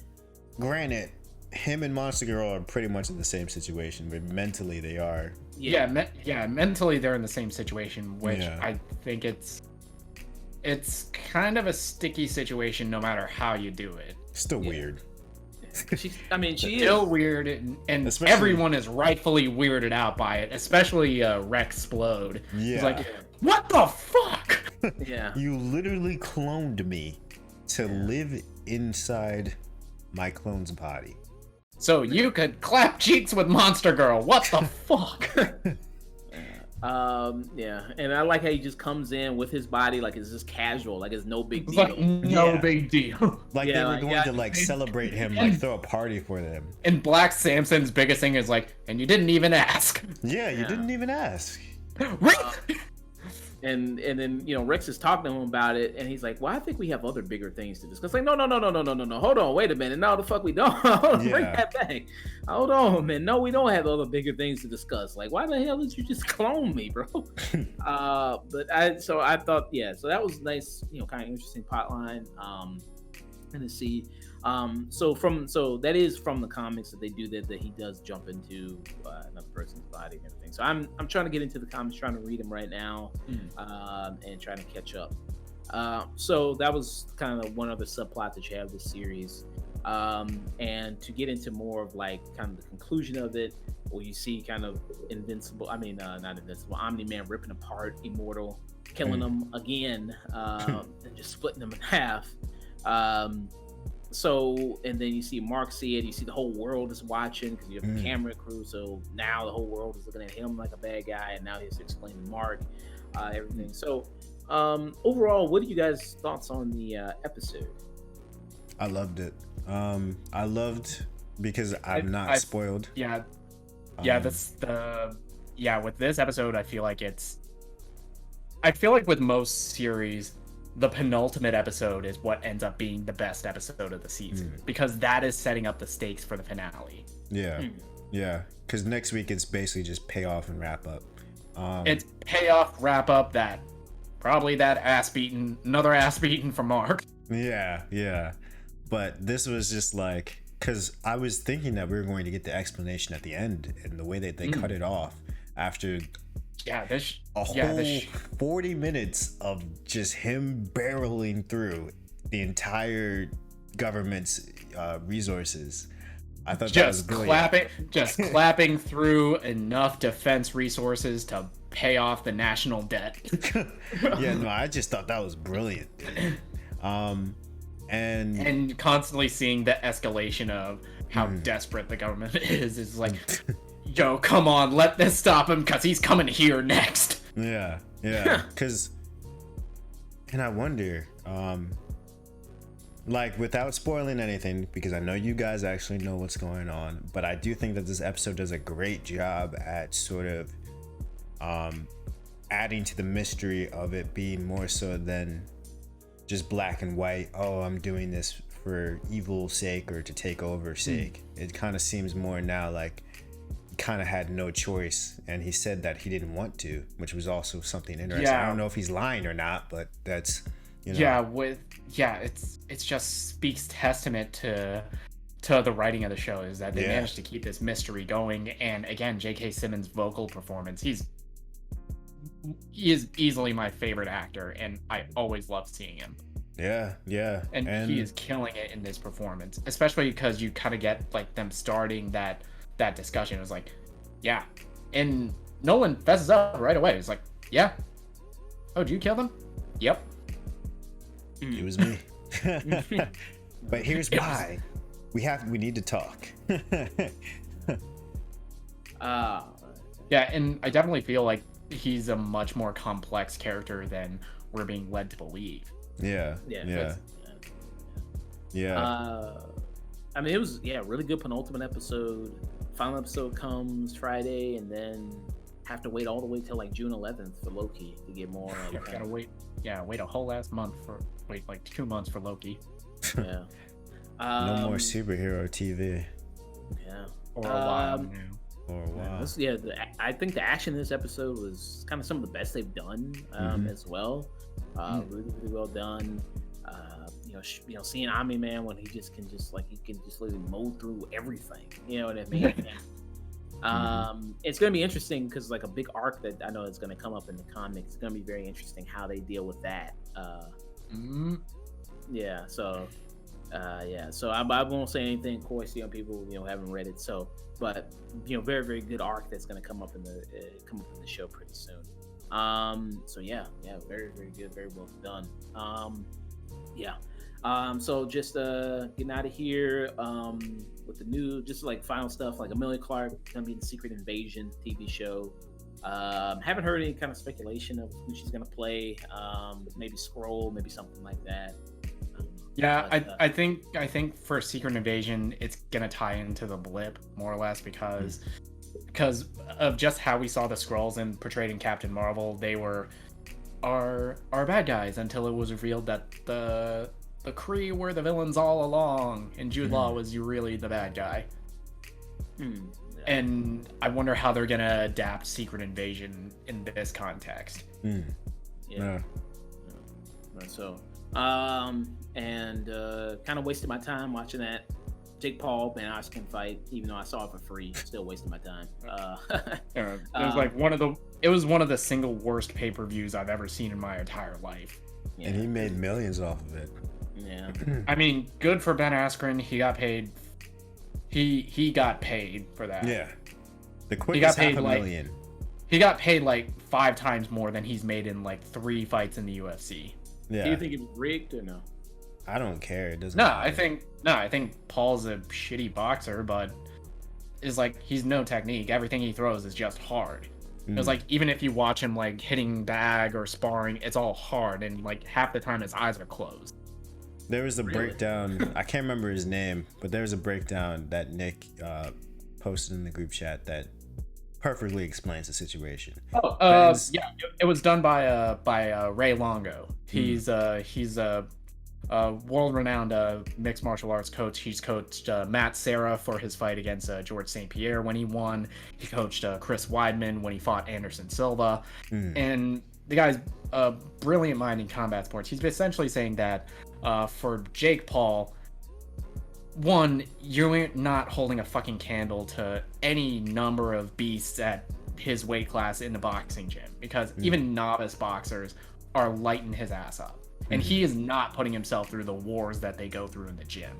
granted, him and Monster Girl are pretty much in the same situation, but mentally they are. Mentally they're in the same situation, which I think it's kind of a sticky situation no matter how you do it. Still weird. She is still weird, and everyone is rightfully weirded out by it, especially Rex Splode. Yeah. He's like, what the fuck? Yeah. You literally cloned me to live inside my clone's body. So you could clap cheeks with Monster Girl. What the fuck? And I like how he just comes in with his body like it's just casual, like it's no big deal. Like no big deal. Like they were going to like celebrate him, like throw a party for them. And Black Samson's biggest thing is like, and you didn't even ask. Yeah, you didn't even ask. And then Rex is talking to him about it, and he's like, "Well, I think we have other bigger things to discuss." Like, no, hold on, wait a minute, no, the fuck we don't. Bring that back. Hold on, man, no, we don't have other bigger things to discuss. Like, why the hell did you just clone me, bro? But I thought, so that was nice, kind of interesting plotline. And to see, so that is from the comics that they do that he does jump into another person's body and everything. So I'm trying to get into the comics, trying to read them right now, and trying to catch up. So that was kind of one other subplot that you have this series. And to get into more of like kind of the conclusion of it, where you see kind of not Invincible, Omni-Man ripping apart Immortal, killing him again, and just splitting him in half. So, and then you see Mark see it, you see the whole world is watching because you have the camera crew. So now the whole world is looking at him like a bad guy, and now he's explaining to Mark everything. So, overall, what are you guys' thoughts on the episode? I loved it. I loved because I'm not spoiled. Yeah. With this episode, I feel like with most series, the penultimate episode is what ends up being the best episode of the season because that is setting up the stakes for the finale. Yeah, because next week it's basically just payoff and wrap up. It's payoff, wrap up, probably another ass beaten for Mark. Yeah, but this was just like, because I was thinking that we were going to get the explanation at the end, and the way that they cut it off after a whole 40 minutes of just him barreling through the entire government's resources. I thought that was brilliant. clapping through enough defense resources to pay off the national debt. I just thought that was brilliant. And constantly seeing the escalation of how desperate the government is like, yo, come on, let this stop him because he's coming here next. Yeah, because, and I wonder, like, without spoiling anything, because I know you guys actually know what's going on, but I do think that this episode does a great job at sort of adding to the mystery of it being more so than just black and white. Oh, I'm doing this for evil's sake or to take over sake. It kind of seems more now like he kind of had no choice, and he said that he didn't want to, which was also something interesting. I don't know if he's lying or not, but that's, you know. It's just speaks testament to the writing of the show, is that they managed to keep this mystery going. And again, J.K. Simmons' vocal performance, he is easily my favorite actor, and I always love seeing him. And he is killing it in this performance, especially because you kind of get like them starting that discussion. It was like, and Nolan fesses up right away. It's like, oh, did you kill them? Yep, it was me. But here's why. We need to talk. And I definitely feel like he's a much more complex character than we're being led to believe. I mean, it was really good penultimate episode. Final episode comes Friday, and then have to wait all the way till like June 11th for Loki to get more. Gotta wait a whole last month like 2 months for Loki. No more superhero TV. Or a while now. Or a while. I think the action in this episode was kind of some of the best they've done as well. Really, really well done. Seeing Omni-Man when he can just literally mow through everything. You know what I mean? It's gonna be interesting because like a big arc that I know is gonna come up in the comics. It's gonna be very interesting how they deal with that. So I won't say anything. Of course, people haven't read it. So, but very, very good arc that's gonna come up in the show pretty soon. Very, very good, very well done. So just getting out of here with the new, just like final stuff, like Amelia Clark gonna be in the Secret Invasion TV show. Haven't heard any kind of speculation of who she's gonna play. Maybe Skrull, maybe something like that. I think for Secret Invasion, it's gonna tie into the blip more or less because of just how we saw the Skrulls and portrayed in Captain Marvel. They were our bad guys until it was revealed that the Kree were the villains all along, and Jude Law was really the bad guy. And I wonder how they're gonna adapt Secret Invasion in this context. So kind of wasted my time watching that Jake Paul Ben Askren fight, even though I saw it for free. Still wasting my time. It was like one of the single worst pay-per-views I've ever seen in my entire life. And he made millions off of it. Yeah. I mean, good for Ben Askren. He got paid. He got paid for that. Yeah. The quickest $500,000. He got paid like 5 times more than he's made in like 3 fights in the UFC. Yeah. Do you think it was rigged or no? I don't care. It doesn't. I think Paul's a shitty boxer, but is like he's no technique. Everything he throws is just hard. It's like even if you watch him like hitting bag or sparring, it's all hard, and like half the time his eyes are closed. There was a breakdown. I can't remember his name, but there was a breakdown that Nick posted in the group chat that perfectly explains the situation. Yeah, it was done by Ray Longo. He's a world-renowned mixed martial arts coach. He's coached Matt Serra for his fight against George St. Pierre when he won. He coached Chris Weidman when he fought Anderson Silva. And the guy's a brilliant mind in combat sports. He's essentially saying that for Jake Paul, one, you're not holding a fucking candle to any number of beasts at his weight class in the boxing gym, because even novice boxers are lighting his ass up. And he is not putting himself through the wars that they go through in the gym.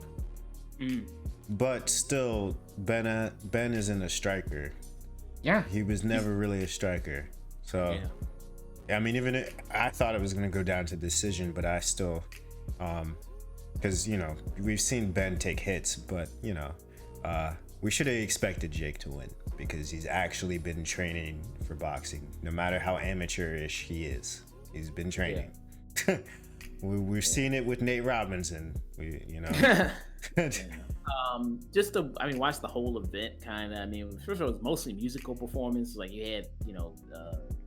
But still, Ben isn't a striker. Yeah. He was never really a striker. So, I mean, I thought it was going to go down to decision, but I still, because, you know, we've seen Ben take hits, but, you know, we should have expected Jake to win because he's actually been training for boxing, no matter how amateurish he is. He's been training. Yeah. We've seen it with Nate Robinson. Watch the whole event, kind of. I mean, first of all, it was mostly musical performance. Like you had,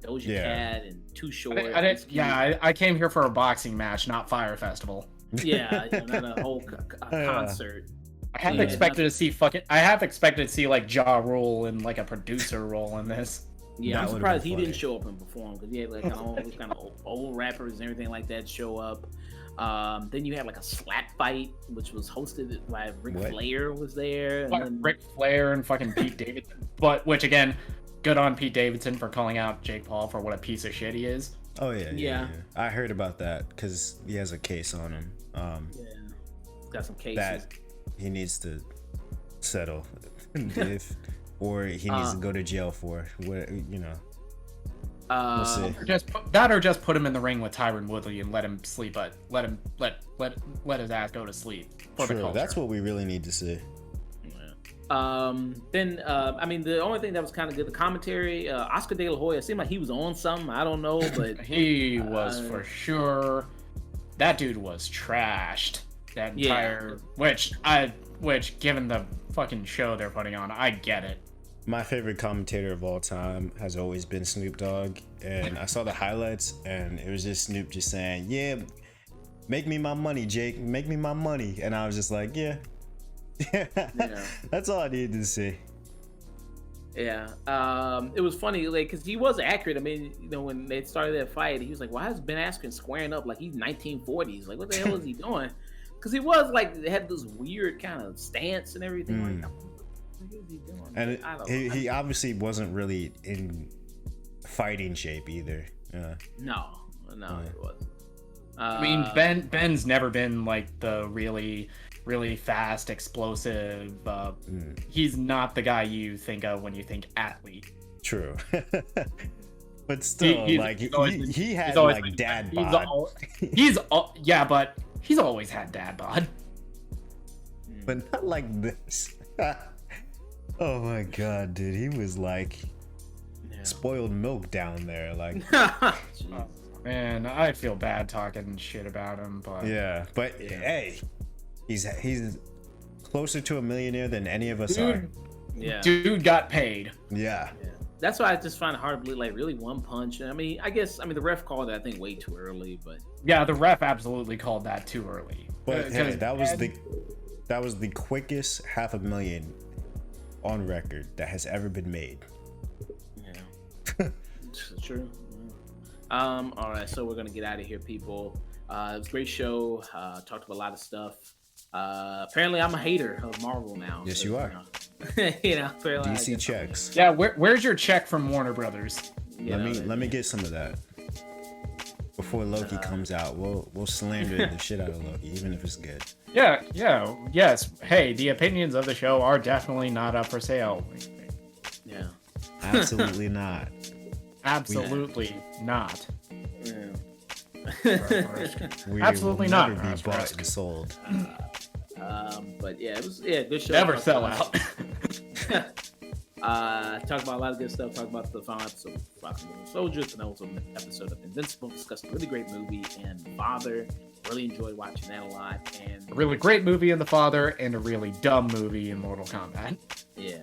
Doja Cat and Too Short. I came here for a boxing match, not Fire Festival. Yeah, not a whole concert. I have expected to see like Ja Rule in like a producer role in this. Yeah, I'm surprised he didn't show up and perform, because he had like all those kind of old rappers and everything like that show up. Then you had like a slap fight, which was hosted by Ric Flair was there. And then Ric Flair and fucking Pete Davidson. Which again, good on Pete Davidson for calling out Jake Paul for what a piece of shit he is. Oh yeah. I heard about that because he has a case on him. He's got some cases that he needs to settle. Or he needs to go to jail for, we'll see. Or just put him in the ring with Tyron Woodley and let him sleep, but let his ass go to sleep. True, that's what we really need to see. The only thing that was kind of good, the commentary, Oscar De La Hoya seemed like he was on something. I don't know, but he was for sure. That dude was trashed. That entire, which given the fucking show they're putting on, I get it. My favorite commentator of all time has always been Snoop Dogg, and I saw the highlights, and it was just Snoop just saying, "Yeah, make me my money, Jake, make me my money," and I was just like, "Yeah, that's all I needed to see." Yeah, it was funny, like, because he was accurate. I mean, when they started that fight, he was like, "Why is Ben Askren squaring up like he's 1940s? Like, what the hell is he doing?" Because he was like, they had this weird kind of stance and everything. Like, what is he doing? And he obviously wasn't really in fighting shape either. No, he wasn't. I mean, Ben's never been like the really, really fast, explosive. He's not the guy you think of when you think athlete. True. But still, he had like dad bod. But he's always had dad bod. But not like this. Oh my god, dude. He was like spoiled milk down there. Like, man, I feel bad talking shit about him. But hey, he's closer to a millionaire than any of us are. Yeah. Dude got paid. Yeah. That's why I just find it hard to believe, like, really one punch. I mean, the ref called it, I think, way too early, but yeah, the ref absolutely called that too early. But hey, that was the quickest $500,000 on record that has ever been made. Yeah. True. All right, so we're gonna get out of here, people. It was a great show. Talked about a lot of stuff. Apparently I'm a hater of Marvel now. Yes, you are. Apparently DC checks. Yeah, where's your check from Warner Brothers? Let me get some of that. Before Loki comes out, we'll slander the shit out of Loki, even if it's good. Yes. Hey, the opinions of the show are definitely not up for sale. Yeah. Absolutely not. Absolutely not. Yeah. We Absolutely will not. never be bought and sold. But yeah, it was good show. Never sell out. Talk about a lot of good stuff. Talk about the final episode of Falcon the Winter Soldier, and also an episode of Invincible. Discussed a really great movie and Father. Really enjoyed watching that a lot. And A really great movie in The Father and a really dumb movie in Mortal Kombat. yeah.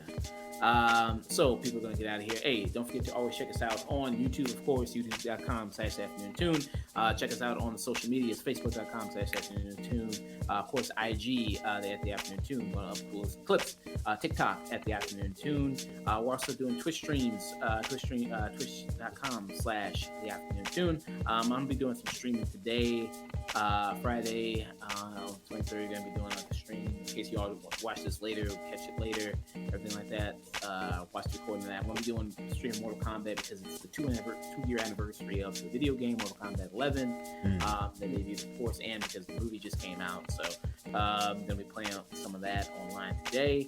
So people are going to get out of here. Hey, don't forget to always check us out on YouTube, of course, youtube.com/afternoon-tune. Check us out on the social medias, facebook.com/afternoon-tune. Of course, IG, at the afternoon tune. Going to upload clips. TikTok at the afternoon tune. We're also doing Twitch streams, twitch.com/the afternoon tune. I'm going to be doing some streaming today, Friday, 23rd. Going to be doing like a stream in case you all watch this later, catch it later, everything like that. Watch the recording of that. I'm going to be doing stream Mortal Kombat because it's the 2-year anniversary of the video game Mortal Kombat 11 that debuted, of course, and because the movie just came out. So I'm going to be playing some of that online today.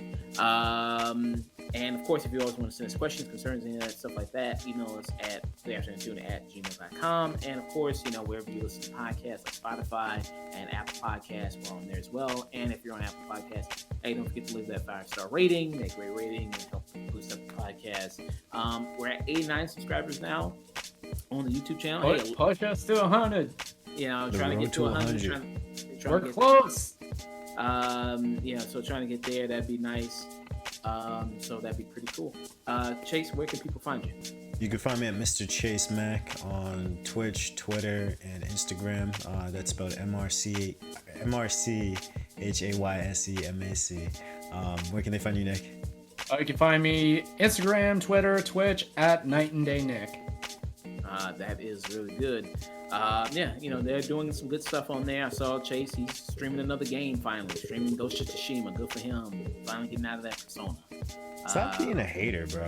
And of course, if you always want to send us questions, concerns, any of that stuff like that, email us at theafternoon@gmail.com. And of course, wherever you listen to podcasts like Spotify and Apple Podcasts, we're on there as well. And if you're on Apple Podcasts, hey, don't forget to leave that 5-star rating, that great rating, and help boost up the podcast. We're at 89 subscribers now on the YouTube channel. Push us to 100. Trying to get to 100. We're close. So trying to get there, that'd be nice. So that'd be pretty cool. Chayse, where can people find you? You can find me at Mr. Chayse Mac on Twitch, Twitter, and Instagram. That's spelled MRCHAYSEMAC. Where can they find you, Nick? You can find me Instagram, Twitter, Twitch at Night and Day Nick. That is really good. They're doing some good stuff on there. I saw Chayse, he's streaming another game finally, streaming Ghost of Tsushima. Good for him. Finally getting out of that persona. Stop being a hater, bro.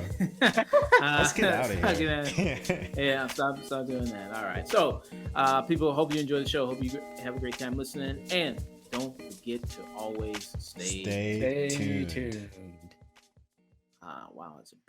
Let's get out of here. Stop doing that. All right. So, people, hope you enjoy the show. Hope you have a great time listening. And don't forget to always stay tuned. Wow, it's a beat.